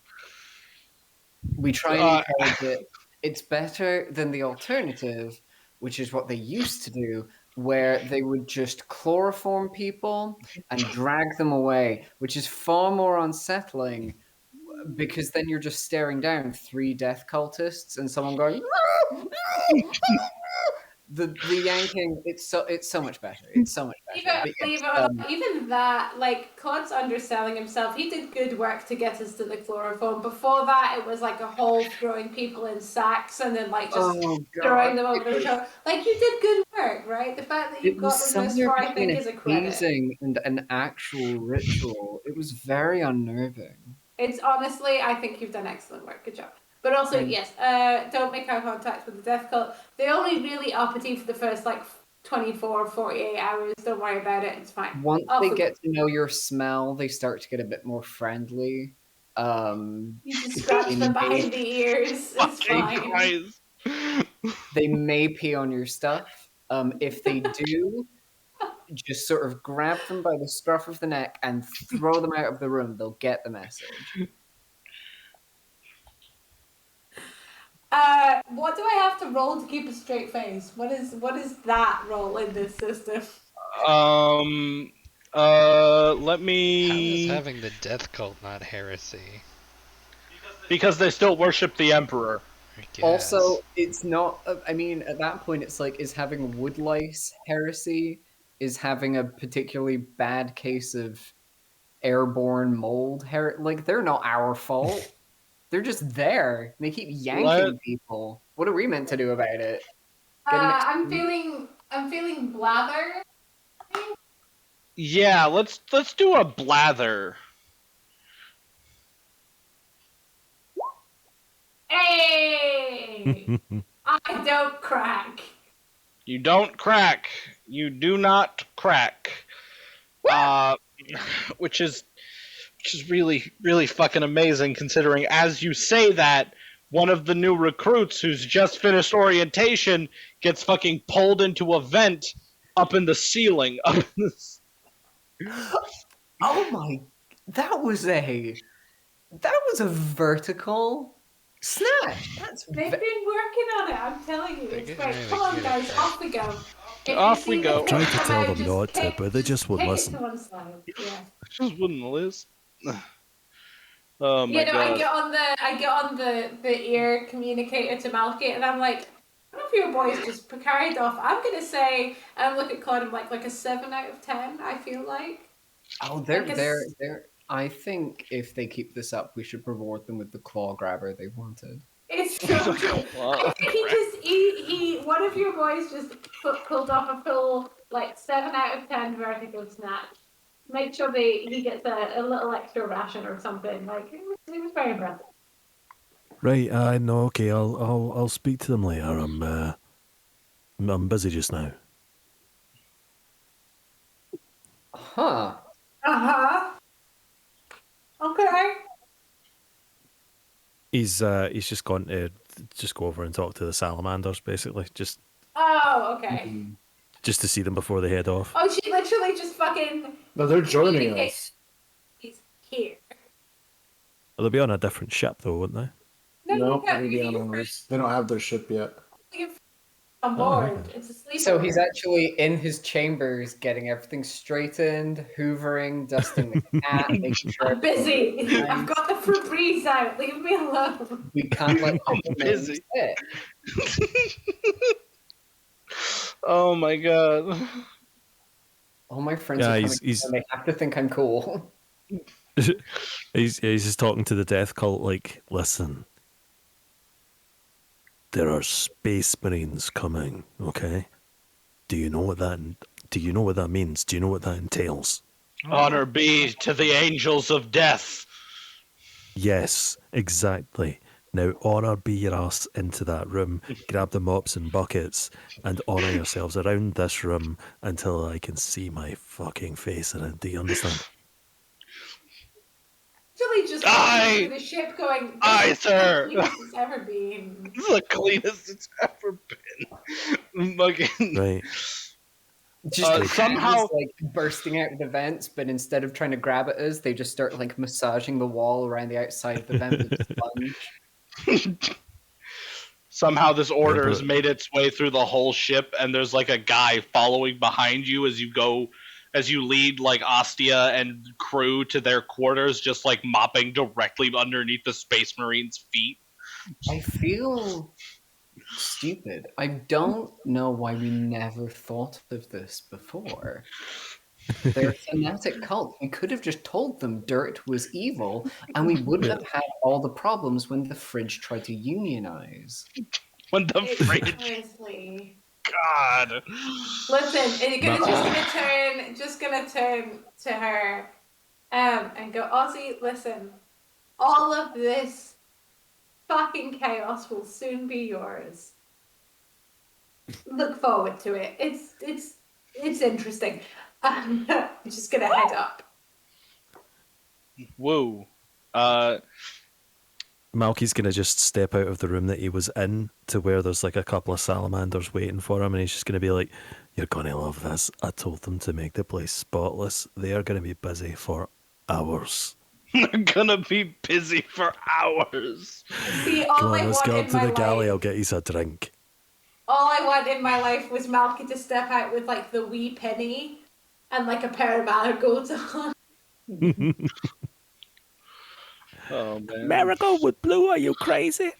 We try and encourage it. It's better than the alternative, which is what they used to do, where they would just chloroform people and drag them away, which is far more unsettling because then you're just staring down 3 death cultists and someone going The yanking, it's so much better. It's so much better. Even that, like, Claude's underselling himself. He did good work to get us to the chloroform. Before that, it was like a whole throwing people in sacks and then like just throwing them over the shoulder. Like, you did good work, right? The fact that you got them this far, I think, is a credit. And an actual ritual. It was very unnerving. It's honestly, I think you've done excellent work. Good job. But also, yes, don't make eye contact with the death cult. They only really uppity for the first, 24, 48 hours. Don't worry about it. It's fine. Once they get to know your smell, they start to get a bit more friendly. You just scratch them behind the ears. It's fine. They may pee on your stuff. If they do, just sort of grab them by the scruff of the neck and throw them out of the room. They'll get the message. What do I have to roll to keep a straight face? What is that roll in this system? Let How me. is having the death cult not heresy? Because they still worship the Emperor. I guess. Also, it's not. I mean, at that point, it's like, is having wood lice heresy? Is having a particularly bad case of airborne mold like, they're not our fault. They're just there. They keep yanking people. What are we meant to do about it? I'm feeling blather. Yeah, let's do a blather. Hey! I don't crack. You don't crack. You do not crack. Which is really, really fucking amazing, considering as you say that, one of the new recruits who's just finished orientation gets fucking pulled into a vent up in the ceiling. Oh my! That was a vertical snatch. They've been working on it. I'm telling you, it's great. Come on, guys, off we go. Off we go. I tried to tell them not to, but they just wouldn't listen. Just wouldn't listen. Oh my god. I get on the ear communicator to Malky, and I'm like, one of your boys just carried off. I'm gonna say, and look at Claude, I'm like a 7 out of 10. I feel like. Oh, they're. I think if they keep this up, we should reward them with the claw grabber they wanted. It's true. I think he one of your boys just pulled off a full 7 out of 10 vertical snatch. Make sure he gets a little extra ration or something. It was very impressive. Right, no, okay, I'll speak to them later. I'm busy just now. Huh. Okay. He's just gone to just go over and talk to the salamanders, basically, just okay. Just to see them before they head off. Oh, she literally just fucking. No, they're joining us. He's here. They'll be on a different ship, though, wouldn't they? No, they'll be on ours. They don't have their ship yet. On board. It's a sleeper. So he's actually in his chambers, getting everything straightened, hoovering, dusting the cat, making sure. I'm busy. I've got the Febreze out. Leave me alone. We can't let I'm busy. Oh my god. All my friends Yeah, are he's- and they have to think I'm cool. He's just talking to the death cult like, listen, there are space marines coming, okay? Do you know what that means? Do you know what that entails? Honor be to the angels of death. Yes, exactly. Now honor be your ass into that room, grab the mops and buckets, and honor yourselves around this room until I can see my fucking face in it. Do you understand? Actually, just Aye. the ship going. Aye, sir. This is the cleanest it's ever been. This is the cleanest it's ever been. Fucking. Right. Just somehow bursting out of the vents, but instead of trying to grab at us, they just start massaging the wall around the outside of the vent with a sponge. Somehow this order has made its way through the whole ship, and there's a guy following behind you as you lead Ostia and crew to their quarters, just mopping directly underneath the Space Marine's feet. I feel stupid. I don't know why we never thought of this before. They're a fanatic cult. We could have just told them dirt was evil, and we wouldn't have had all the problems when the fridge tried to unionize. When the fridge. Seriously. God. Listen, just gonna turn to her, and go, Ozzy. Listen, all of this fucking chaos will soon be yours. Look forward to it. It's interesting. I'm just gonna head up. Woo. Malky's gonna just step out of the room that he was in to where there's like a couple of salamanders waiting for him, and he's just gonna be like, "You're gonna love this. I told them to make the place spotless. They are gonna be busy for hours." I'm gonna be busy for hours. See, all Come I on, let's want go in up to my the galley. I'll life, get you a drink. all I want in my life was Malky to step out with like the wee penny and like a pair of marigolds on. Oh man. Marigold with blue? Are you crazy?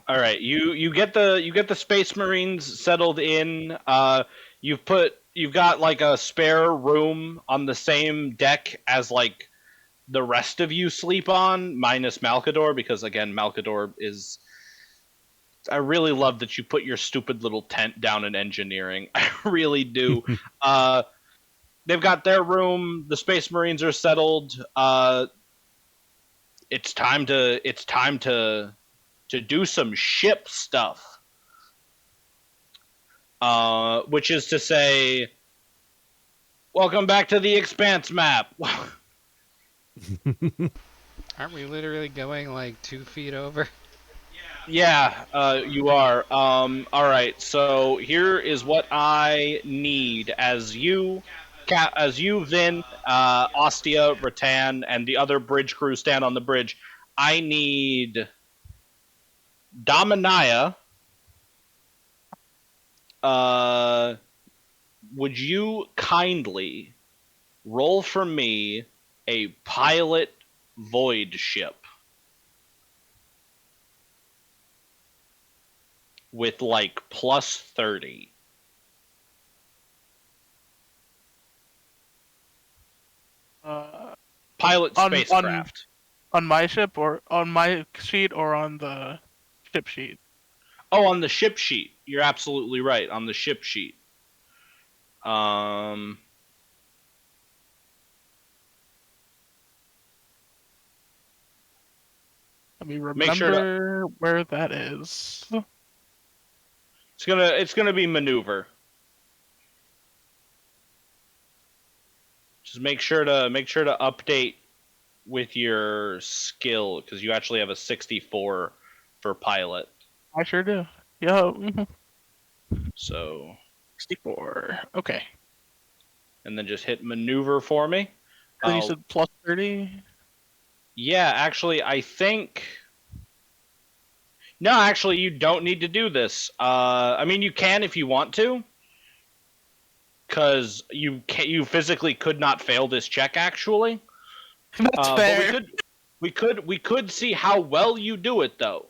All right, you get the Space Marines settled in. You've got like a spare room on the same deck as like the rest of you sleep on, minus Malkador, because again, Malkador is. I really love that you put your stupid little tent down in engineering. I really do. They've got their room. The Space Marines are settled. It's time to do some ship stuff. Which is to say, welcome back to the Expanse map. Aren't we literally going like 2 feet over? Yeah, you are. All right. So here is what I need as you, Vin, Ostia, Rattan, and the other bridge crew stand on the bridge. I need Dominia. Would you kindly roll for me a pilot void ship with like plus 30? Pilot spacecraft. On my ship, or on my sheet, or on the ship sheet? Oh, on the ship sheet. You're absolutely right. On the ship sheet. Let me remember Make sure where that is. It's gonna be maneuver. Just make sure to update with your skill, because you actually have a 64 for pilot. I sure do. Yo. So 64. Okay. and then just hit maneuver for me. And you said plus 30? Yeah, actually, I think. No, actually, you don't need to do this. I mean, you can if you want to, because you physically could not fail this check. Actually, That's fair. But we could see how well you do it, though.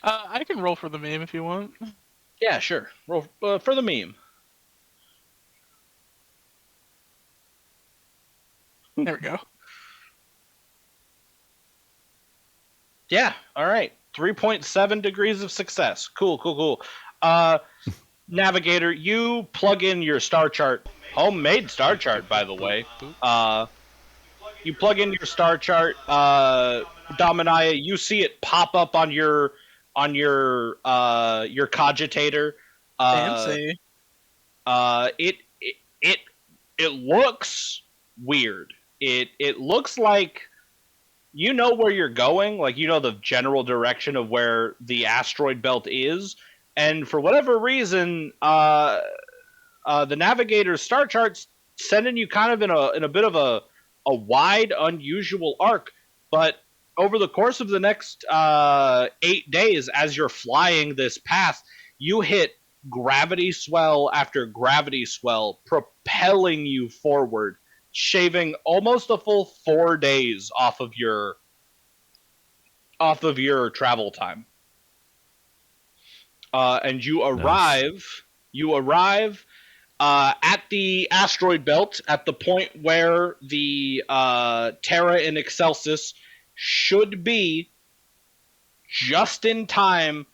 I can roll for the meme if you want. Yeah, sure. Roll for the meme. There we go. Yeah, all right. 3.7 degrees of success. Cool. Navigator, you plug in your star chart. Homemade star chart, by the way. You plug in your star chart. Dominia, you see it pop up on your cogitator. Fancy. It looks weird. It looks like you know where you're going, like you know the general direction of where the asteroid belt is, and for whatever reason, the navigator's star chart's sending you kind of in a bit of a wide, unusual arc. But over the course of the next 8 days, as you're flying this path, you hit gravity swell after gravity swell, propelling you forward, shaving almost a full 4 days off of your travel time. And you arrive at the asteroid belt at the point where the Terra and Excelsis should be, just in time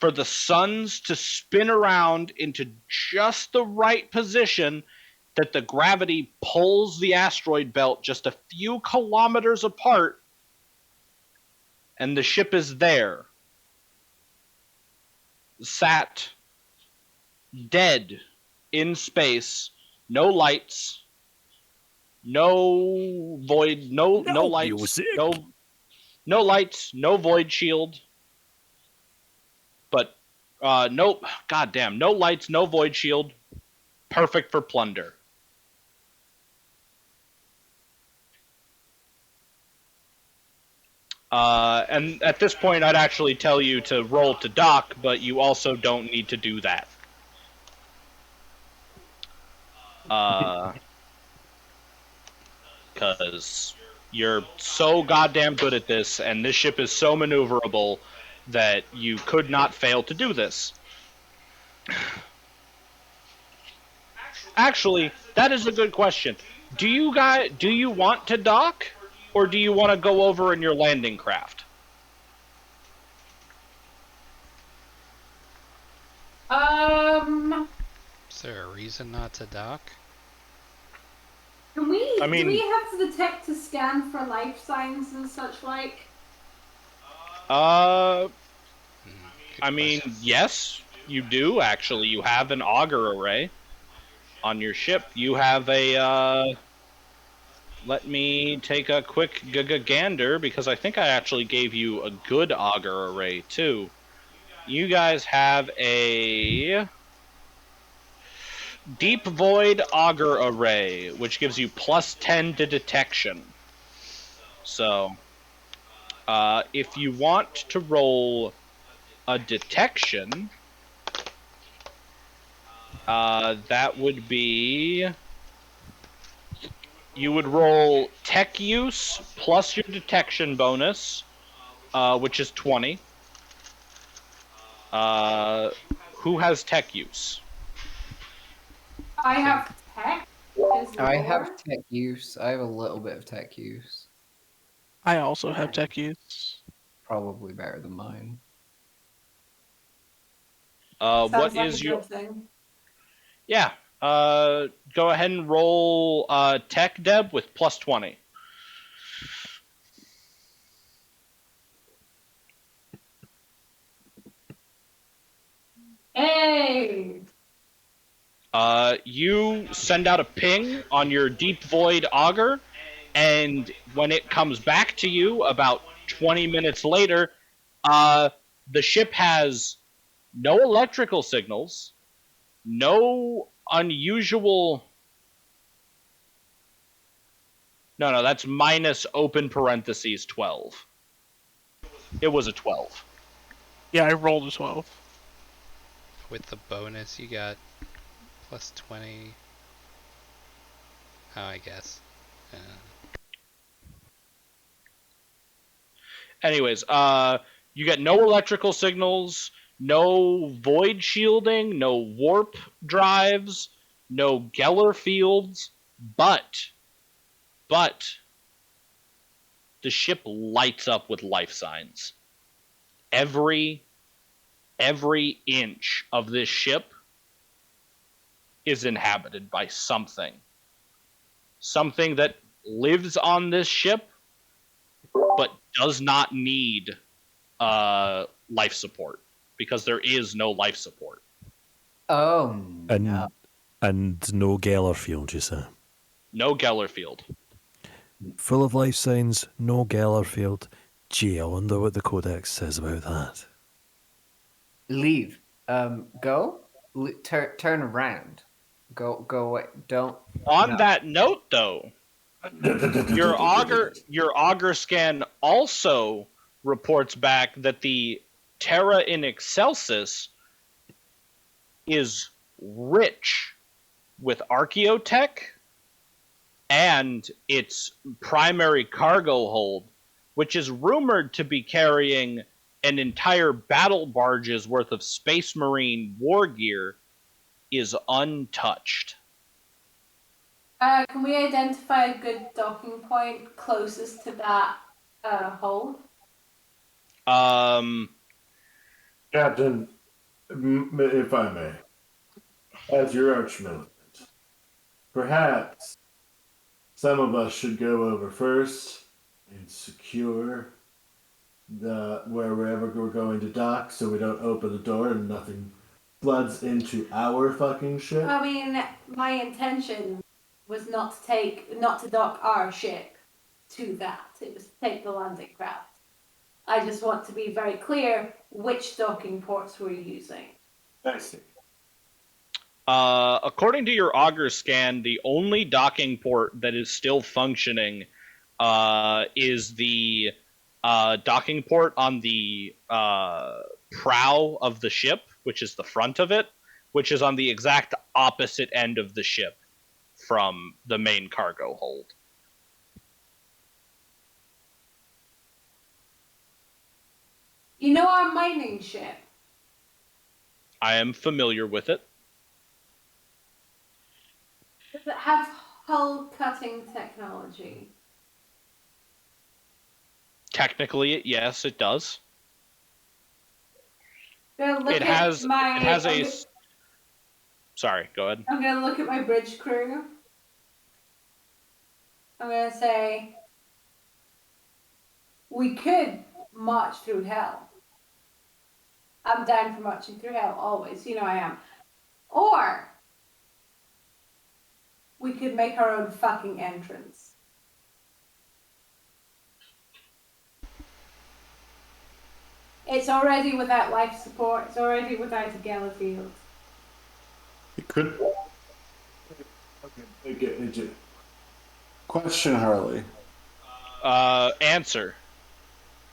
for the suns to spin around into just the right position that the gravity pulls the asteroid belt just a few kilometers apart, and the ship is there, sat dead in space, no lights, no void, no lights, music. no lights, no void shield, but nope, goddamn, no lights, no void shield, perfect for plunder. And at this point, I'd actually tell you to roll to dock, but you also don't need to do that. Because you're so goddamn good at this, and this ship is so maneuverable that you could not fail to do this. Actually, that is a good question. Do you want to dock, or do you want to go over in your landing craft? Is there a reason not to dock? Can we? I mean- do we have to detect to scan for life signs and such like? I Good mean, question. yes, you do actually. You have an auger array on your ship. You have a. Let me take a quick gander because I think I actually gave you a good auger array too. You guys have a deep void auger array, which gives you +10 to detection. So, if you want to roll a detection, that would be, you would roll tech use plus your detection bonus, which is 20. Who has tech use? I have tech. I have tech use. I have a little bit of tech use. I also have tech use. Probably better than mine. Sounds What like is a your... good thing. Yeah, go ahead and roll tech, Deb, with +20. Hey. You send out a ping on your deep void auger, and when it comes back to you about 20 minutes later, the ship has no electrical signals, no unusual... No, that's minus open parentheses 12. It was a 12. Yeah, I rolled a 12. With the bonus, you got +20. Oh, I guess. Anyways, you get no electrical signals, no void shielding, no warp drives, no Geller fields, but the ship lights up with life signs. Every inch of this ship is inhabited by something. Something that lives on this ship but does not need life support, because there is no life support. Oh, And no. and no Geller field, you say? No Geller field. Full of life signs, no Geller field. Gee, I wonder what the Codex says about that. Leave. Go. Turn around. Go away. Don't. On No. that note, though, your auger scan also reports back that the Terra in Excelsis is rich with archaeotech and its primary cargo hold, which is rumored to be carrying an entire battle barge's worth of Space Marine war gear, is untouched. Can we identify a good docking point closest to that hold? Captain, if I may, as your archmilitant, perhaps some of us should go over first and secure wherever we're going to dock, so we don't open the door and nothing floods into our fucking ship. I mean, my intention was not to dock our ship to that. It was to take the landing craft. I just want to be very clear which docking ports we're using. I see. According to your auger scan, the only docking port that is still functioning is the docking port on the prow of the ship, which is the front of it, which is on the exact opposite end of the ship from the main cargo hold. You know our mining ship? I am familiar with it. Does it have hull cutting technology? Technically, yes, it does. It has a. Sorry, go ahead. I'm gonna look at my bridge crew. I'm gonna say we could march through hell. I'm down for marching through hell always. You know I am. Or we could make our own fucking entrance. It's already without life support. It's already without a Gallowfield. It could. Okay. Question, Harley. Answer.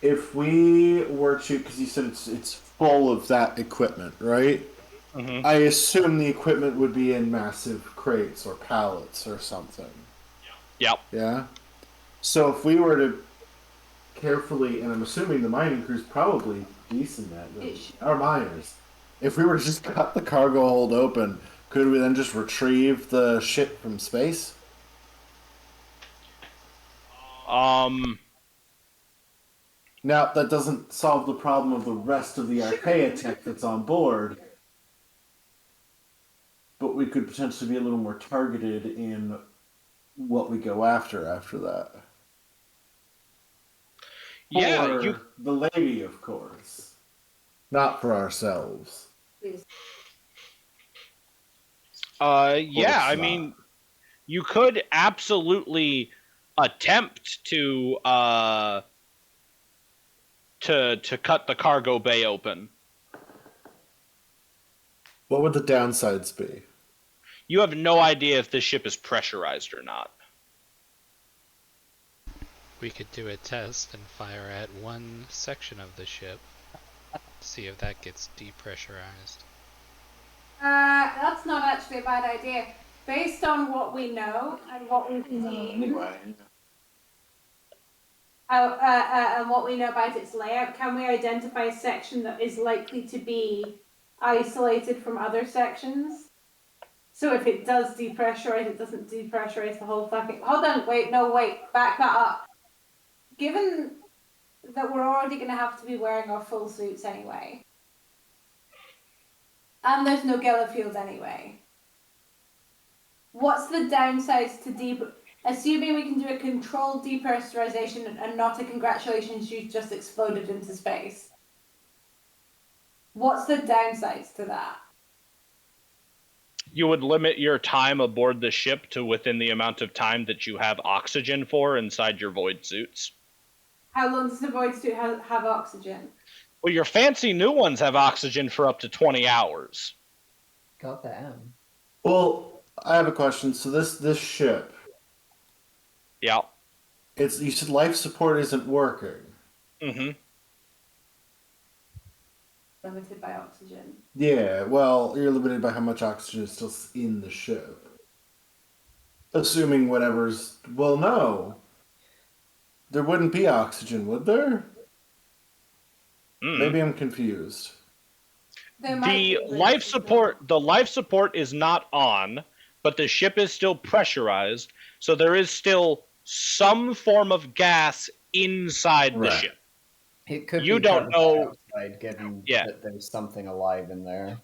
If we were to, because you said it's full of that equipment, right? Mm-hmm. I assume the equipment would be in massive crates or pallets or something. Yep. Yeah? So if we were to carefully, and I'm assuming the mining crew's probably decent at it, our miners. If we were to just cut the cargo hold open, could we then just retrieve the ship from space? Now, that doesn't solve the problem of the rest of the Archaea tech that's on board, but we could potentially be a little more targeted in what we go after that. Yeah, for the lady, of course. Not for ourselves. Yeah, I mean, you could absolutely attempt to cut the cargo bay open. What would the downsides be? You have no idea if this ship is pressurized or not. We could do a test and fire at one section of the ship. See if that gets depressurized. That's not actually a bad idea. Based on what we know and what we've seen, and what we know about its layout, can we identify a section that is likely to be isolated from other sections? So if it does depressurize, it doesn't depressurize the whole fucking... Hold on, wait, back that up. Given that we're already going to have to be wearing our full suits anyway, and there's no Gallowfield anyway, what's the downsides to assuming we can do a controlled depressurization and not a congratulations you just exploded into space? What's the downsides to that? You would limit your time aboard the ship to within the amount of time that you have oxygen for inside your void suits. How long does the void suit have oxygen? Well, your fancy new ones have oxygen for up to 20 hours. God damn. Well, I have a question. So this ship, Yeah. you said life support isn't working. Mm-hmm. Limited by oxygen. Yeah, well, you're limited by how much oxygen is still in the ship. Assuming whatever's... Well, no. There wouldn't be oxygen, would there? Maybe I'm confused. The life support is not on, but the ship is still pressurized, so there is still some form of gas inside the ship. It could You be don't covered know- outside, given Yeah. that there's something alive in there.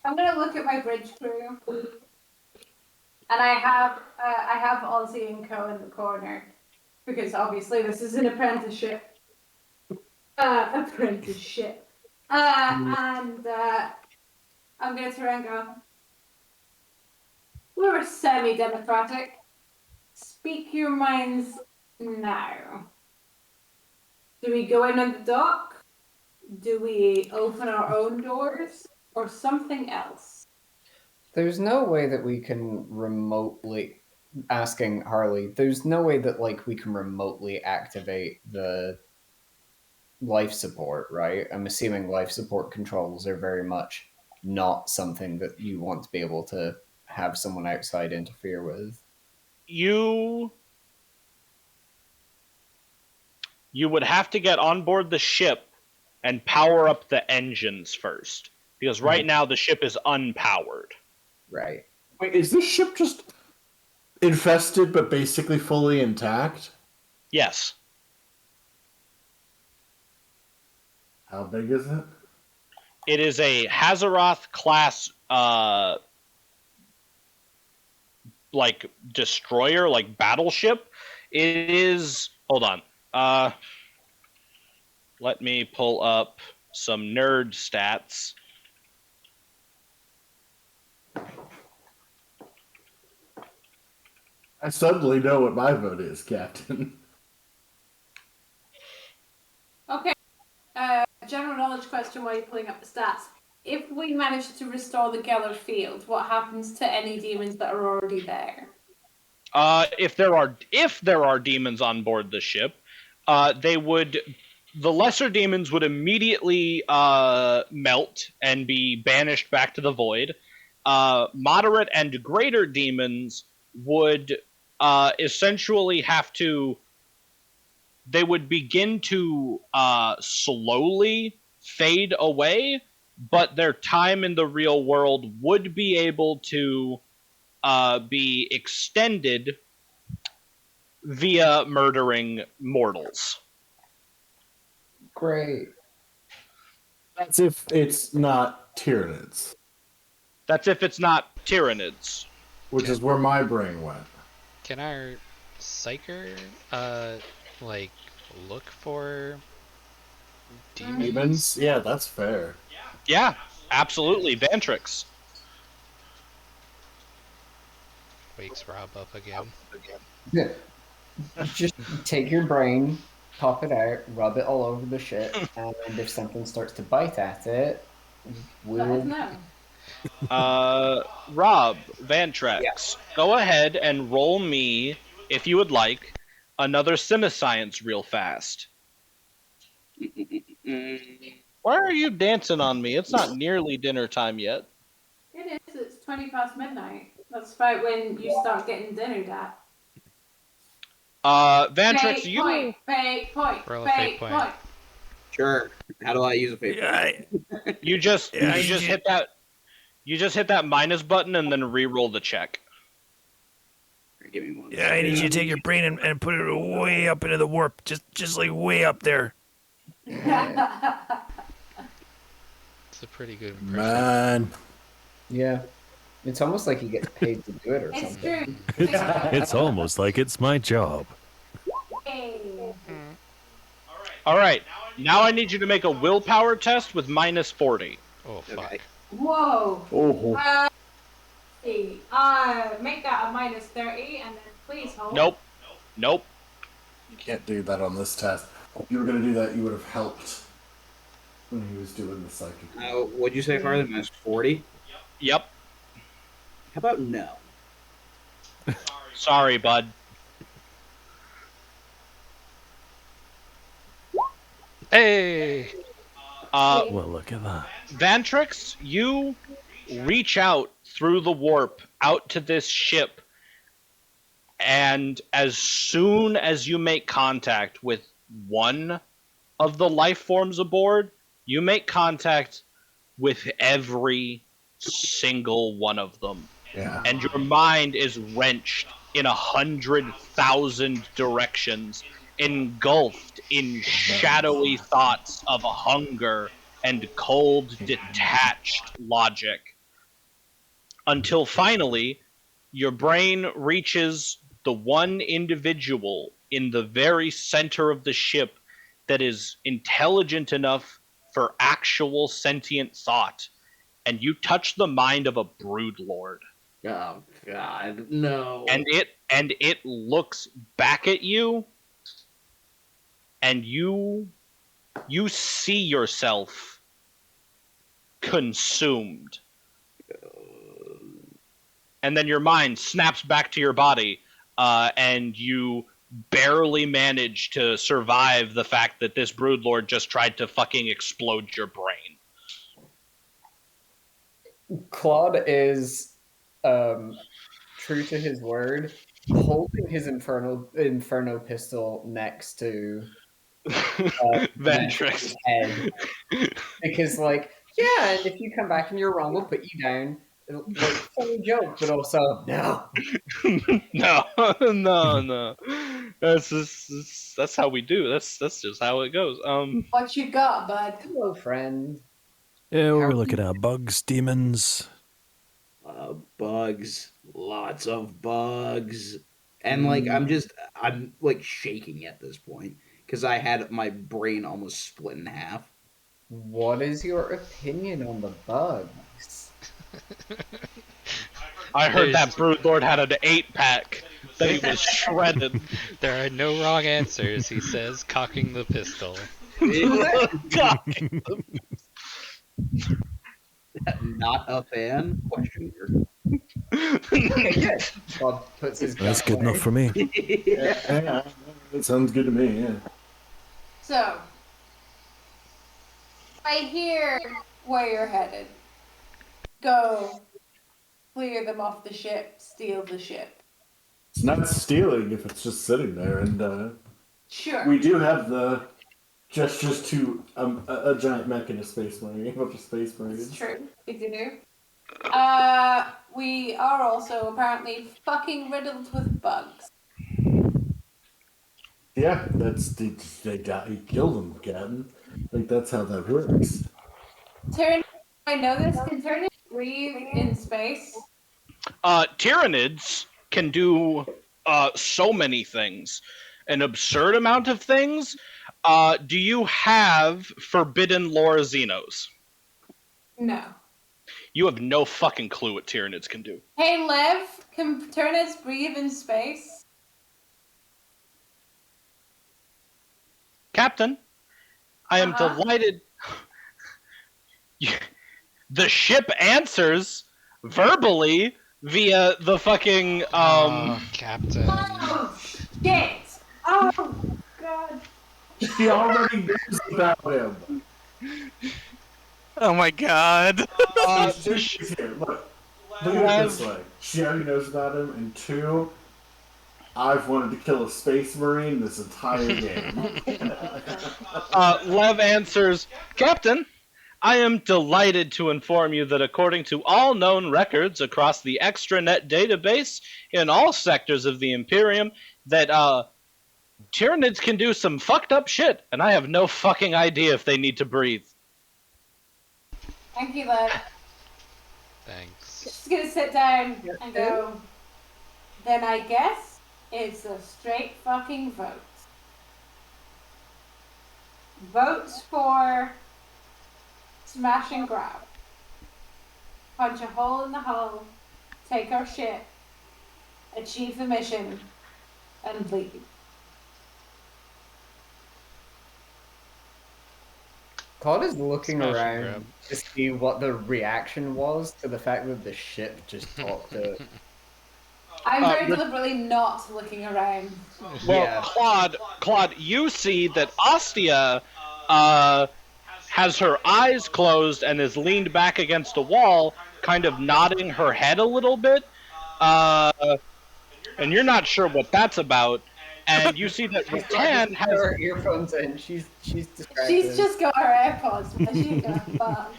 I'm gonna look at my bridge crew, and I have Ozzy and Co in the corner because obviously this is an apprenticeship. Apprenticeship. And I'm gonna turn and go. We're semi-democratic. Speak your minds now. Do we go in on the dock? Do we open our own doors? Or something else? There's no way that we can remotely, asking Harley, there's no way that like we can remotely activate the life support, right? I'm assuming life support controls are very much not something that you want to be able to have someone outside interfere with. You would have to get on board the ship and power up the engines first. Because right now the ship is unpowered. Right. Wait, is this ship just infested but basically fully intact? Yes. How big is it? It is a Hazaroth class like destroyer, like battleship. It is hold on. Let me pull up some nerd stats. I suddenly know what my vote is, Captain. Okay. General knowledge question while you're pulling up the stats. If we manage to restore the Geller field, what happens to any demons that are already there? If there are demons on board the ship, the lesser demons would immediately melt and be banished back to the void. Moderate and greater demons would essentially have to. They would begin to slowly fade away, but their time in the real world would be able to be extended via murdering mortals. Great. That's if it's not Tyranids, That's if it's not Tyranids. which is where my brain went. Can our psyker like look for demons? Demons? Yeah, that's fair. Yeah, absolutely. Vantrix. Wakes Rob up again. Just take your brain, pop it out, rub it all over the shit, and if something starts to bite at it, Let us we'll. know. Rob, Vantrix, go ahead and roll me, if you would like, another Cinescience real fast. Why are you dancing on me? It's not nearly dinner time yet. It is. It's 20 past midnight. That's about when you start getting dinnered at. Vantrix, Fake you... point. Fake point. Roll a fake point. Sure. How do I use a fake point? You just Yeah, you just hit that minus button and then re-roll the check. Give me one. Yeah, I need you to take your brain and put it way up into the warp, just like way up there. It's a pretty good impression. Man, Yeah. It's almost like he gets paid to do it or It's something. true. it's almost like it's my job. Hey. All right, now I need you to make a willpower test with minus 40. Oh fuck. Okay. Whoa. Oh, Make that a minus 30 and then please hold. Nope. you can't do that on this test. If you were going to do that, you would have helped when he was doing the psychic. What'd you say, Harley? Minus 40? Yep. How about no? Sorry, bud. Hey! Well, look at that. Vantrix, you reach out through the warp out to this ship, and as soon as you make contact with one of the life forms aboard, you make contact with every single one of them. Yeah. And your mind is wrenched in 100,000 directions engulfed in shadowy thoughts of hunger and cold, detached logic. Until finally, your brain reaches the one individual in the very center of the ship that is intelligent enough for actual sentient thought, and you touch the mind of a brood lord. Oh God, no! And it looks back at you, and you see yourself consumed. And then your mind snaps back to your body, and you barely manage to survive the fact that this broodlord just tried to fucking explode your brain. Claude is true to his word, holding his inferno pistol next to Ventrix head, because like, yeah, and if you come back and you're wrong, we'll put you down. Like, funny joke, but also no. no. That's how we do. That's just how it goes. What you got, bud? Hello, friend. Yeah, what are we looking at? Bugs, demons. Bugs, lots of bugs, and like I'm like shaking at this point because I had my brain almost split in half. What is your opinion on the bugs? I heard that broodlord had an 8-pack that he was shredded. There are no wrong answers, he says, cocking the pistol. Not a fan? Question mark. Yes. Bob puts his That's gun good enough for me. Yeah, that sounds good to me. Yeah. So, I hear where you're headed. Go. Clear them off the ship. Steal the ship. It's not stealing if it's just sitting there, and Sure. we do have the gestures to a giant mech and a space marine, a bunch of space marines. It's true. If you do. We are also apparently fucking riddled with bugs. Yeah, you kill them, Captain. Like that's how that works. Tyranid, I know this. Can Tyranid breathe in space? Tyranids can do so many things, an absurd amount of things. Do you have Forbidden Lore Xenos? No. You have no fucking clue what Tyranids can do. Hey, Lev, can Tyrannids breathe in space? Captain, I am delighted. The ship answers verbally via the fucking Captain. Oh, shit! Oh, God. She already knows about him. Oh my God. Here, look at it this way. She already knows about him, and 2, I've wanted to kill a space marine this entire game. Lev answers, Captain, I am delighted to inform you that according to all known records across the extranet database in all sectors of the Imperium, that Tyranids can do some fucked up shit, and I have no fucking idea if they need to breathe. Thank you, Lev. Thanks. Just gonna sit down and go. Then I guess it's a straight fucking vote. Votes for smash and grab. Punch a hole in the hull, take our ship, achieve the mission, and leave. Claude is looking Smash and around grab. to see what the reaction was to the fact that the ship just talked to. I'm very deliberately not looking around. Well, Yeah. Claude, you see that Ostia has her eyes closed and is leaned back against a wall, kind of nodding her head a little bit, and you're not sure what that's about. And you see that Rattan has her earphones in. She's distracted. She's just got her AirPods, but she ain't gonna fuck.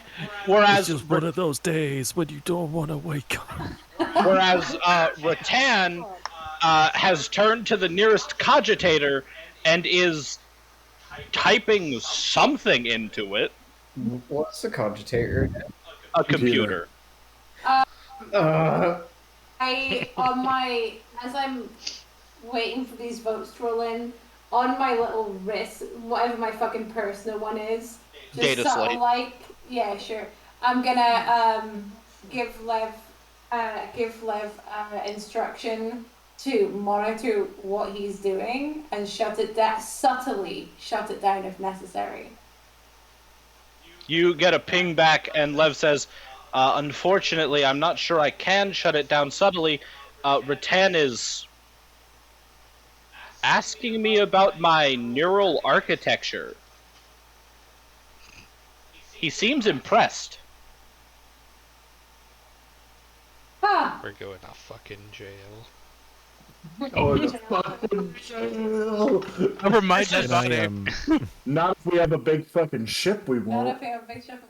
whereas It's just one of those days when you don't want to wake up. Rattan has turned to the nearest cogitator and is typing something into it. What's the cogitator? A computer. Uh, As I'm waiting for these votes to roll in, on my little wrist, whatever my fucking personal one is, just Data sort slate. of like, yeah, sure. I'm gonna give Lev instruction to monitor what he's doing and subtly shut it down if necessary. You get a ping back, and Lev says, unfortunately, I'm not sure I can shut it down subtly. Rattan is asking me about my neural architecture. He seems impressed. Ah, We're going to fucking jail. Oh, the fucking jail! Over my dead Can body. Not if we have a big fucking ship, we not won't. if I have a big ship.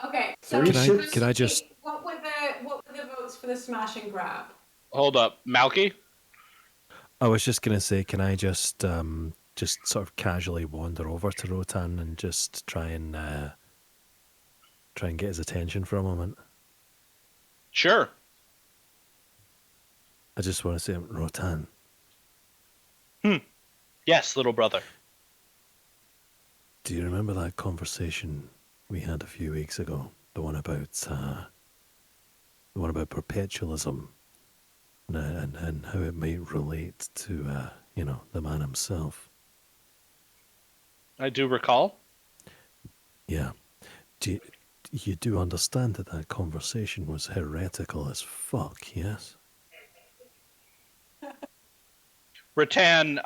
Okay, so Can I just- what were the votes for the smash and grab? Hold up, Malky? I was just gonna say, can I just sort of casually wander over to Rotan and just try and get his attention for a moment? Sure. I just want to say, Rotan, Yes, little brother. do you remember that conversation we had a few weeks ago? The one about perpetualism and how it might relate to the man himself. I do recall. Yeah. You do understand that conversation was heretical as fuck, yes? Rattan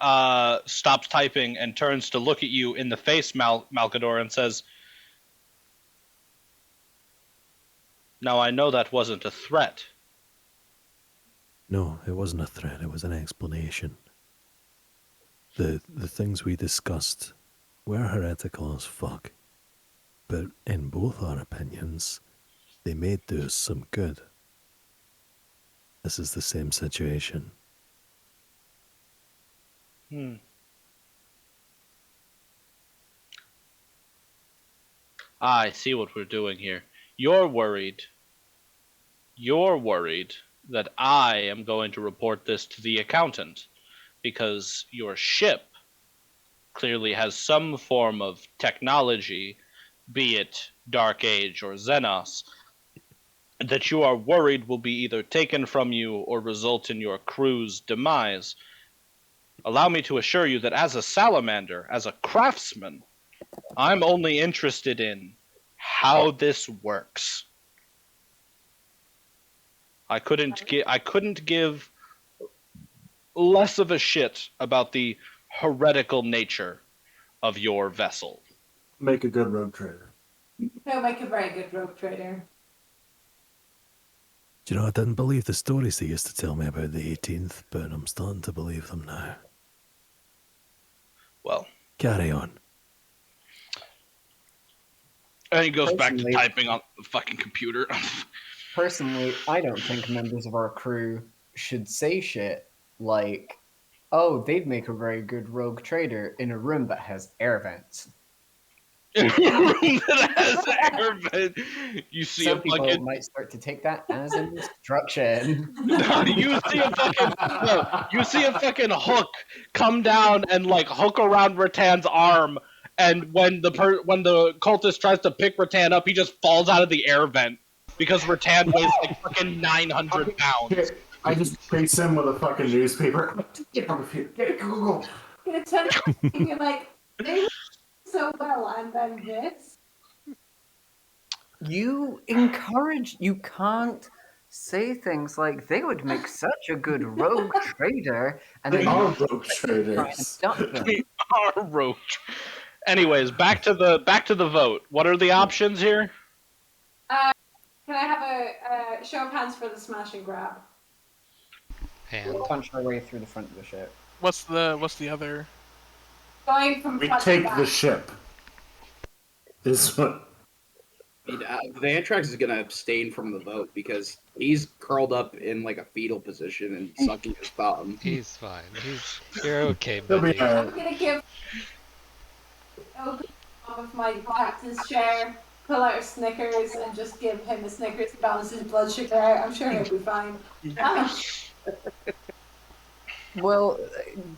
stops typing and turns to look at you in the face, Malkador, and says, "Now I know that wasn't a threat." No, it wasn't a threat, it was an explanation. The things we discussed were heretical as fuck, but in both our opinions, they may do us some good. This is the same situation. I see what we're doing here. You're worried that I am going to report this to the accountant because your ship clearly has some form of technology, be it Dark Age or Xenos, that you are worried will be either taken from you or result in your crew's demise. Allow me to assure you that as a salamander, as a craftsman, I'm only interested in how this works. I couldn't give less of a shit about the heretical nature of your vessel. Make a good rogue trader. He'll make a very good rogue trader. Do you know, I didn't believe the stories they used to tell me about the 18th, but I'm starting to believe them now. Well, Carry on. and he goes back to Personally- typing on the fucking computer. Personally, I don't think members of our crew should say shit like, "Oh, they'd make a very good rogue trader" in a room that has air vents. In a room that has air vent, you see Some a people fucking might start to take that as an instruction. you see a fucking hook come down and like hook around Rattan's arm, and when the cultist tries to pick Rattan up, he just falls out of the air vent because Rattan weighs like fucking 900 pounds. I just face him with a fucking newspaper. Get over here. Get Google. Gonna turn around and you're like, they were so well, and then this. You can't say things like they would make such a good rogue trader, and They then are you rogue try and traders. stop them. We are roach. Anyways, back to the vote. What are the options here? Can I have a show of hands for the smash and grab? Hand. Punch our way through the front of the ship. What's the other? Going from We front take to back. the ship. Is what. The Antrax is going to abstain from the vote because he's curled up in like a fetal position and sucking his thumb. He's fine. You're okay, He'll be buddy. alright. I'm gonna give of my captain's chair, pull out a Snickers, and just give him a Snickers to balance his blood sugar out. I'm sure he'll be fine. Well,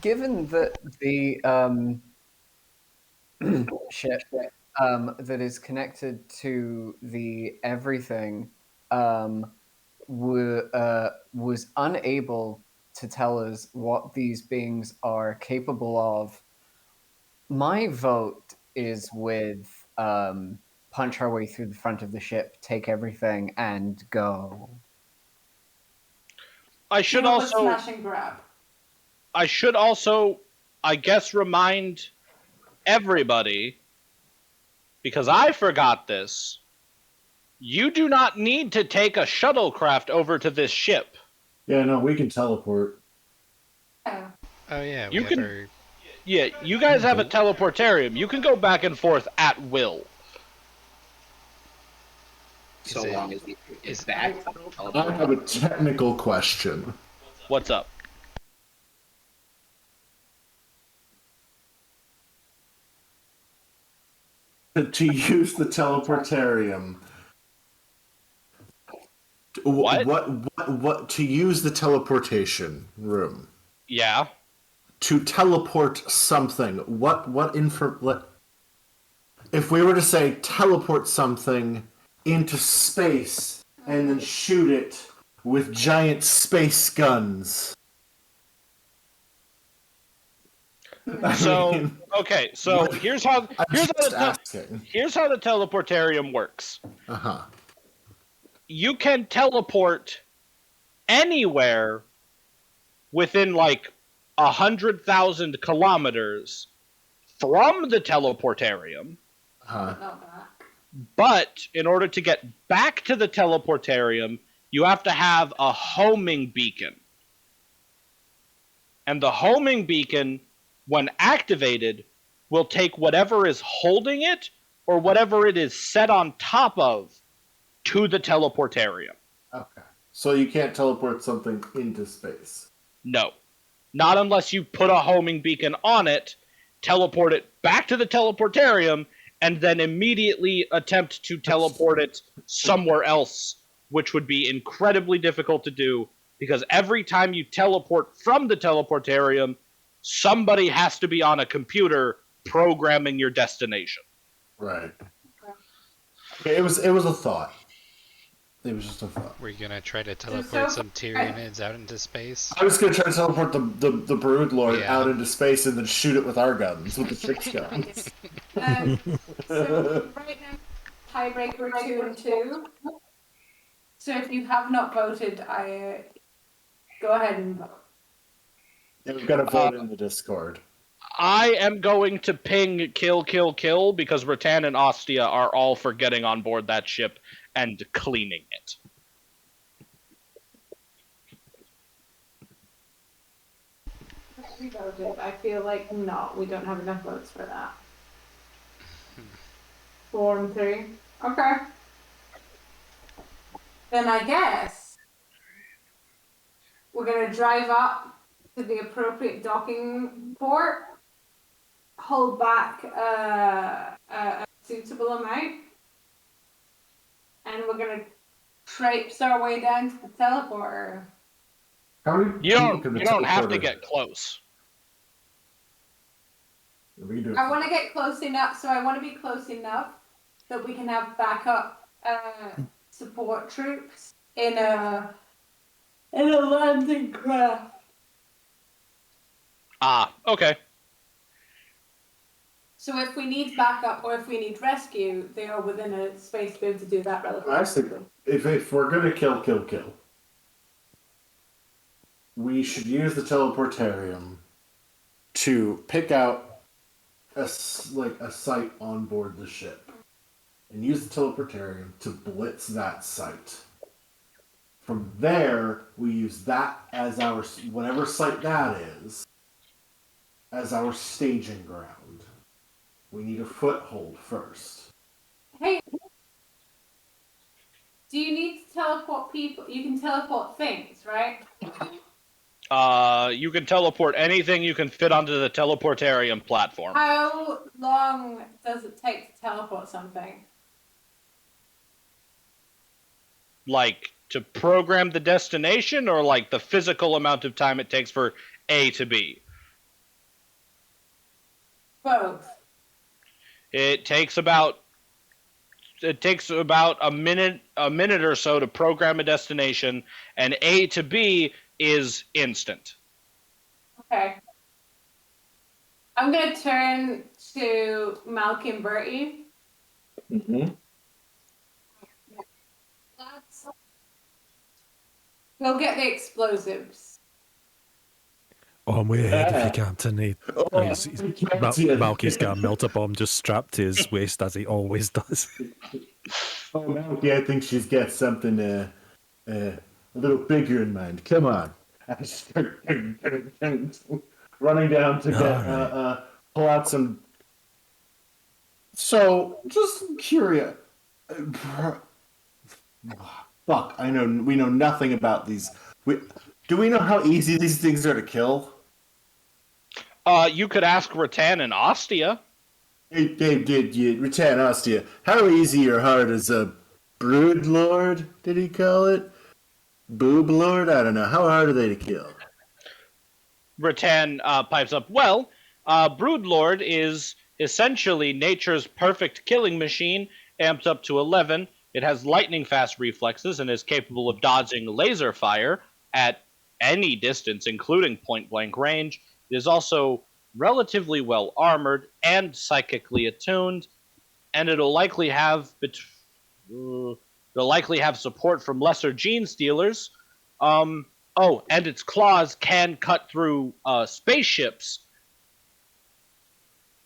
given that the ship that is connected to the everything was unable to tell us what these beings are capable of, my vote is with punch our way through the front of the ship, take everything, and go. I should Do a also, smash and grab. I guess, remind everybody, because I forgot this, you do not need to take a shuttlecraft over to this ship. Yeah, no, we can teleport. Yeah. Oh yeah, You we can- have our Yeah, you guys have a teleportarium. You can go back and forth at will. So it- long as we is- get back. I have a technical question. What's up? To use the teleportarium. What? What to use the teleportation room? Yeah. To teleport something. If we were to say teleport something into space and then shoot it with giant space guns. So okay, so here's how I'm here's just how the asking. here's how the teleportarium works. Uh-huh. You can teleport anywhere within like 100,000 kilometers from the teleportarium, Uh-huh. Not back. but in order to get back to the teleportarium, you have to have a homing beacon. And the homing beacon, when activated, will take whatever is holding it or whatever it is set on top of to the teleportarium. Okay. So you can't teleport something into space. No. Not unless you put a homing beacon on it, teleport it back to the teleportarium, and then immediately attempt to teleport it somewhere else, which would be incredibly difficult to do, because every time you teleport from the teleportarium, somebody has to be on a computer programming your destination. Right. Okay, it was a thought. It was just a thought. We're gonna try to so- teleport some Tyrionids out into space. I was gonna try to teleport the Brood Lord Yeah. out into space and then shoot it with our guns, with the fixed guns. So right now, tiebreaker 2 and 2. So if you have not voted, I go ahead and vote. Yeah, we've got to vote in the Discord. I am going to ping kill, kill, kill, because Rattan and Ostia are all for getting on board that ship and cleaning it. We voted. I feel like no, we don't have enough votes for that. 4 and 3. Okay. Then I guess we're gonna drive up to the appropriate docking port, hold back a suitable amount, and we're gonna traipse our way down to the teleporter. How many You people don't, can the you don't have to teleporter- get close. We can do it. I want to get close enough, so I want to be close enough that we can have backup support troops in a landing craft. Ah, okay. So if we need backup or if we need rescue, they are within a space to be able to do that relatively. I think if we're gonna kill, we should use the teleportarium to pick out a site on board the ship, and use the teleportarium to blitz that site. From there, we use that as our whatever site that is as our staging ground. We need a foothold first. Hey, Do you need to teleport people? You can teleport things, right? You can teleport anything you can fit onto the teleportarium platform. How long does it take to teleport something? Like, to program the destination, or like the physical amount of time it takes for A to B? Both. It takes about a minute or so to program a destination, and A to B is instant. Okay. I'm gonna turn to Malky and Bertie. Mm-hmm. Let's go get the explosives. Oh, I'm way ahead of you, Captain. Captain. Malky's got a melter bomb just strapped to his waist, as he always does. Oh, Malky, I think she's got something a little bigger in mind. Come on. I start running down to pull out some. So, just curious. Fuck, we know nothing about these. Do we know how easy these things are to kill? You could ask Rattan and Ostia. Hey, Rattan, Ostia, how easy or hard is a brood lord, did he call it? Boob lord? I don't know. How hard are they to kill? Rattan pipes up, well, Broodlord is essentially nature's perfect killing machine, amped up to 11. It has lightning-fast reflexes and is capable of dodging laser fire at any distance, including point-blank range. It is also relatively well-armored and psychically attuned, and it'll likely have support from lesser gene stealers. And its claws can cut through spaceships.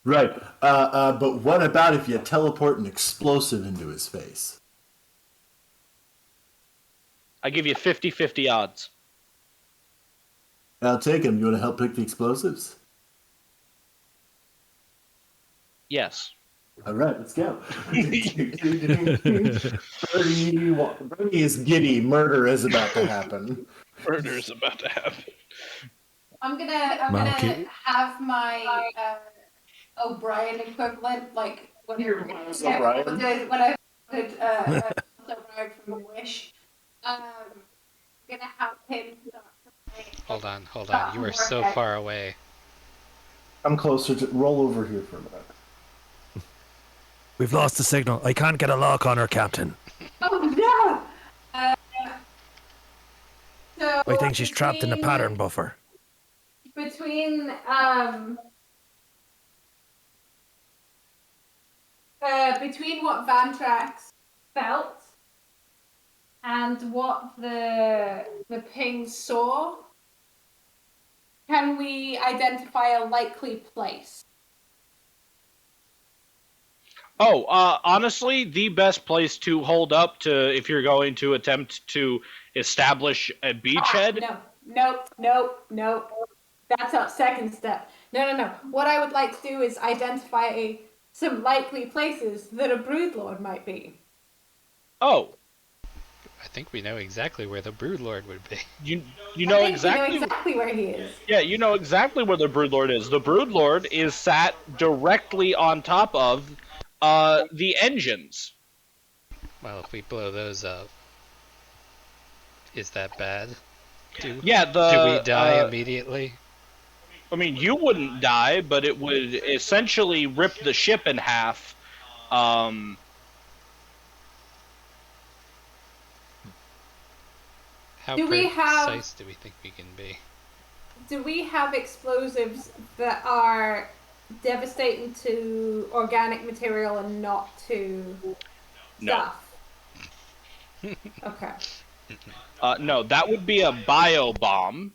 Right. But what about if you teleport an explosive into his face? I give you 50-50 odds. I'll take him. You want to help pick the explosives? Yes. All right, let's go. Bernie is giddy. Murder is about to happen. Murder is about to happen. I'm gonna have my O'Brien equivalent, like when O'Brien. when I did O'Brien from Wish. I'm gonna have him start. Hold on. You are so far away. I'm closer to. Roll over here for a minute. We've lost the signal. I can't get a lock on her, Captain. Oh no! So I think she's trapped in the pattern buffer. Between what Vantrax felt and what the ping saw, can we identify a likely place? Honestly, the best place to hold up to if you're going to attempt to establish a beachhead. No. That's our second step. No. What I would like to do is identify some likely places that a Broodlord might be. Oh. I think we know exactly where the Broodlord would be. You know exactly where he is. Yeah, you know exactly where the Broodlord is. The Broodlord is sat directly on top of the engines. Well, if we blow those up, is that bad? Do we die immediately? I mean, you wouldn't die, but it would essentially rip the ship in half. How precise do we think we can be? Do we have explosives that are devastating to organic material and not to stuff? Okay. No, that would be a biobomb,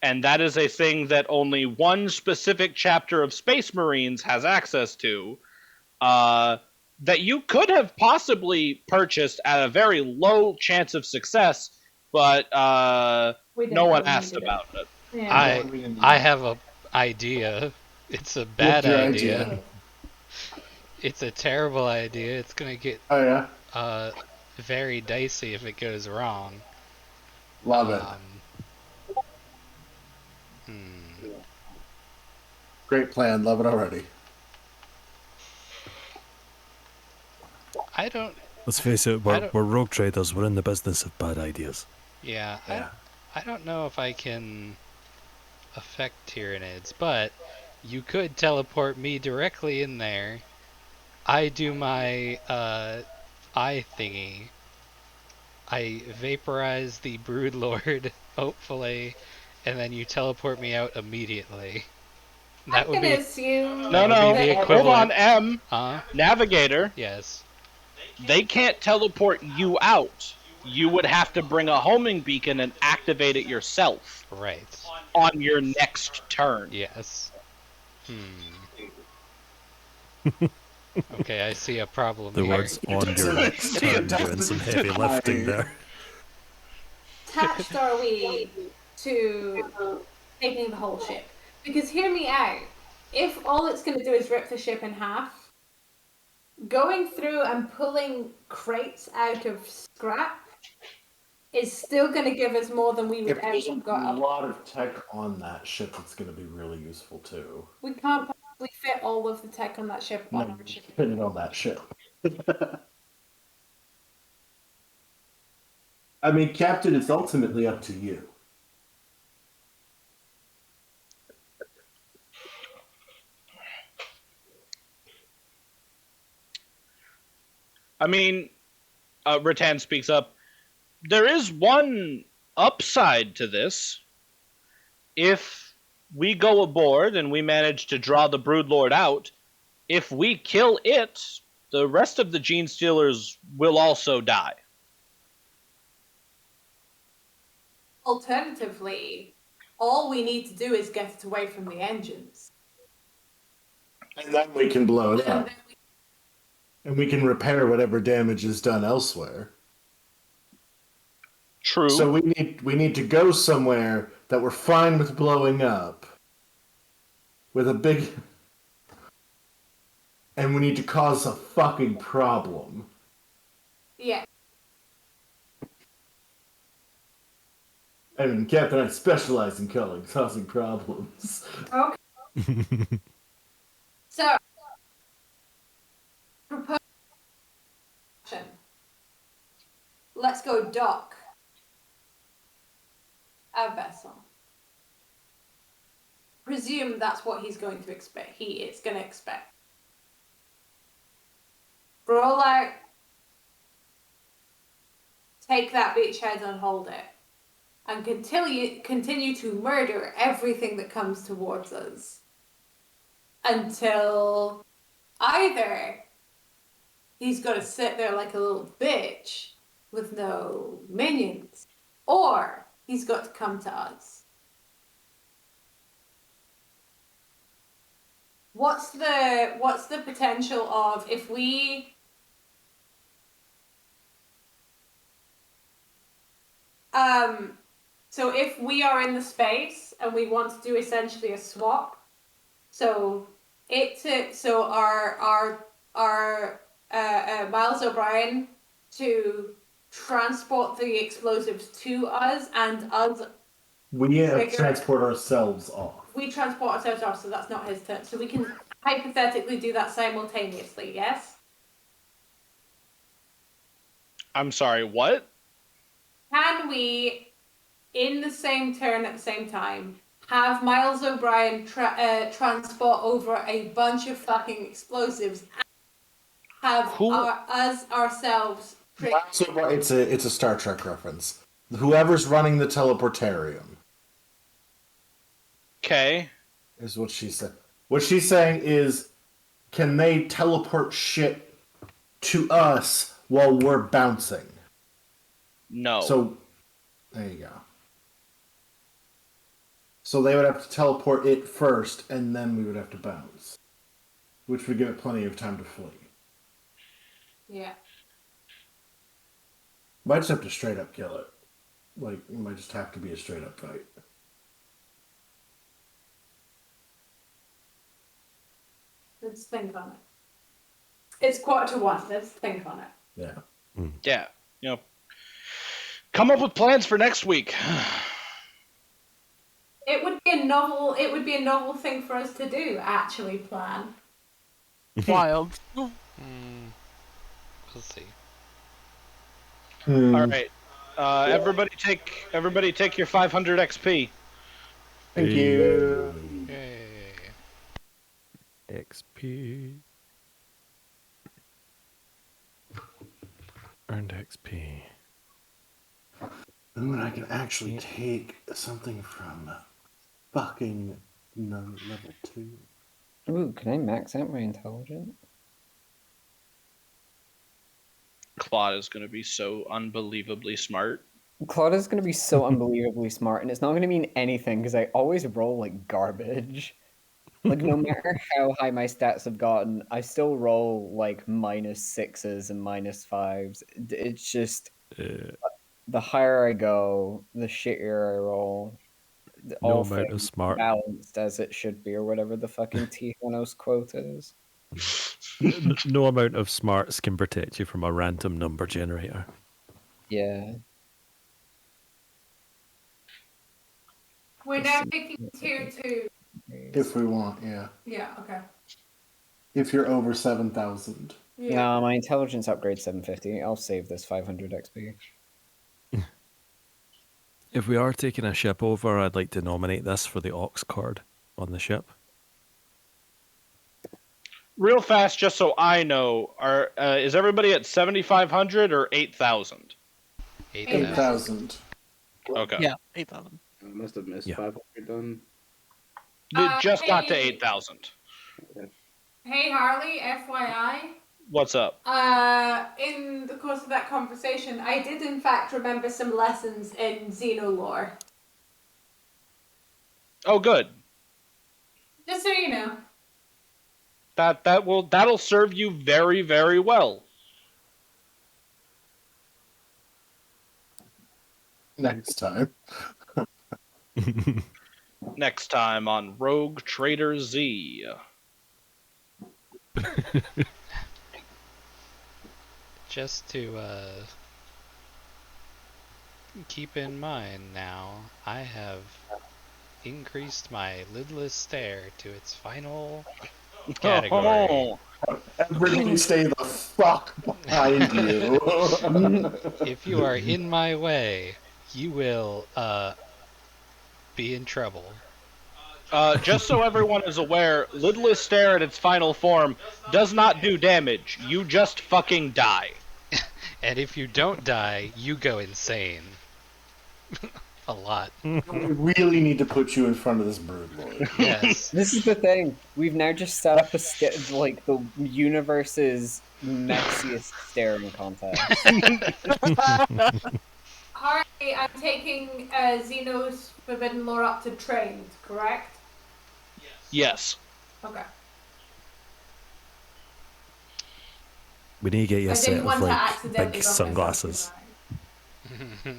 and that is a thing that only one specific chapter of Space Marines has access to, that you could have possibly purchased at a very low chance of success, but no one asked about it. Yeah. I have an idea. It's a bad idea. It's a terrible idea. It's gonna get very dicey if it goes wrong. Love it. Great plan. Love it already. I don't. Let's face it, we're rogue traders. We're in the business of bad ideas. Yeah, Yeah. I don't know if I can affect Tyranids, but you could teleport me directly in there. I do my eye thingy. I vaporize the Broodlord, hopefully, and then you teleport me out immediately. That I'm would gonna be assume. No, would be the hold equivalent. on, Huh? Navigator. Yes. They can't teleport you out. You would have to bring a homing beacon and activate it yourself Right. on your next turn. Yes. Okay, I see a problem The here. words on your next turn doing some heavy lifting there. Attached are we to taking the whole ship? Because hear me out. If all it's going to do is rip the ship in half, going through and pulling crates out of scrap is still going to give us more than we would If there's ever a got. lot of tech on that ship, it's going to be really useful too. We can't possibly fit all of the tech on that ship on No, our ship. put it on that ship. I mean, Captain, it's ultimately up to you. I mean, Rattan speaks up. There is one upside to this. If we go aboard and we manage to draw the Broodlord out, if we kill it, the rest of the Gene Stealers will also die. Alternatively, all we need to do is get it away from the engines. And then we can blow it up. And we can repair whatever damage is done elsewhere. True. So we need to go somewhere that we're fine with blowing up. With a big... And we need to cause a fucking problem. Yeah. I mean, Captain, I specialize in causing problems. Okay. So, propose action. Let's go dock a vessel. Presume that's what he's going to expect. He is going to expect. Roll out. Take that beachhead and hold it. And continue to murder everything that comes towards us. Until either he's got to sit there like a little bitch with no minions, or he's got to come to us. What's the potential of if we so if we are in the space and we want to do essentially a swap, so our Miles O'Brien to transport the explosives to us and us. We transport ourselves off. We transport ourselves off, so that's not his turn. So we can hypothetically do that simultaneously, yes? I'm sorry, what? Can we, in the same turn at the same time, have Miles O'Brien transport over a bunch of fucking explosives and have us ourselves... It's a Star Trek reference. Whoever's running the teleportarium. Okay. Is what she said. What she's saying is, can they teleport shit to us while we're bouncing? No. So, there you go. So they would have to teleport it first, and then we would have to bounce. Which would give it plenty of time to flee. Yeah. Might just have to straight up kill it. Like, it might just have to be a straight up fight. Let's think on it. It's 1:45. Let's think on it. Yeah. Yeah. come up with plans for next week. It would be a novel thing for us to do. Actually, plan. Wild. We'll see. All right. Everybody take your 500 XP. Thank you. Yay. XP. Earned XP. Ooh, and I can actually take something from fucking level 2. Ooh, can I max out my intelligence? Claude is going to be so unbelievably smart. Claude is going to be so unbelievably smart, and it's not going to mean anything because I always roll like garbage. Like, no matter how high my stats have gotten, I still roll like -6s and -5s. It's just the higher I go, the shittier I roll. No All amount of things smart. balanced as it should be, or whatever the fucking Tijuana's quote is. No amount of smarts can protect you from a random number generator. Yeah. We're now making tier 2. If we want, yeah. Yeah. Okay. If you're over 7,000. Yeah. No, my intelligence upgrade 750. I'll save this 500 XP. If we are taking a ship over, I'd like to nominate this for the Ox card on the ship. Real fast, just so I know, is everybody at 7,500 or 8,000? 8,000. Okay. Yeah, 8,000. I must have missed Yeah. 500 then. It just got to Hey. 8,000. Hey Harley, FYI. What's up? In the course of that conversation, I did in fact remember some lessons in Xenolore. Oh, good. Just so you know. That'll serve you very, very well. Next time. Next time on Rogue Trader Z. Just to keep in mind now, I have increased my lidless stare to its final category. Everybody stay the fuck behind you. If you are in my way, you will be in trouble. Just so everyone is aware, Lidless Stare in its final form does not do damage. You just fucking die. And if you don't die, you go insane. A lot. We really need to put you in front of this broodlord. Yes. This is the thing. We've now just set up like the universe's messiest staring contest. Harley, I'm taking Xeno's Forbidden Lore up to trained, correct? Yes. Okay. We need to get you I a set didn't of want to like accidentally big bump sunglasses. myself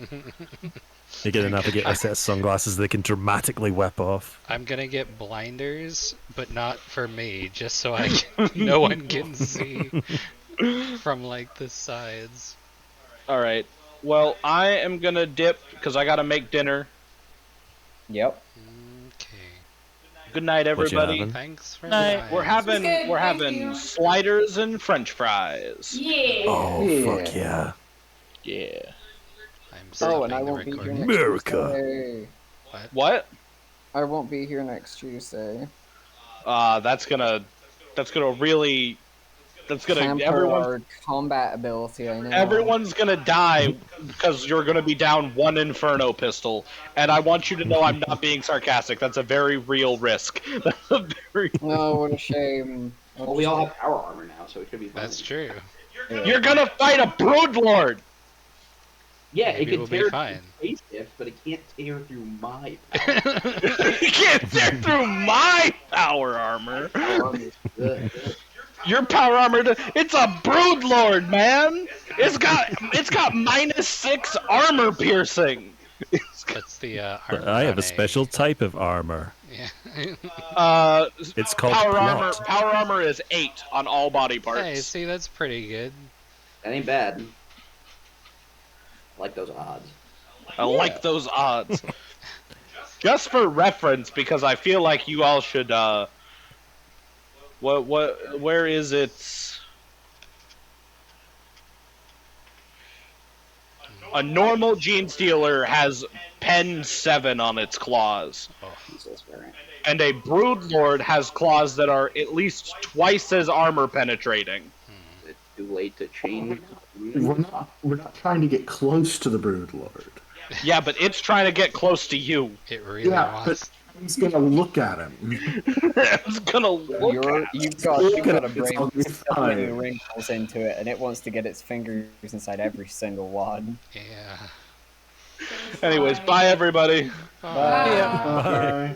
You're gonna have to get a set of sunglasses they can dramatically whip off. I'm gonna get blinders, but not for me, just so no one can see from like the sides. Alright. Well, I am gonna dip because I gotta make dinner. Yep. Okay. Good night, What you everybody. having? Thanks for Night. that. We're having Good, we're thank having you. sliders and French fries. Yeah. Oh, Yeah. fuck yeah. Yeah. I'm Oh, and I stopping the won't be here recording. next America. Tuesday. What? I won't be here next Tuesday. That's gonna really Hamper our combat ability, I know. everyone's gonna die because you're gonna be down one Inferno pistol, and I want you to know I'm not being sarcastic. That's a very real risk. That's a very... No, what a shame. Well, we all have power armor now, so it should be fine. That's true. You're gonna fight a Broodlord. Yeah, Maybe it can we'll be tear fine. through spaceships, but it can't tear through my power You can't tear through my power armor. armor. Good. Your power armor, it's a Broodlord, man. It's got -6 armor piercing. That's the But I have a Armbrane. special type of armor. Yeah. It's called power plot. armor. Power armor is 8 on all body parts. Hey, see, that's pretty good. That ain't bad. Like those odds. I like those odds. Just for reference, because I feel like you all should. Where is it? A normal Gene Stealer has pen 7 on its claws. Jesus, Variant. And a Broodlord has claws that are at least twice as armor penetrating. It's too late to change. We're not trying to get close to the Broodlord. Yeah, but it's trying to get close to you. It really Yeah, wants. but he's gonna look at him. It's gonna look at You've got a It's brain all with so many fine. wrinkles into it, and it wants to get its fingers inside every single one. Yeah. Anyways, bye everybody. Bye. Bye.